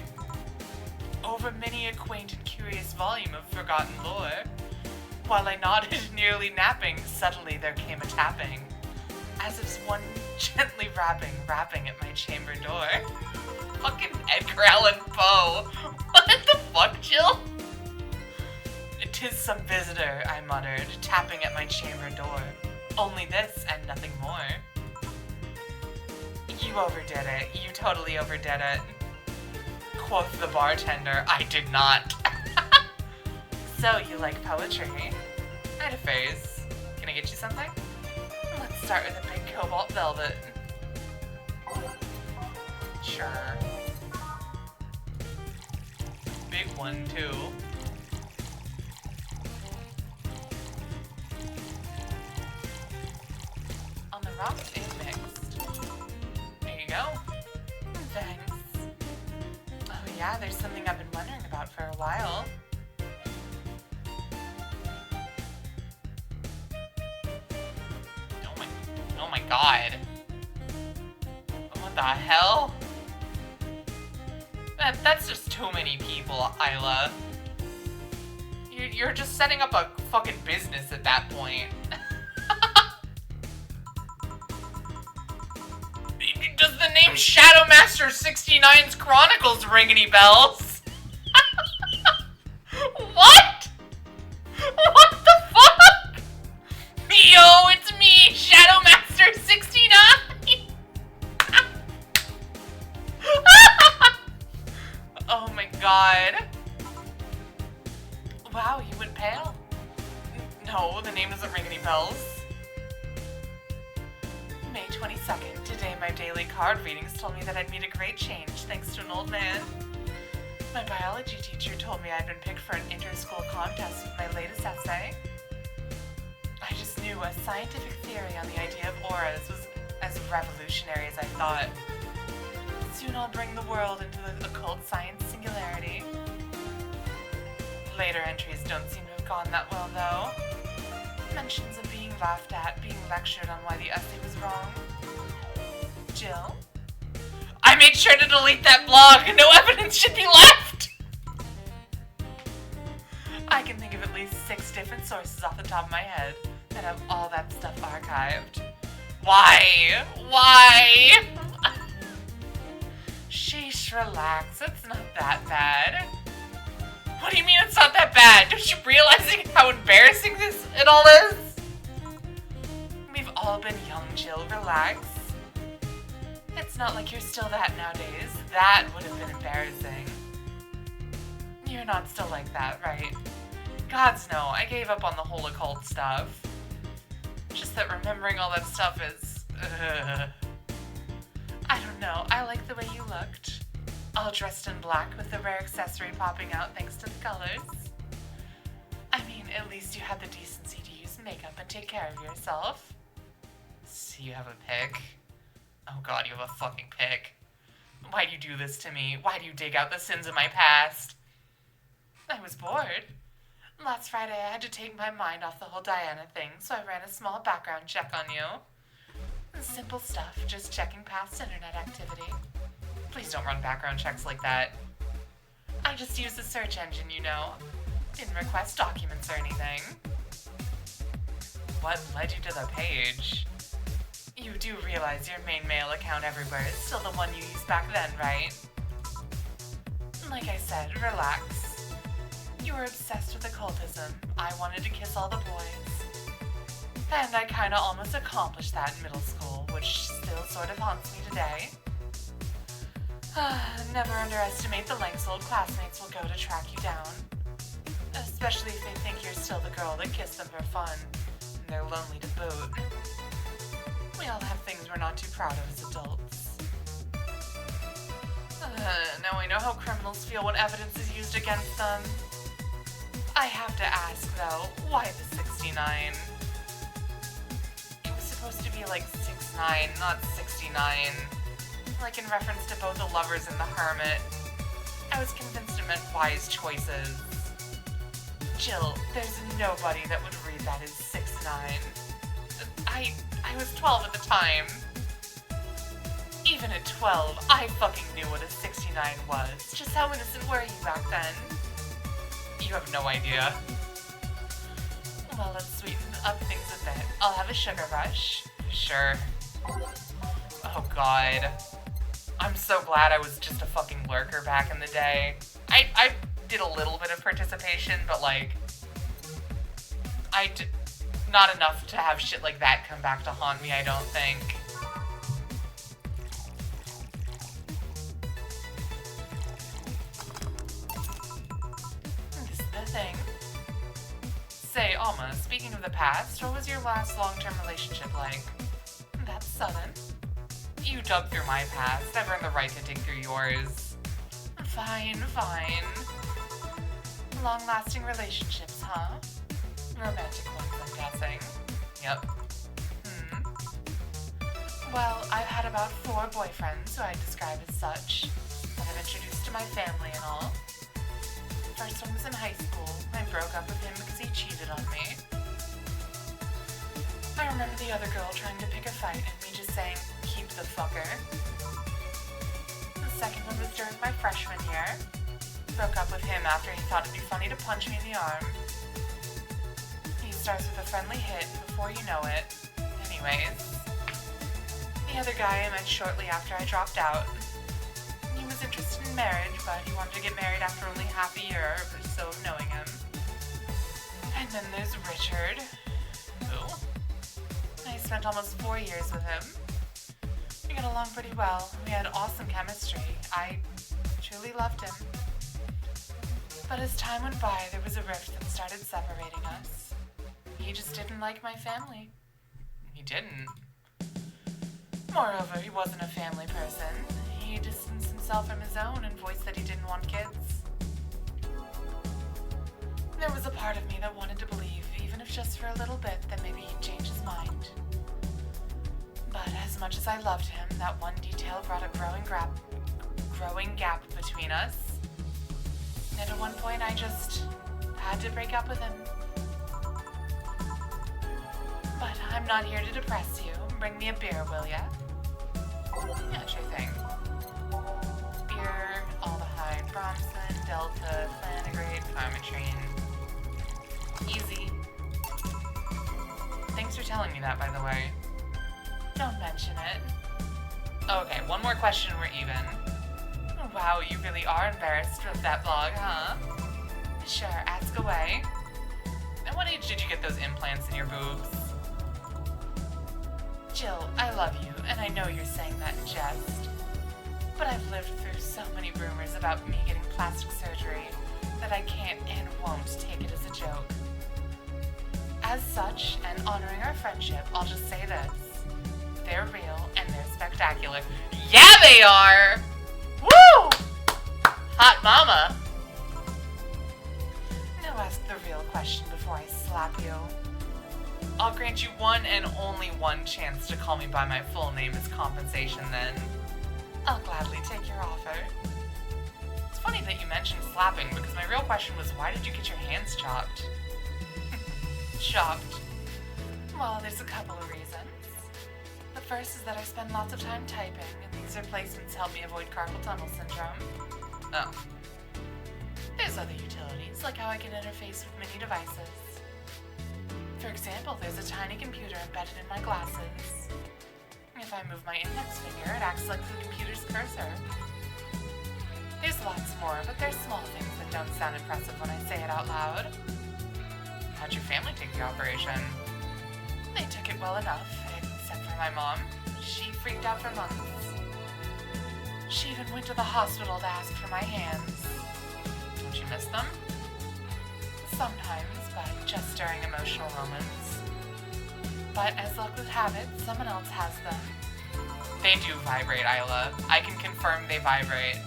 over many a quaint and curious volume of forgotten lore. While I nodded, nearly napping, suddenly there came a tapping, as if one gently rapping at my chamber door. Fucking Edgar Allan Poe. What the fuck, Jill? 'Tis some visitor, I muttered, tapping at my chamber door. Only this and nothing more. You overdid it. You totally overdid it. Quoth the bartender. I did not. So, you like poetry? I had a phase. Can I get you something? Let's start with a big cobalt velvet. Sure. Big one, too. On the rocks is mixed. There you go. Thanks. Oh yeah, there's something I've been wondering about for a while. Oh my god. What the hell? That's just too many people, Isla. You're just setting up a fucking business at that point. Does the name Shadowmaster 69's Chronicles ring any bells? What? What the fuck? Yo, it's me, Shadowmaster 69! Oh my god. Wow, you went pale? No, the name doesn't ring any bells. May 22nd. Today my daily card readings told me that I'd meet a great change thanks to an old man. My biology teacher told me I'd been picked for an inter-school contest with my latest essay. I just knew a scientific theory on the idea of auras was as revolutionary as I thought. Soon I'll bring the world into the occult science singularity. Later entries don't seem to have gone that well, though. Mentions of being laughed at, being lectured on why the essay was wrong. Jill? I made sure to delete that blog! No evidence should be left! I can think of at least 6 different sources off the top of my head that have all that stuff archived. Why? Why? Sheesh, relax. It's not that bad. What do you mean it's not that bad? Don't you realize how embarrassing it all is? We've all been young, Jill. Relax. It's not like you're still that nowadays. That would have been embarrassing. You're not still like that, right? Gods no, I gave up on the whole occult stuff. Just that remembering all that stuff is... I don't know, I like the way you looked. All dressed in black with the rare accessory popping out thanks to the colors. I mean, at least you had the decency to use makeup and take care of yourself. So you have a pic? Oh god, you have a fucking pic. Why do you do this to me? Why do you dig out the sins of my past? I was bored. Last Friday I had to take my mind off the whole Diana thing, so I ran a small background check on you. Simple stuff, just checking past internet activity. Please don't run background checks like that. I just used the search engine, you know. Didn't request documents or anything. What led you to the page? You do realize your main mail account everywhere is still the one you used back then, right? Like I said, relax. You were obsessed with occultism. I wanted to kiss all the boys. And I kinda almost accomplished that in middle school, which still sort of haunts me today. Never underestimate the lengths old classmates will go to track you down. Especially if they think you're still the girl that kissed them for fun, and they're lonely to boot. We all have things we're not too proud of as adults. Now I know how criminals feel when evidence is used against them. I have to ask, though, why the 69? It was supposed to be like 6'9", not 69. Like in reference to both the lovers and the hermit. I was convinced it meant wise choices. Jill, there's nobody that would read that as 6'9". I was 12 at the time. Even at 12, I fucking knew what a 69 was. Just how innocent were you back then? You have no idea. Well, let's sweeten up things a bit. I'll have a sugar rush. Sure. Oh god. I'm so glad I was just a fucking lurker back in the day. I did a little bit of participation, but like, not enough to have shit like that come back to haunt me, I don't think. This is the thing. Say, Alma, speaking of the past, what was your last long-term relationship like? That's sudden. You dug through my past. I've earned the right to dig through yours. Fine, fine. Long-lasting relationships, huh? Romantic ones, I'm guessing. Yep. Well, I've had about 4 boyfriends who I describe as such, that I've introduced to my family and all. First one was in high school. I broke up with him because he cheated on me. I remember the other girl trying to pick a fight and me just saying, keep the fucker. The second one was during my freshman year. Broke up with him after he thought it'd be funny to punch me in the arm. starts with a friendly hit before you know it. Anyways, the other guy I met shortly after I dropped out. He was interested in marriage, but he wanted to get married after only half a year or so of knowing him. And then there's Richard, who I spent almost 4 years with him. We got along pretty well. We had awesome chemistry. I truly loved him. But as time went by, there was a rift that started separating us. He just didn't like my family. He didn't. Moreover, he wasn't a family person. He distanced himself from his own and voiced that he didn't want kids. There was a part of me that wanted to believe, even if just for a little bit, that maybe he'd change his mind. But as much as I loved him, that one detail brought a growing gap between us. And at one point, I just had to break up with him. But I'm not here to depress you. Bring me a beer, will ya? Yeah, sure thing. Beer, aldehyde, Bronson, Delta, Flanagrade, Pharmatrine. Easy. Thanks for telling me that, by the way. Don't mention it. Okay, one more question, we're even. Oh, wow, you really are embarrassed with that vlog, huh? Sure, ask away. At what age did you get those implants in your boobs? Jill, I love you, and I know you're saying that in jest. But I've lived through so many rumors about me getting plastic surgery that I can't and won't take it as a joke. As such, and honoring our friendship, I'll just say this. They're real and they're spectacular. Yeah, they are! Woo! Hot mama! Now ask the real question before I slap you. I'll grant you one and only one chance to call me by my full name as compensation then. I'll gladly take your offer. It's funny that you mentioned slapping because my real question was why did you get your hands chopped? Chopped. Well, there's a couple of reasons. The first is that I spend lots of time typing, and these replacements help me avoid carpal tunnel syndrome. Oh. There's other utilities, like how I can interface with many devices. For example, there's a tiny computer embedded in my glasses. If I move my index finger, it acts like the computer's cursor. There's lots more, but they're small things that don't sound impressive when I say it out loud. How'd your family take the operation? They took it well enough, except for my mom. She freaked out for months. She even went to the hospital to ask for my hands. Don't you miss them? Sometimes, but just during emotional moments. But as luck would have it, someone else has them. They do vibrate, Isla. I can confirm they vibrate.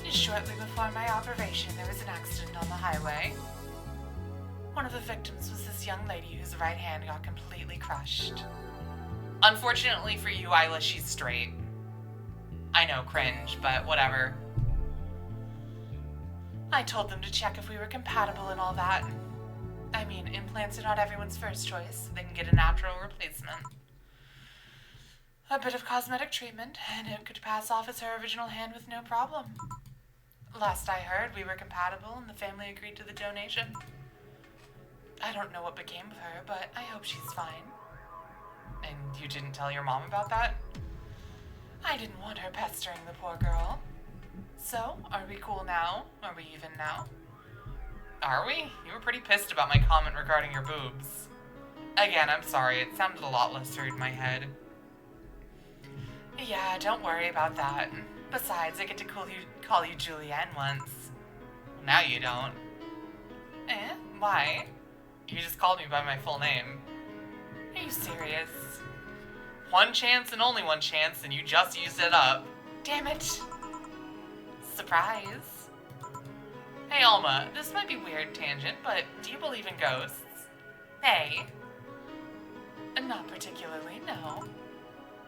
Shortly before my operation, there was an accident on the highway. One of the victims was this young lady whose right hand got completely crushed. Unfortunately for you, Isla, she's straight. I know, cringe, but whatever. I told them to check if we were compatible and all that. I mean, implants are not everyone's first choice, so they can get a natural replacement. A bit of cosmetic treatment, and it could pass off as her original hand with no problem. Last I heard, we were compatible and the family agreed to the donation. I don't know what became of her, but I hope she's fine. And you didn't tell your mom about that? I didn't want her pestering the poor girl. So, are we cool now? Are we even now? Are we? You were pretty pissed about my comment regarding your boobs. Again, I'm sorry, it sounded a lot less rude in my head. Yeah, don't worry about that. Besides, I get to call you Julianne once. Now you don't. Eh? Why? You just called me by my full name. Are you serious? One chance and only one chance, and you just used it up. Damn it. Surprise. Hey, Alma, this might be weird tangent, but do you believe in ghosts? Hey. Not particularly, no.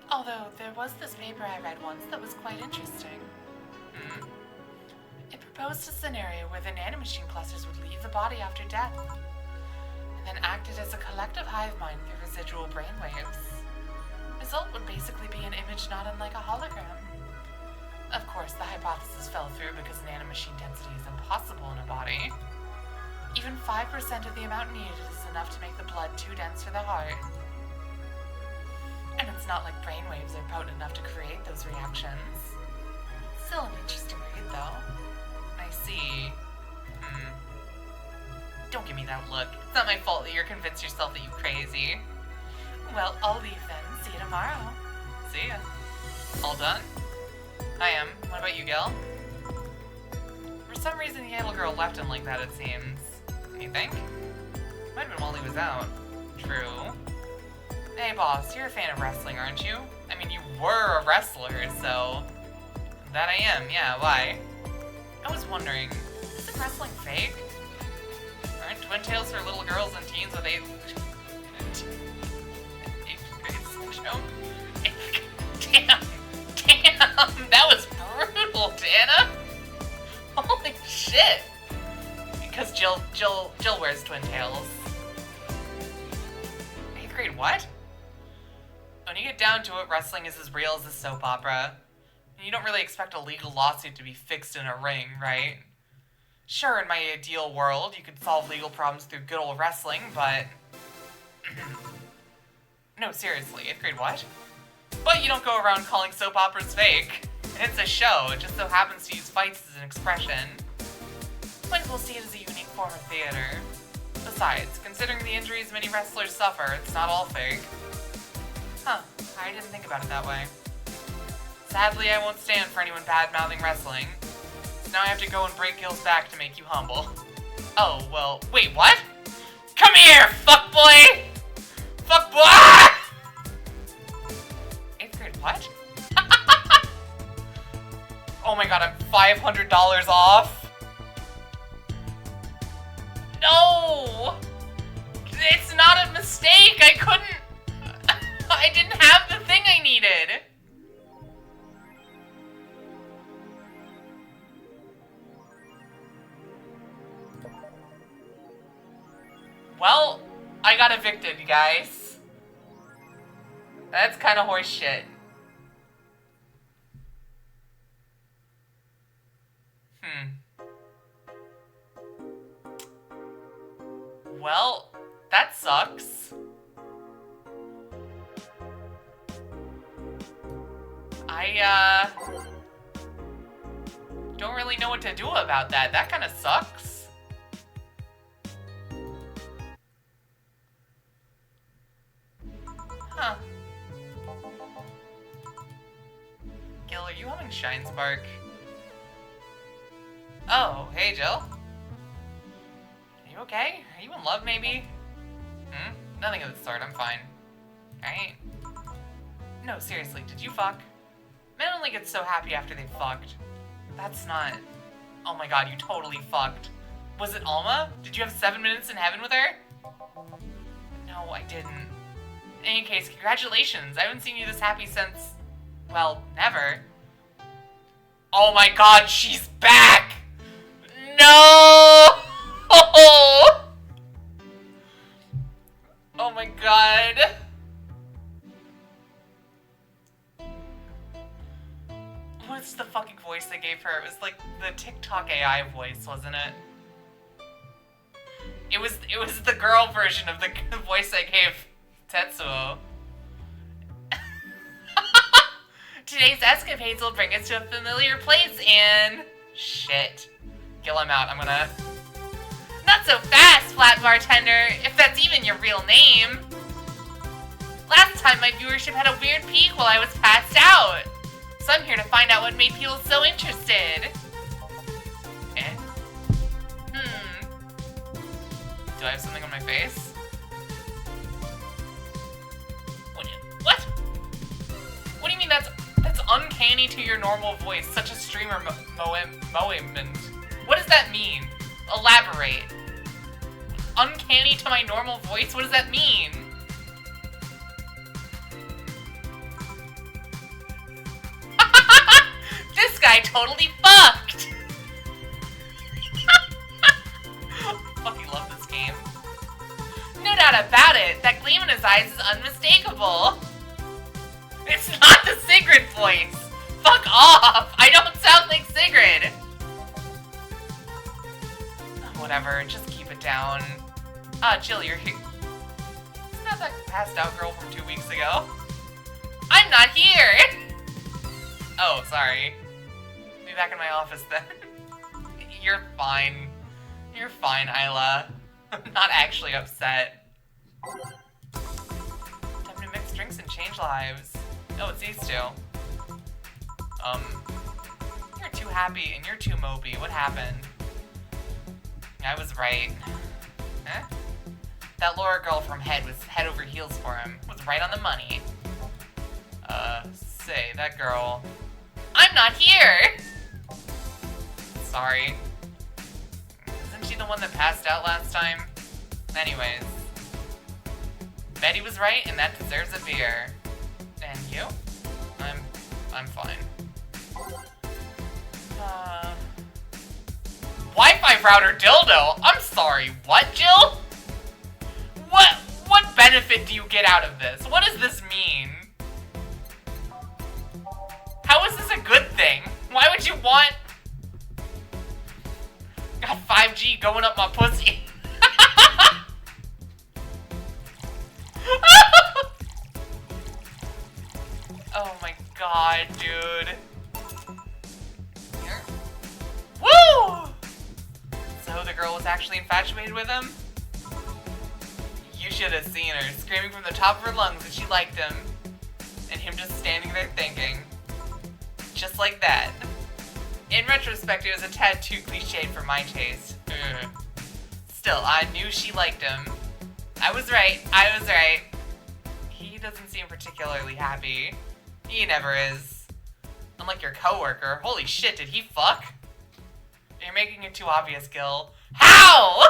Although, there was this paper I read once that was quite interesting. It proposed a scenario where the nanomachine clusters would leave the body after death, and then acted as a collective hive mind through residual brainwaves. Result would basically be an image not unlike a hologram. Of course, the hypothesis fell through because nanomachine density is impossible in a body. Even 5% of the amount needed is enough to make the blood too dense for the heart. And it's not like brainwaves are potent enough to create those reactions. Still an interesting read, though. I see. Don't give me that look. It's not my fault that you're convinced yourself that you're crazy. Well, I'll leave then. See you tomorrow. See ya. All done? I am. What about you, Gil? For some reason, the little girl left him like that, it seems. You think? Might have been while he was out. True. Hey, boss, you're a fan of wrestling, aren't you? I mean, you were a wrestler, so... That I am, yeah, why? I was wondering, isn't wrestling fake? Aren't twin tails for little girls and teens with eighth grade syndrome? Damn, that was brutal, Dana! Holy shit! Because Jill wears twin tails. 8th grade what? When you get down to it, wrestling is as real as a soap opera. And you don't really expect a legal lawsuit to be fixed in a ring, right? Sure, in my ideal world, you could solve legal problems through good old wrestling, but... No, seriously, 8th grade what? But you don't go around calling soap operas fake. It's a show, it just so happens to use fights as an expression. Might as well see it as a unique form of theater. Besides, considering the injuries many wrestlers suffer, it's not all fake. Huh, I didn't think about it that way. Sadly, I won't stand for anyone bad-mouthing wrestling. So now I have to go and break Gil's back to make you humble. Oh, well, wait, what? Come here, fuckboy! Fuckboy! 8th grade what? Oh my god, I'm $500 off? No! It's not a mistake! I couldn't... I didn't have the thing I needed! Well, I got evicted, you guys. That's kind of horse shit. Well, that sucks. I, don't really know what to do about that. That kind of sucks. Huh. Gil, are you having Shine Spark? Oh, hey, Jill. Are you okay? Are you in love, maybe? Nothing of the sort, I'm fine. Alright? No, seriously, did you fuck? Men only get so happy after they fucked. That's not... Oh my god, you totally fucked. Was it Alma? Did you have 7 minutes in heaven with her? No, I didn't. In any case, congratulations. I haven't seen you this happy since... Well, never. Oh my god, she's back! No! Oh my god. What's the fucking voice they gave her? It was like the TikTok AI voice, wasn't it? It was the girl version of the voice I gave Tetsuo. Today's escapades will bring us to a familiar place and... Shit. Gil, I'm out. I'm gonna... Not so fast, flat bartender, if that's even your real name. Last time my viewership had a weird peak while I was passed out. So I'm here to find out what made people so interested. Eh? Do I have something on my face? What? What do you mean that's uncanny to your normal voice? Such a streamer moment. What does that mean? Elaborate. Uncanny to my normal voice? What does that mean? This guy totally fucked! Fucking love this game. No doubt about it, that gleam in his eyes is unmistakable. It's not the Sigrid voice! Fuck off! I don't sound like Sigrid! Whatever, just keep keep it down. Ah, Jill, you're here. Isn't that passed out girl from 2 weeks ago? I'm not here! Oh, sorry. Be back in my office then. You're fine. You're fine, Isla. I'm not actually upset. Time to mix drinks and change lives. Oh, it's these two. You're too happy and you're too mopey. What happened? I was right. Huh? That Laura girl from Head was head over heels for him. Was right on the money. Say, that girl... I'm not here! Sorry. Isn't she the one that passed out last time? Anyways. Betty was right, and that deserves a beer. And you? I'm fine. Wi-Fi router dildo? I'm sorry, what, Jill? What benefit do you get out of this? What does this mean? How is this a good thing? Why would you want... Got 5G going up my pussy. Oh my god, dude. Here. Woo! So the girl was actually infatuated with him? You should have seen her, screaming from the top of her lungs that she liked him. And him just standing there thinking. Just like that. In retrospect, it was a tad too cliched for my taste. Still, I knew she liked him. I was right. He doesn't seem particularly happy. He never is. Unlike your coworker. Holy shit, did he fuck? You're making it too obvious, Gil. How?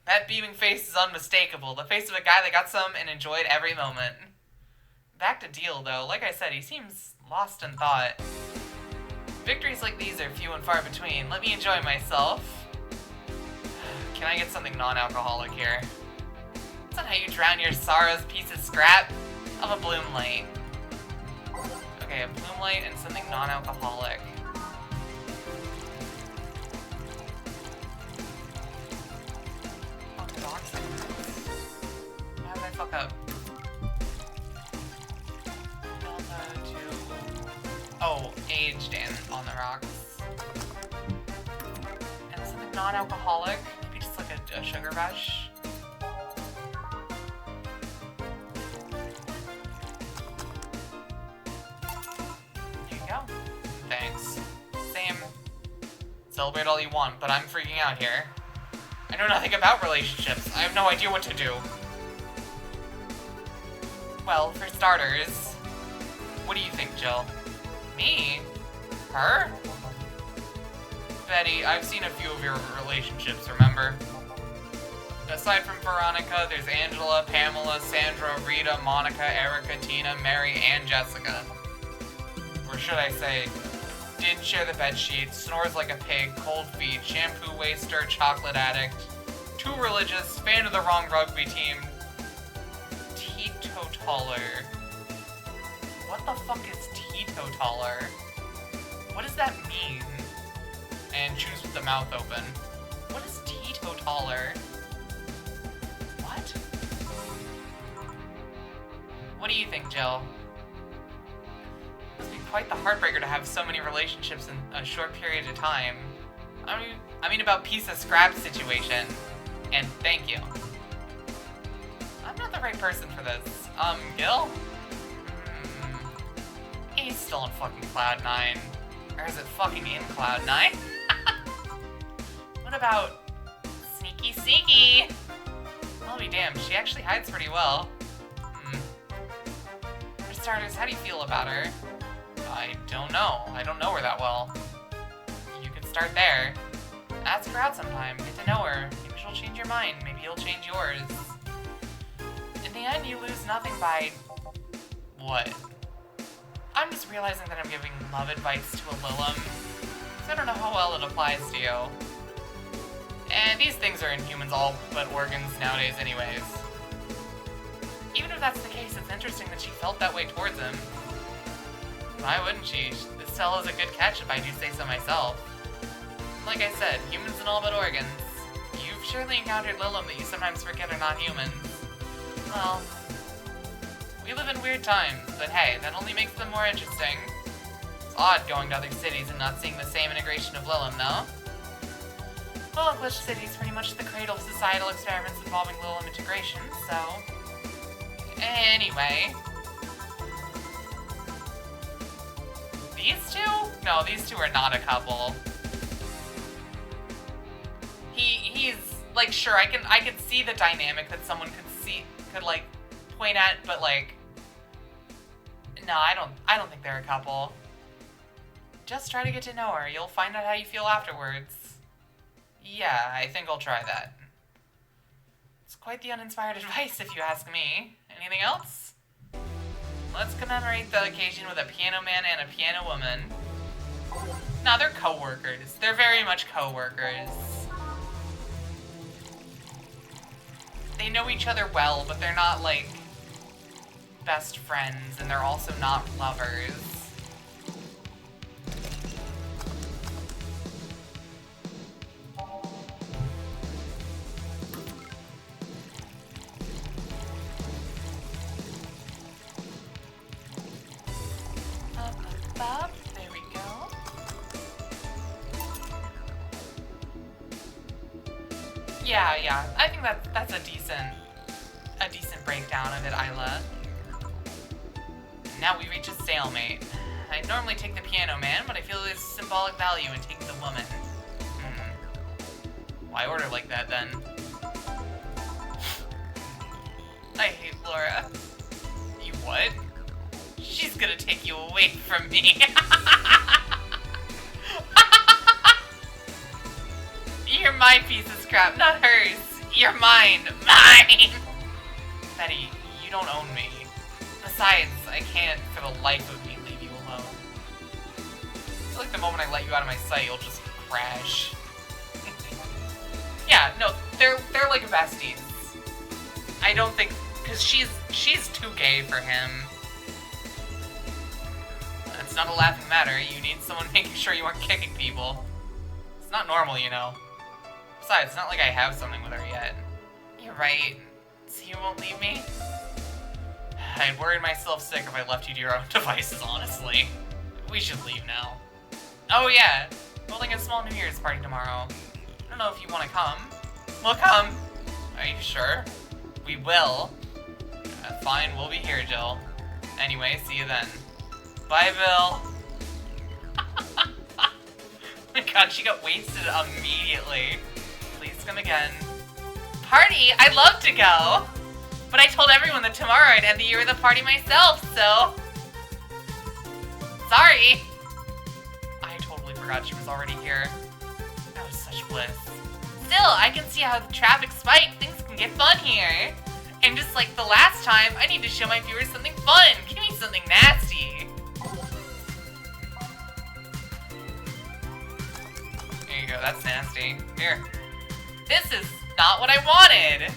That beaming face is unmistakable. The face of a guy that got some and enjoyed every moment. Back to Deal, though. Like I said, he seems lost in thought. Victories like these are few and far between. Let me enjoy myself. Can I get something non-alcoholic here? That's not how you drown your sorrows, piece of scrap. Of a Bloom Light. Okay, a Bloom Light and something non-alcoholic. Oh, dogs. How did I fuck up? Oh, aged and on the rocks. And something non-alcoholic. Maybe just like a sugar rush. Here you go. Thanks. Same. Celebrate all you want, but I'm freaking out here. I know nothing about relationships. I have no idea what to do. Well, for starters, what do you think, Jill? Me? Her? Betty, I've seen a few of your relationships, remember? Aside from Veronica, there's Angela, Pamela, Sandra, Rita, Monica, Erica, Tina, Mary, and Jessica. Or should I say, didn't share the bed sheets, snores like a pig, cold feet, shampoo waster, chocolate addict, too religious, fan of the wrong rugby team, teetotaler. What the fuck is teetotaler? What does that mean? And choose with the mouth open. What is teetotaler? What? What do you think, Jill? It must be quite the heartbreaker to have so many relationships in a short period of time. I mean about piece of scrap situation. And thank you. I'm not the right person for this. Gil? He's still in fucking Cloud 9. Or is it fucking in Cloud 9? What about Sneaky Sneaky? I'll be damned, she actually hides pretty well. For starters, how do you feel about her? I don't know. I don't know her that well. You could start there. Ask her out sometime. Get to know her. Maybe she'll change your mind. Maybe you'll change yours. In the end, you lose nothing by... what? I'm just realizing that I'm giving love advice to a Lilum, so I don't know how well it applies to you. And these things are in humans all but organs nowadays anyways. Even if that's the case, it's interesting that she felt that way towards him. Why wouldn't she? This cell is a good catch if I do say so myself. like I said, humans and all but organs. You've surely encountered Lilum that you sometimes forget are not humans. Well, we live in weird times, but hey, that only makes them more interesting. It's odd going to other cities and not seeing the same integration of Lilum, though. Well, Glitch City is pretty much the cradle of societal experiments involving Lilum integration, so... Anyway... These two? No, these two are not a couple. He's like, sure, I can see the dynamic that someone could like point at, but like, no, I don't think they're a couple. Just try to get to know her. You'll find out how you feel afterwards. Yeah, I think I'll try that. It's quite the uninspired advice, if you ask me. Anything else? Let's commemorate the occasion with a piano man and a piano woman. No, they're co-workers. They're very much co-workers. They know each other well, but they're not, like, best friends, and they're also not lovers. There we go. Yeah, I think that's a decent breakdown of it, Isla. Now we reach a stalemate. I normally take the piano man, but I feel there's symbolic value in taking the woman. Why order like that then? I hate Laura. You what? She's gonna take you away from me. You're my piece of scrap, not hers. You're mine. Mine! Betty, you don't own me. Besides, I can't, for the life of me, leave you alone. I feel like the moment I let you out of my sight, you'll just crash. Yeah, no, they're like besties. I don't think, because she's too gay for him. It's not a laughing matter. You need someone making sure you aren't kicking people. It's not normal, you know. Besides, it's not like I have something with her yet. You're right. So you won't leave me? I'd worried myself sick if I left you to your own devices, honestly. We should leave now. Oh yeah, holding a small New Year's party tomorrow. I don't know if you want to come. We'll come. Are you sure? We will. Fine, we'll be here, Jill. Anyway, see you then. Bye, Bill. Oh my god, she got wasted immediately. Please come again. Party? I'd love to go. But I told everyone that tomorrow I'd end the year with a party myself, so... Sorry. I totally forgot she was already here. That was such bliss. Still, I can see how the traffic spiked. Things can get fun here. And just like the last time, I need to show my viewers something fun. Give me something nasty. There you go, that's nasty. Here. This is not what I wanted.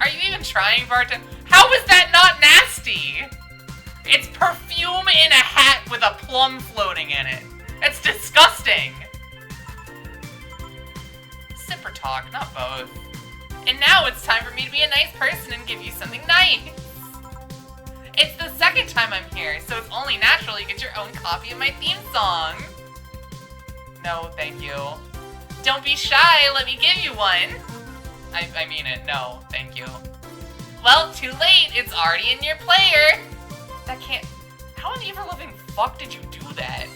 Are you even trying, bartender? How is that not nasty? It's perfume in a hat with a plum floating in it. It's disgusting. Sip or talk, not both. And now it's time for me to be a nice person and give you something nice. It's the second time I'm here, so it's only natural you get your own copy of my theme song. No, thank you. Don't be shy, let me give you one. I mean it, no, thank you. Well, too late, it's already in your player. That can't... How in the ever-loving fuck did you do that?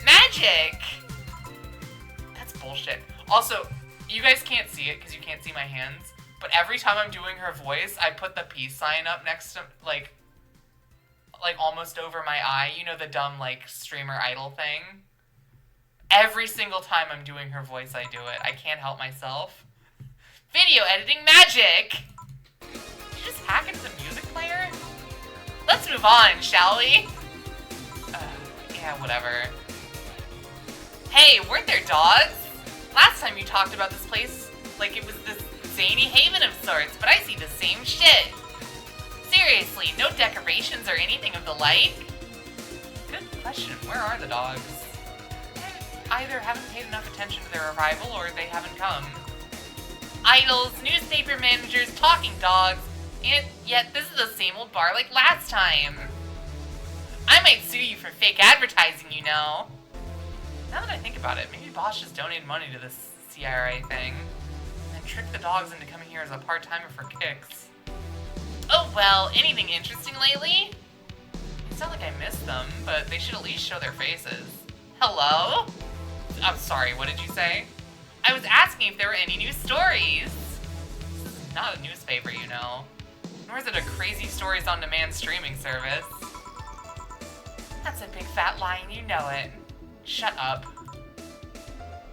Magic! That's bullshit. Also, you guys can't see it because you can't see my hands, but every time I'm doing her voice, I put the peace sign up next to, like almost over my eye. You know the dumb, like, streamer idol thing? Every single time I'm doing her voice, I do it. I can't help myself. Video editing magic! Did you just hack into the music player? Let's move on, shall we? Yeah, whatever. Hey, weren't there dogs? Last time you talked about this place like it was this zany haven of sorts, but I see the same shit. Seriously, no decorations or anything of the like? Good question. Where are the dogs? either haven't paid enough attention to their arrival or they haven't come. Idols, newspaper managers, talking dogs, and yet this is the same old bar like last time. I might sue you for fake advertising, you know. Now that I think about it, maybe Boss just donated money to this CRA thing, and then tricked the dogs into coming here as a part-timer for kicks. Oh well, anything interesting lately? It's not like I missed them, but they should at least show their faces. Hello? I'm sorry, what did you say? I was asking if there were any new stories. This is not a newspaper, you know. Nor is it a crazy stories on demand streaming service. That's a big fat lie and you know it. Shut up.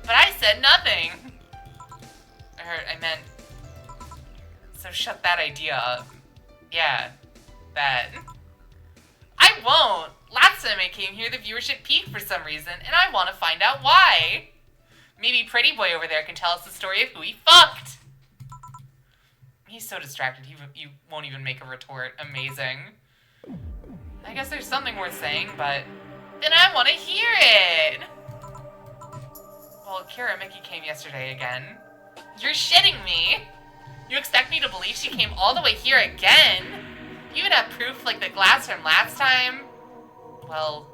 But I said nothing! I meant... So shut that idea up. Yeah, that. I won't! Last time I came here, the viewership peaked for some reason, and I want to find out why. Maybe Pretty Boy over there can tell us the story of who he fucked. He's so distracted, he won't even make a retort. Amazing. I guess there's something worth saying, but then I want to hear it. Well, Kira Mickey came yesterday again. You're shitting me. You expect me to believe she came all the way here again? You even have proof like the glass from last time? Well,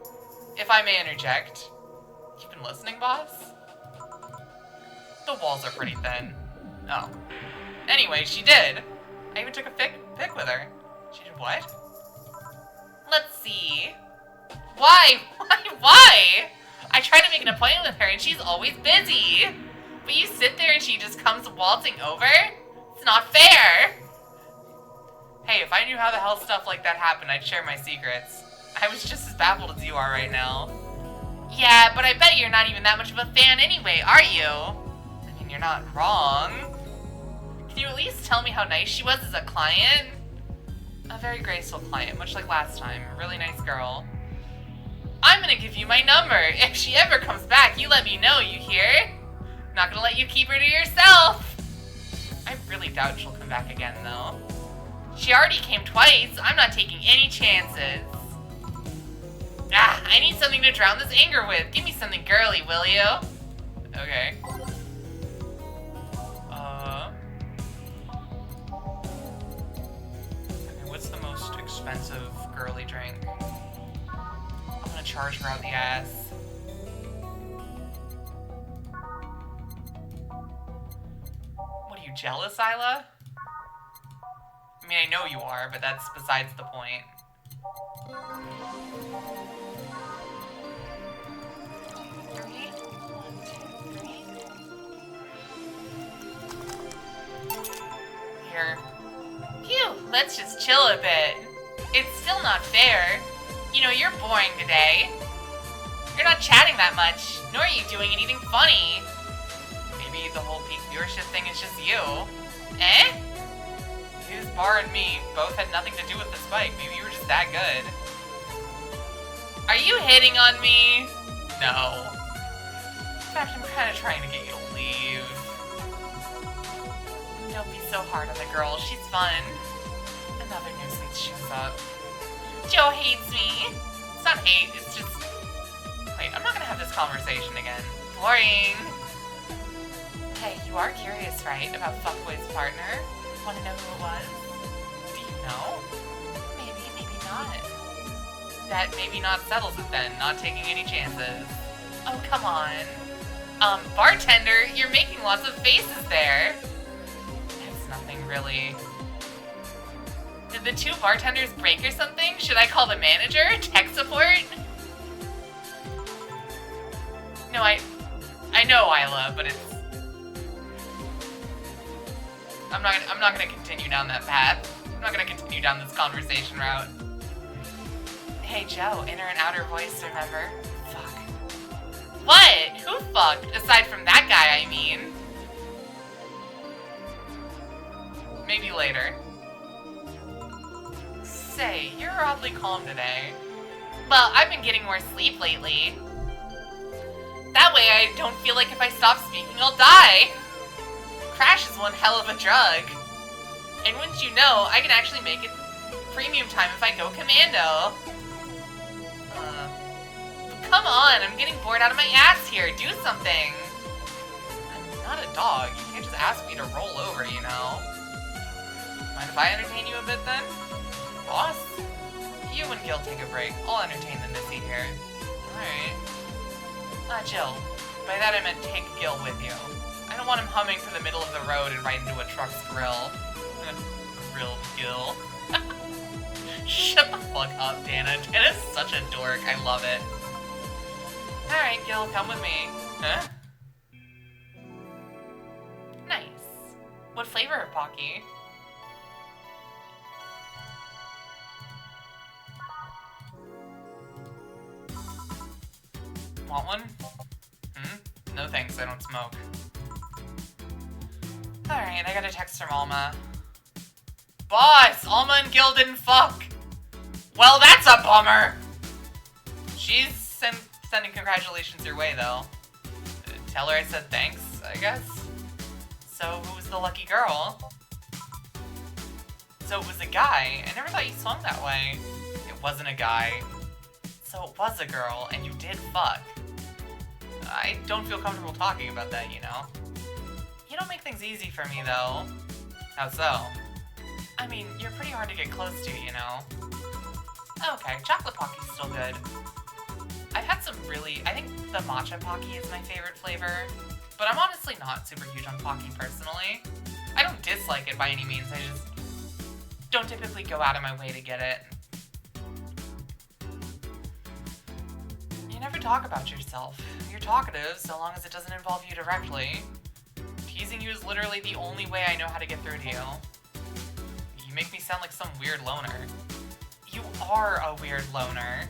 if I may interject. You've been listening, boss? The walls are pretty thin. Oh. Anyway, she did. I even took a pic with her. She did what? Let's see. Why? Why? I try to make an appointment with her and she's always busy. But you sit there and she just comes waltzing over? It's not fair. Hey, if I knew how the hell stuff like that happened, I'd share my secrets. I was just as baffled as you are right now. Yeah, but I bet you're not even that much of a fan anyway, are you? I mean, you're not wrong. Can you at least tell me how nice she was as a client? A very graceful client, much like last time. A really nice girl. I'm gonna give you my number. If she ever comes back, you let me know, you hear? Not gonna let you keep her to yourself. I really doubt she'll come back again, though. She already came twice. I'm not taking any chances. I need something to drown this anger with. Give me something girly, will you? Okay. What's the most expensive girly drink? I'm gonna charge her out the ass. What are you, jealous, Isla? I mean, I know you are, but that's besides the point. Here. Phew, let's just chill a bit. It's still not fair. You know, you're boring today. You're not chatting that much, nor are you doing anything funny. Maybe the whole peak viewership thing is just you. Eh? His bar and me both had nothing to do with the spike. Maybe you were just that good. Are you hitting on me? No. In fact, I'm kind of trying to get you to leave. Don't be so hard on the girl. She's fun. Another nuisance shows up. Joe hates me. It's not hate, it's just... Wait, I'm not gonna have this conversation again. Boring. Hey, you are curious, right, about Fuckboy's partner? Want to know who it was? Do you know? Maybe, maybe not. That maybe not settles it then, not taking any chances. Oh, come on. Bartender, you're making lots of faces there. It's nothing really. Did the two bartenders break or something? Should I call the manager? Tech support? No, I know Isla, but it's... I'm not gonna continue down that path. I'm not gonna continue down this conversation route. Hey Joe, inner and outer voice, remember? Fuck. What? Who fucked? Aside from that guy, I mean. Maybe later. Say, you're oddly calm today. Well, I've been getting more sleep lately. That way I don't feel like if I stop speaking, I'll die. Crash is one hell of a drug. And wouldn't you know, I can actually make it premium time if I go commando. Come on, I'm getting bored out of my ass here. Do something. I'm not a dog. You can't just ask me to roll over, you know? Mind if I entertain you a bit then? Boss? You and Gil take a break. I'll entertain the Missy here. Alright. Jill. By that I meant take Gil with you. I don't want him humming to the middle of the road and right into a truck's grill. Grill Gil. Shut the fuck up, Dana. Dana's such a dork. I love it. Alright, Gil, come with me. Huh? Nice. What flavor of Pocky? Want one? No thanks, I don't smoke. Alright, I got a text from Alma. Boss! Alma and Gil didn't fuck! Well, that's a bummer! She's sending congratulations your way, though. Tell her I said thanks, I guess? So, who was the lucky girl? So it was a guy. I never thought you swung that way. It wasn't a guy. So it was a girl, and you did fuck. I don't feel comfortable talking about that, you know? You don't make things easy for me, though. How so? I mean, you're pretty hard to get close to, you know? Okay, chocolate Pocky's still good. I've had some I think the matcha Pocky is my favorite flavor, but I'm honestly not super huge on Pocky personally. I don't dislike it by any means, I just don't typically go out of my way to get it. You never talk about yourself. You're talkative so long as it doesn't involve you directly. Teasing you is literally the only way I know how to get through to you. You make me sound like some weird loner. You are a weird loner.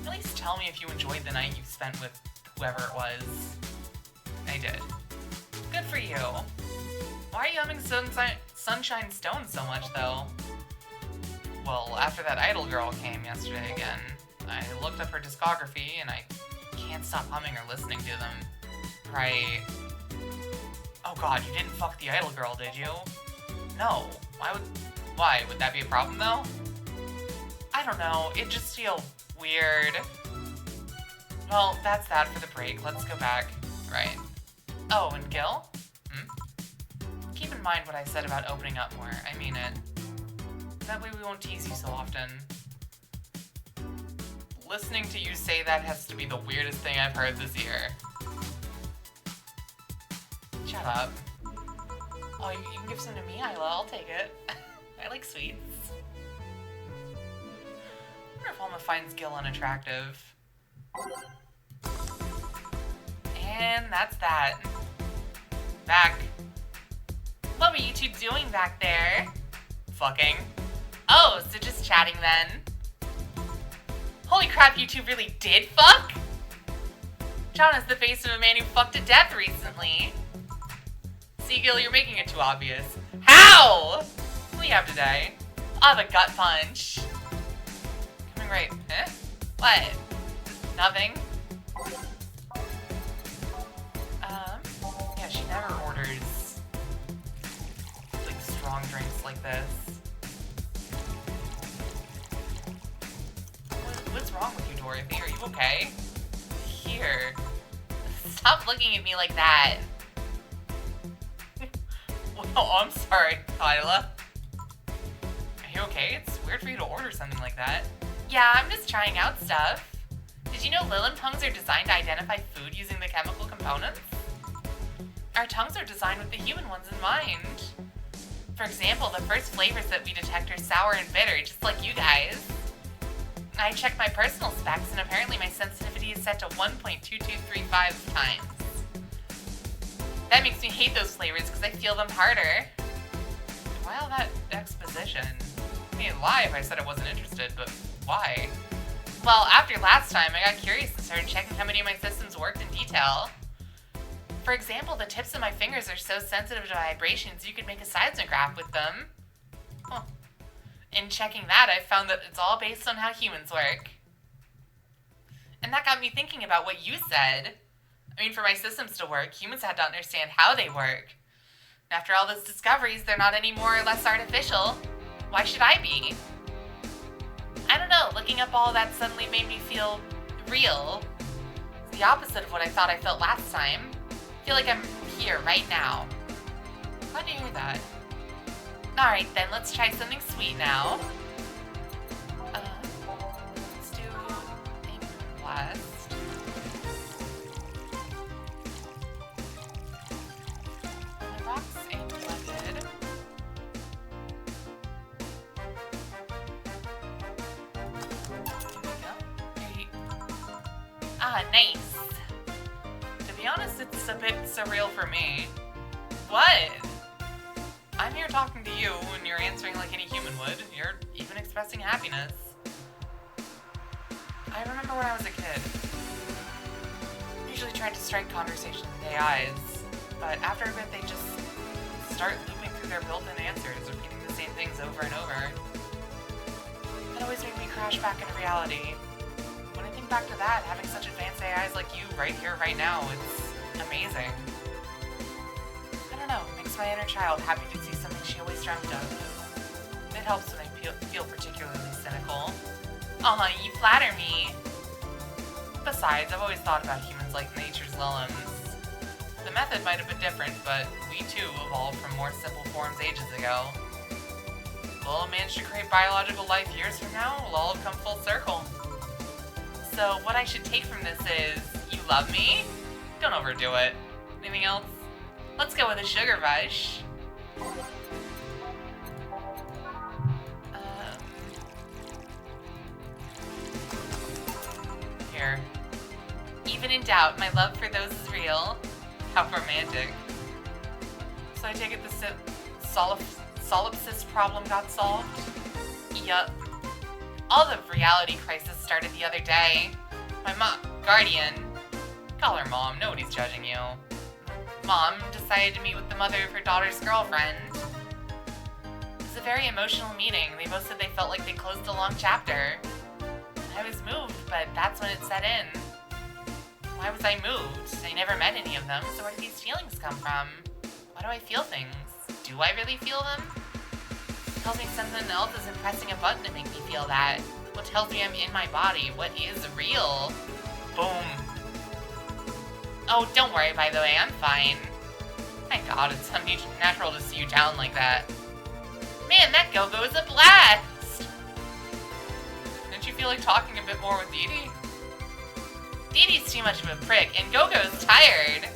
At least tell me if you enjoyed the night you spent with whoever it was. I did. Good for you. Why are you humming Sunshine Stone so much, though? Well, after that idol girl came yesterday again, I looked up her discography and I can't stop humming or listening to them. Right. Oh god, you didn't fuck the idol girl, did you? No. Why? Would that be a problem, though? I don't know. It just feels weird. Well, that's that for the break. Let's go back. Right. Oh, and Gil? Keep in mind what I said about opening up more. I mean it. That way we won't tease you so often. Listening to you say that has to be the weirdest thing I've heard this year. Shut up. Oh, you can give some to me, Isla. I'll take it. I like sweets. I wonder if Alma finds Gil unattractive. And that's that. Back. What were you two doing back there? Fucking. Oh, so just chatting then. Holy crap, you two really did fuck? John has the face of a man who fucked to death recently. See, Gil, you're making it too obvious. How? What do you have today? I have a gut punch. Coming right. Huh? What? Nothing? Yeah, she never orders, like, strong drinks like this. What's wrong with you, Dorothy? Are you okay? Here. Stop looking at me like that. Oh, I'm sorry, Kyla. Are you okay? It's weird for you to order something like that. Yeah, I'm just trying out stuff. Did you know Lilin tongues are designed to identify food using the chemical components? Our tongues are designed with the human ones in mind. For example, the first flavors that we detect are sour and bitter, just like you guys. I checked my personal specs, and apparently my sensitivity is set to 1.2235 times. That makes me hate those flavors because I feel them harder. Why all that exposition? I mean, I'd lie if I said I wasn't interested, but why? Well, after last time, I got curious and started checking how many of my systems worked in detail. For example, the tips of my fingers are so sensitive to vibrations you could make a seismograph with them. Huh. In checking that, I found that it's all based on how humans work. And that got me thinking about what you said. I mean, for my systems to work, humans had to understand how they work. And after all those discoveries, they're not any more or less artificial. Why should I be? I don't know, looking up all that suddenly made me feel real. It's the opposite of what I thought I felt last time. I feel like I'm here right now. Glad to hear that. Alright then, let's try something sweet now. Let's do a blast. The rocks and blended. Ah, nice. To be honest, it's a bit surreal for me. What? I'm here talking to you, and you're answering like any human would. You're even expressing happiness. I remember when I was a kid. I usually tried to strike conversation with AIs, but after a bit they just start looping through their built-in answers, repeating the same things over and over. That always made me crash back into reality. When I think back to that, having such advanced AIs like you right here, right now, it's amazing. I don't know, it makes my inner child happy to see something she always dreamt of. It helps when I feel particularly cynical. Aw, you flatter me. Besides, I've always thought about humans like nature's lilies. The method might have been different, but we too evolved from more simple forms ages ago. We'll manage to create biological life years from now, we'll all have come full circle. So what I should take from this is, you love me? Don't overdo it. Anything else? Let's go with a sugar rush. Here. Even in doubt, my love for those is real. How romantic. So I take it the solipsist problem got solved? Yup. All the reality crisis started the other day. My guardian, call her mom, nobody's judging you. Mom decided to meet with the mother of her daughter's girlfriend. It was a very emotional meeting. They both said they felt like they closed a long chapter. I was moved, but that's when it set in. Why was I moved? I never met any of them, so where do these feelings come from? Why do I feel things? Do I really feel them? It tells me something else isn't pressing a button to make me feel that. What tells me I'm in my body? What is real? Boom. Oh, don't worry, by the way, I'm fine. Thank God, it's unnatural to see you down like that. Man, that Go-Go is a blast! Don't you feel like talking a bit more with Dee Dee? Dee Dee's too much of a prick, and Go-Go's tired.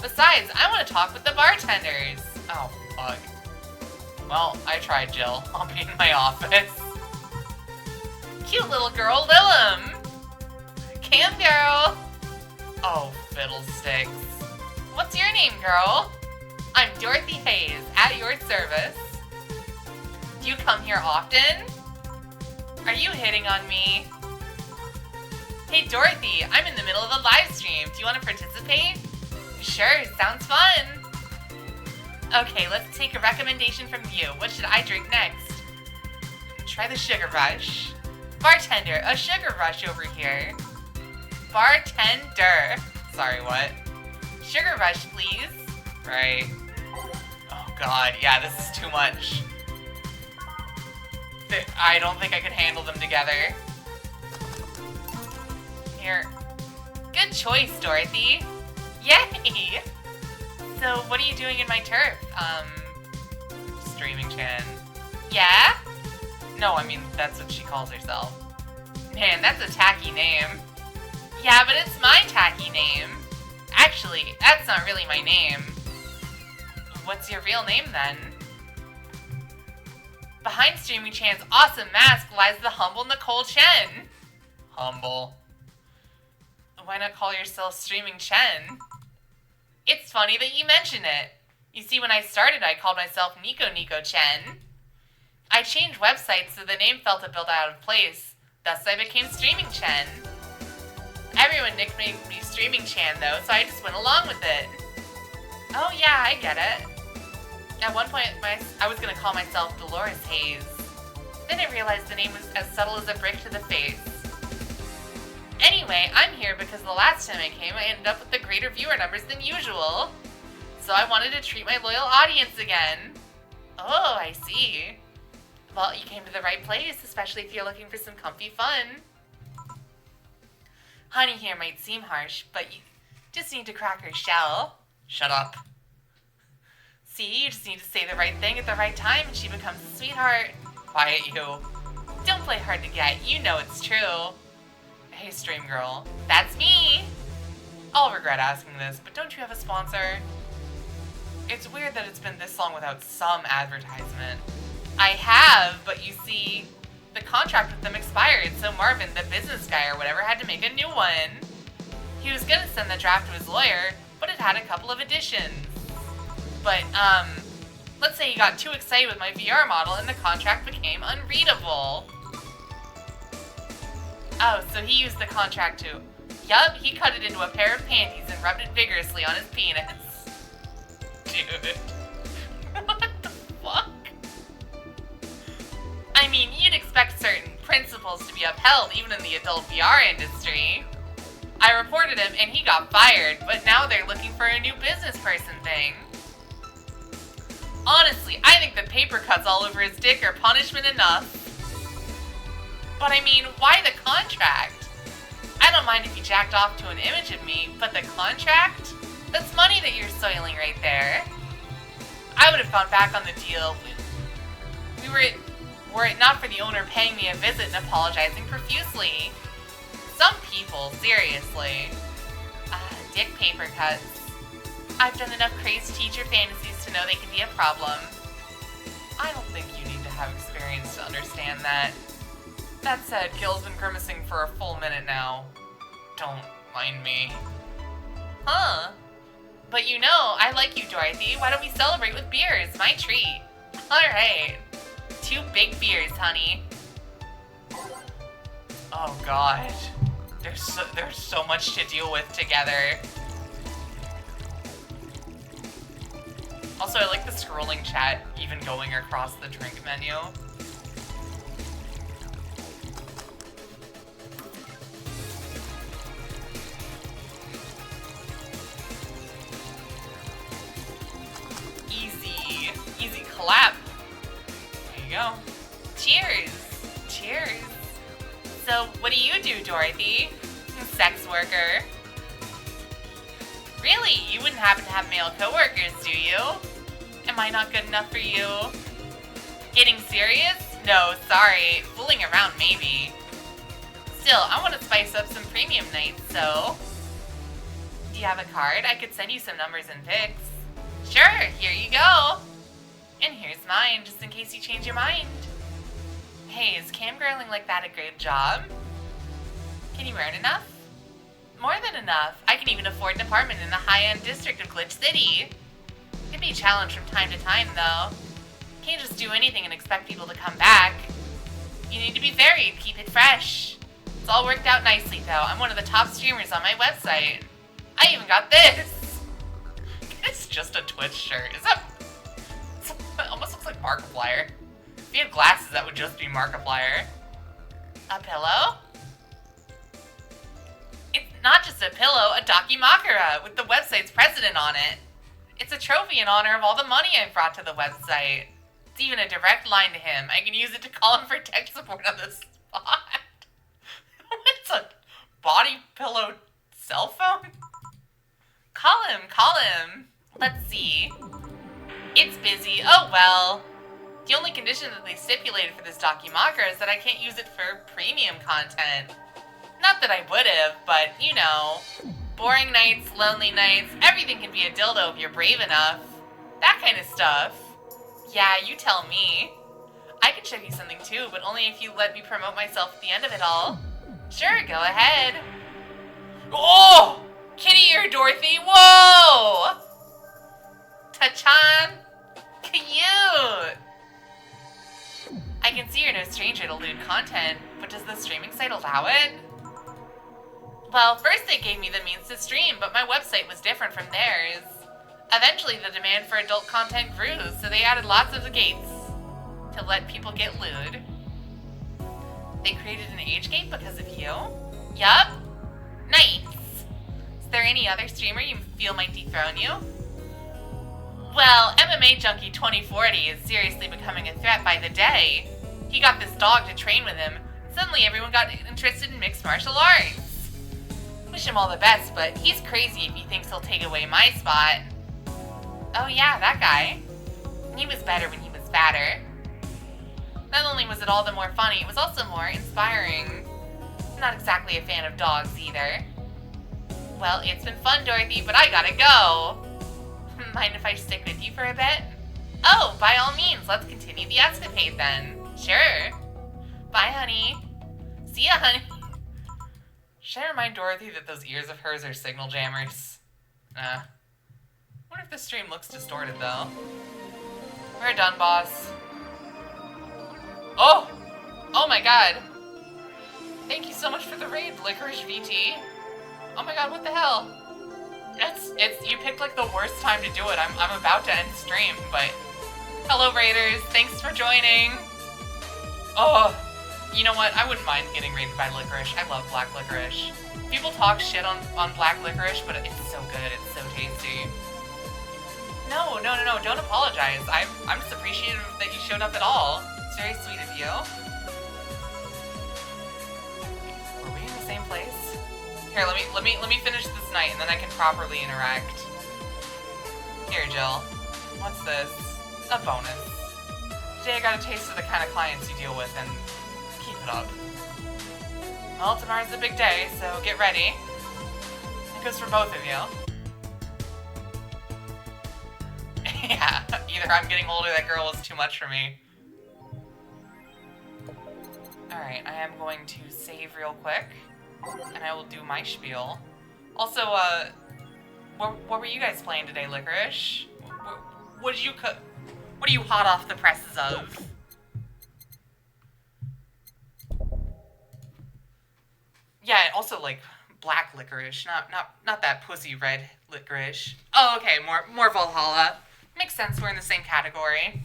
Besides, I want to talk with the bartenders. Oh, fuck. Well, I tried, Jill. I'll be in my office. Cute little girl, Lilum! Cam girl! Oh, fiddlesticks. What's your name, girl? I'm Dorothy Hayes, at your service. Do you come here often? Are you hitting on me? Hey, Dorothy, I'm in the middle of a live stream. Do you want to participate? Sure, sounds fun. Okay, let's take a recommendation from you. What should I drink next? Try the Sugar Rush. Bartender, a Sugar Rush over here. Bartender. Sorry, what? Sugar Rush, please. Right. Oh god, yeah, this is too much. I don't think I could handle them together. Here. Good choice, Dorothy. Yay! So, what are you doing in my turf? Streaming Chan. Yeah? No, I mean, that's what she calls herself. Man, that's a tacky name. Yeah, but it's my tacky name. Actually, that's not really my name. What's your real name, then? Behind Streaming Chan's awesome mask lies the humble Nicole Chen. Humble. Why not call yourself Streaming Chen? It's funny that you mention it. You see, when I started, I called myself Nico Chen. I changed websites so the name felt a bit out of place. Thus, I became Streaming Chen. Everyone nicknamed me Streaming Chan, though, so I just went along with it. Oh yeah, I get it. At one point, I was going to call myself Dolores Hayes. Then I realized the name was as subtle as a brick to the face. Anyway, I'm here because the last time I came, I ended up with the greater viewer numbers than usual. So I wanted to treat my loyal audience again. Oh, I see. Well, you came to the right place, especially if you're looking for some comfy fun. Honey here might seem harsh, but you just need to crack her shell. Shut up. See, you just need to say the right thing at the right time and she becomes a sweetheart. Quiet you. Don't play hard to get, you know it's true. Hey, stream girl. That's me. I'll regret asking this, but don't you have a sponsor? It's weird that it's been this long without some advertisement. I have, but you see, the contract with them expired, so Marvin, the business guy or whatever, had to make a new one. He was gonna send the draft to his lawyer, but it had a couple of additions. But, let's say he got too excited with my VR model and the contract became unreadable. Oh, so he used the contract to... Yup, he cut it into a pair of panties and rubbed it vigorously on his penis. Dude. What the fuck? I mean, you'd expect certain principles to be upheld even in the adult VR industry. I reported him and he got fired, but now they're looking for a new business person thing. Honestly, I think the paper cuts all over his dick are punishment enough. But I mean, why the contract? I don't mind if you jacked off to an image of me, but the contract? That's money that you're soiling right there. I would have gone back on the deal. Were it not for the owner paying me a visit and apologizing profusely. Some people, seriously. Dick paper cuts. I've done enough crazed teacher fantasies to know they can be a problem. I don't think you need to have experience to understand that. That said, Gil's been grimacing for a full minute now. Don't mind me. Huh? But you know, I like you, Dorothy. Why don't we celebrate with beers? My treat. Alright. 2 big beers, honey. Oh god. There's so much to deal with together. Also, I like the scrolling chat even going across the drink menu. Easy clap. There you go. Cheers. Cheers. So, what do you do, Dorothy? Sex worker. Really? You wouldn't happen to have male coworkers, do you? Am I not good enough for you? Getting serious? No, sorry. Fooling around, maybe. Still, I want to spice up some premium nights, so... Do you have a card? I could send you some numbers and pics. Sure, here you go. And here's mine, just in case you change your mind. Hey, is camgirling like that a great job? Can you earn enough? More than enough. I can even afford an apartment in the high-end district of Glitch City. It'd be a challenge from time to time, though. Can't just do anything and expect people to come back. You need to be varied, keep it fresh. It's all worked out nicely, though. I'm one of the top streamers on my website. I even got this. It's just a Twitch shirt. Is that... It almost looks like Markiplier. If he had glasses, that would just be Markiplier. A pillow? It's not just a pillow, a Dakimakura with the website's president on it. It's a trophy in honor of all the money I've brought to the website. It's even a direct line to him. I can use it to call him for tech support on the spot. It's a body pillow cell phone? Call him. Let's see. It's busy. Oh well. The only condition that they stipulated for this Dakimakura is that I can't use it for premium content. Not that I would've, but, you know, boring nights, lonely nights, everything can be a dildo if you're brave enough. That kind of stuff. Yeah, you tell me. I could show you something too, but only if you let me promote myself at the end of it all. Sure, go ahead. Oh! Kitty ear, Dorothy, whoa! Tachan, cute! I can see you're no stranger to lewd content, but does the streaming site allow it? Well, first they gave me the means to stream, but my website was different from theirs. Eventually the demand for adult content grew, so they added lots of gates to let people get lewd. They created an age gate because of you? Yup. Nice. Is there any other streamer you feel might dethrone you? Well, MMA Junkie 2040 is seriously becoming a threat by the day. He got this dog to train with him. Suddenly everyone got interested in mixed martial arts. Wish him all the best, but he's crazy if he thinks he'll take away my spot. Oh yeah, that guy. He was better when he was fatter. Not only was it all the more funny, it was also more inspiring. Not exactly a fan of dogs either. Well, it's been fun, Dorothy, but I gotta go. Mind if I stick with you for a bit? Oh, by all means, let's continue the escapade then. Sure. Bye, honey. See ya, honey. Should I remind Dorothy that those ears of hers are signal jammers? Wonder if the stream looks distorted, though. We're done, boss. Oh! Oh my god. Thank you so much for the raid, Licorice VT. Oh my god, what the hell? You picked like the worst time to do it. I'm about to end stream, but... Hello, raiders. Thanks for joining. Oh, you know what? I wouldn't mind getting raided by Licorice. I love black licorice. People talk shit on black licorice, but it's so good. It's so tasty. No, don't apologize. I'm just appreciative that you showed up at all. It's very sweet of you. Were we in the same place? Here, let me finish this night and then I can properly interact. Here, Jill. What's this? A bonus. Today I got a taste of the kind of clients you deal with, and keep it up. Well, tomorrow's a big day, so get ready. It goes for both of you. Yeah, either I'm getting older, that girl was too much for me. Alright, I am going to save real quick, and I will do my spiel. Also, what were you guys playing today, Licorice? What did you cook? What are you hot off the presses of? Yeah, also like black licorice, not that pussy red licorice. Oh, okay, more Valhalla. Makes sense, we're in the same category.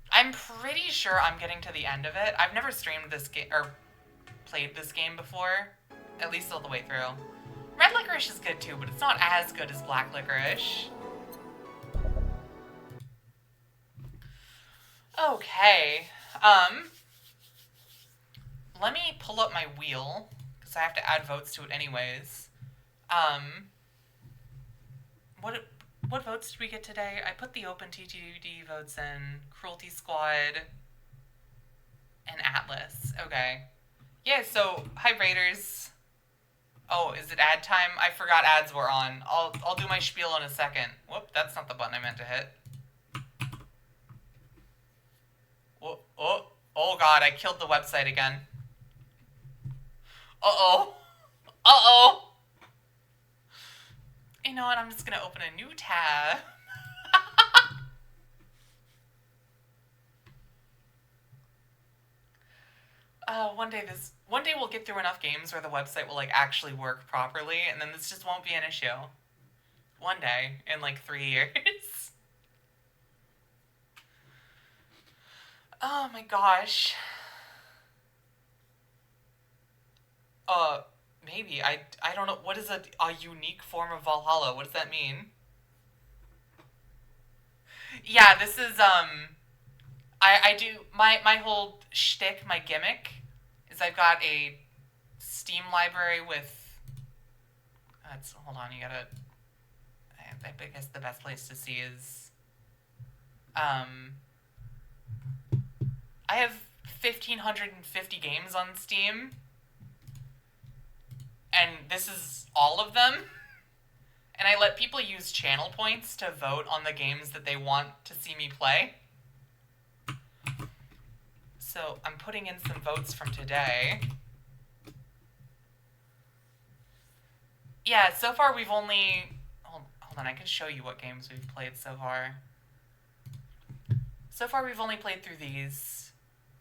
I'm pretty sure I'm getting to the end of it. I've never streamed this game, or played this game before. At least all the way through. Red licorice is good too, but it's not as good as black licorice. Okay, let me pull up my wheel, because I have to add votes to it anyways. What votes did we get today? I put the Open TTD votes in, Cruelty Squad, and Atlas. Okay. Yeah, so, hi Raiders. Oh, is it ad time? I forgot ads were on. I'll do my spiel in a second. Whoop, that's not the button I meant to hit. Oh god, I killed the website again. Uh-oh. You know what, I'm just gonna open a new tab. One day we'll get through enough games where the website will like actually work properly, and then this just won't be an issue. One day, in like 3 years. Oh my gosh. Maybe. I don't know. What is a unique form of Valhalla? What does that mean? Yeah, this is, I do, my whole shtick, my gimmick, is I've got a Steam library with, hold on, you gotta, I guess the best place to see is, I have 1,550 games on Steam, and this is all of them, and I let people use channel points to vote on the games that they want to see me play. So I'm putting in some votes from today. Yeah, so far we've only, hold on, I can show you what games we've played so far. So far we've only played through these.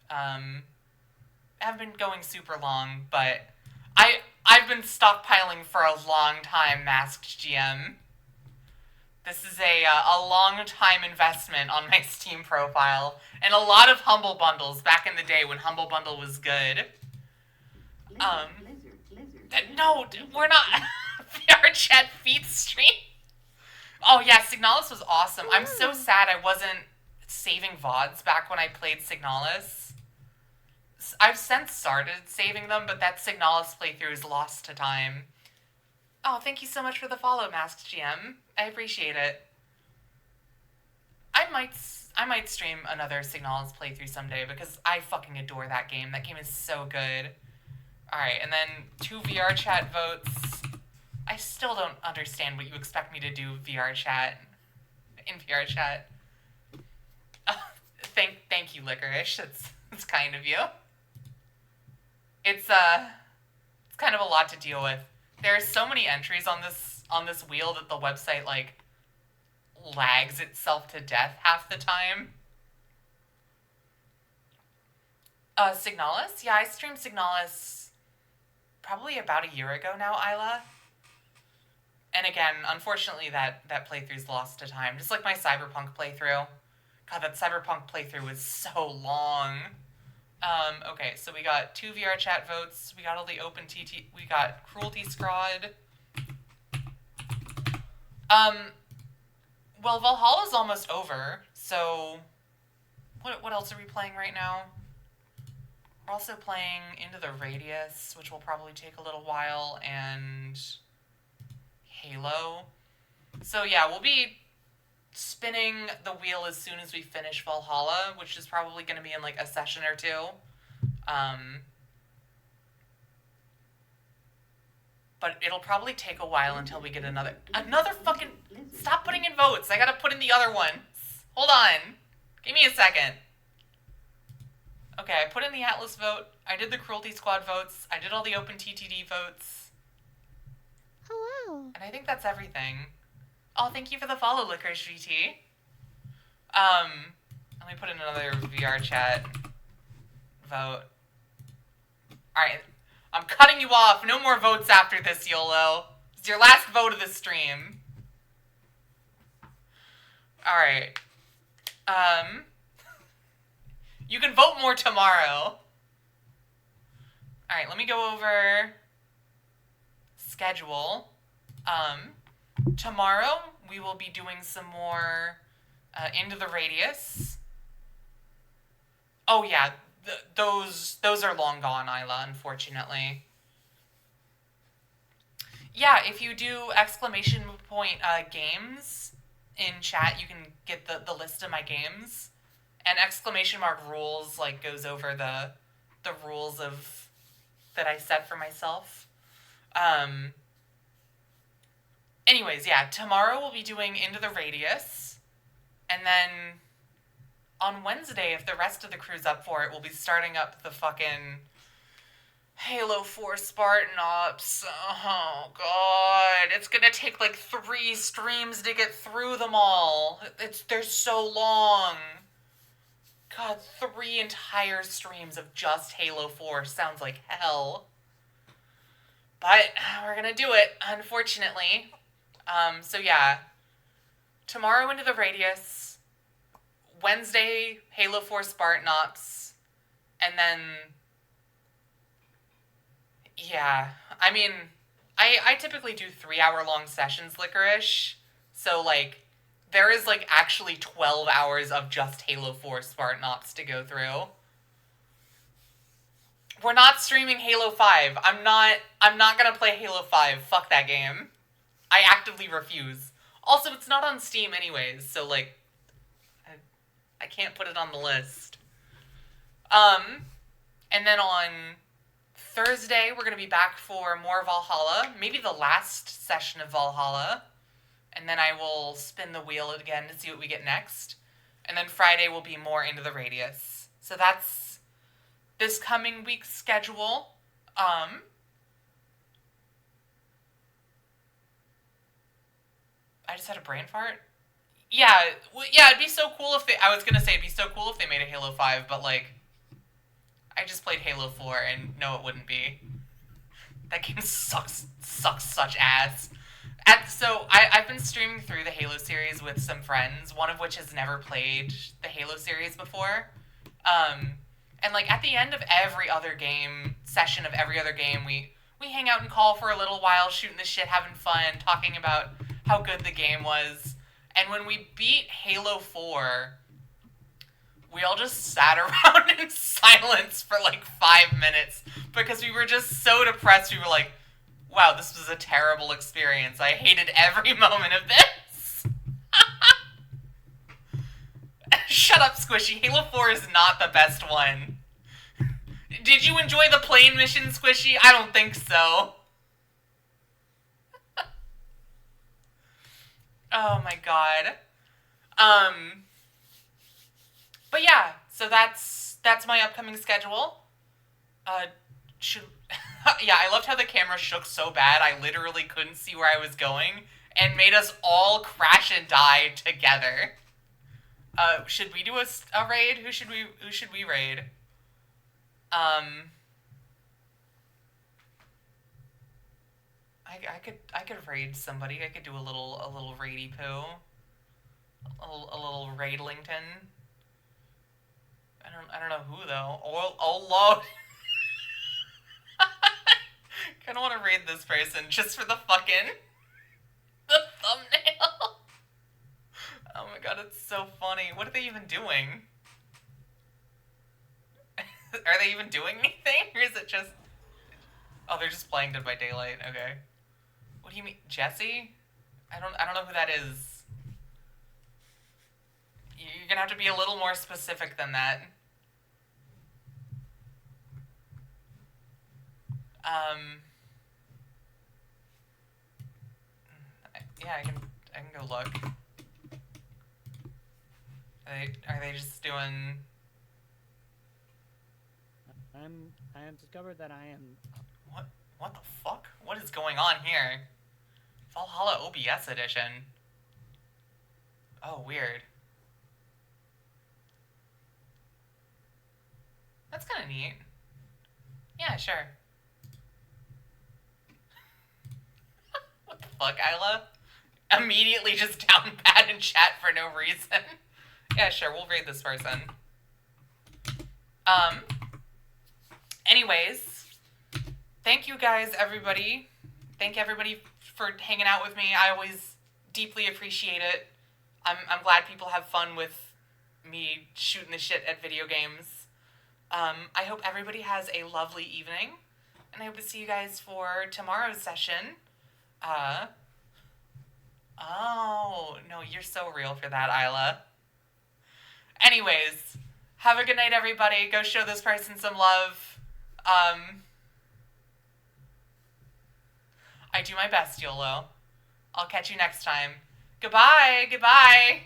Haven't been going super long, but I've been stockpiling for a long time, Masked GM. This is a long time investment on my Steam profile, and a lot of Humble Bundles back in the day when Humble Bundle was good. No, we're not. VR chat feed stream. Oh yeah, Signalis was awesome. I'm so sad I wasn't saving VODs back when I played Signalis. I've since started saving them, but that Signalis playthrough is lost to time. Oh, thank you so much for the follow, Masked GM. I appreciate it. I might stream another Signalis playthrough someday because I fucking adore that game. That game is so good. Alright, and then 2 VR chat votes. I still don't understand what you expect me to do VR chat. In VR chat. Thank you, Licorice. It's kind of you. It's kind of a lot to deal with. There are so many entries on this wheel that the website like lags itself to death half the time. Signalis? Yeah, I streamed Signalis probably about a year ago now, Isla. And again, unfortunately, that playthrough's lost to time. Just like my Cyberpunk playthrough. God, that Cyberpunk playthrough was so long. Okay, so we got 2 VR chat votes. We got all the open TT. We got Cruelty Scrod. Well, Valhalla's almost over, so what else are we playing right now? We're also playing Into the Radius, which will probably take a little while, and Halo. So yeah, we'll be spinning the wheel as soon as we finish Valhalla, which is probably going to be in like a session or two. But it'll probably take a while until we get another fucking... Stop putting in votes. I gotta put in the other ones. Hold on. Give me a second. Okay, I put in the Atlas vote. I did the Cruelty Squad votes. I did all the Open TTD votes. Hello. And I think that's everything. Oh, thank you for the follow, Licorice VT. Let me put in another VR chat vote. Alright. I'm cutting you off. No more votes after this, YOLO. It's your last vote of the stream. Alright. You can vote more tomorrow. Alright, let me go over schedule. Tomorrow we will be doing some more Into the Radius. Oh yeah, those are long gone, Isla, unfortunately. Yeah, if you do exclamation point games in chat, you can get the list of my games. And exclamation mark rules like goes over the rules of that I set for myself. Anyways, yeah, tomorrow we'll be doing Into the Radius. And then on Wednesday, if the rest of the crew's up for it, we'll be starting up the fucking Halo 4 Spartan Ops. Oh, God. It's gonna take like 3 streams to get through them all. They're so long. God, 3 entire streams of just Halo 4 sounds like hell. But we're gonna do it, unfortunately. So yeah. Tomorrow Into the Radius. Wednesday, Halo 4 Spartan Ops. And then... yeah. I mean, I typically do 3-hour-long sessions, Licorice. So, like, there is, like, actually 12 hours of just Halo 4 Spartan Ops to go through. We're not streaming Halo 5. I'm not gonna play Halo 5. Fuck that game. I actively refuse. Also, it's not on Steam anyways, so, like, I can't put it on the list. And then on Thursday, we're gonna be back for more Valhalla. Maybe the last session of Valhalla. And then I will spin the wheel again to see what we get next. And then Friday will be more Into the Radius. So that's this coming week's schedule. I just had a brain fart. Yeah, it'd be so cool if they... I was gonna say it'd be so cool if they made a Halo 5, but, like... I just played Halo 4, and no, it wouldn't be. That game sucks such ass. So, I've been streaming through the Halo series with some friends, one of which has never played the Halo series before. And, like, at the end of every other game, session of every other game, we hang out and call for a little while, shooting the shit, having fun, talking about how good the game was. And when we beat Halo 4, we all just sat around in silence for like 5 minutes because we were just so depressed. We were like, Wow, this was a terrible experience. I hated every moment of this. Shut up, Squishy. Halo 4 is not the best one. Did you enjoy the plane mission, Squishy? I don't think so. Oh my god. But yeah, so that's my upcoming schedule. Should yeah, I loved how the camera shook so bad I literally couldn't see where I was going and made us all crash and die together. Should we do a raid? Who should we raid? I could raid somebody. I could do a little raidy poo. A little raidlington. I don't know who though. Oh Lord. Kinda wanna raid this person just for the fucking the thumbnail. Oh my god, it's so funny. What are they even doing? Are they even doing anything? Or is it just... Oh, they're just playing Dead by Daylight. Okay. What do you mean? Jesse? I don't know who that is. You're gonna have to be a little more specific than that. Yeah, I can go look. Are they just doing... I have discovered that I am... What the fuck? What is going on here? Valhalla OBS edition. Oh, weird. That's kind of neat. Yeah, sure. What the fuck, Isla? Immediately just down bad in chat for no reason. Yeah, sure, we'll raid this person. Anyways, thank you guys, everybody. Thank everybody for hanging out with me. I always deeply appreciate it. I'm glad people have fun with me shooting the shit at video games. I hope everybody has a lovely evening, and I hope to see you guys for tomorrow's session. Oh, no, you're so real for that, Isla. Anyways, have a good night, everybody. Go show this person some love. I do my best, YOLO. I'll catch you next time. Goodbye, goodbye.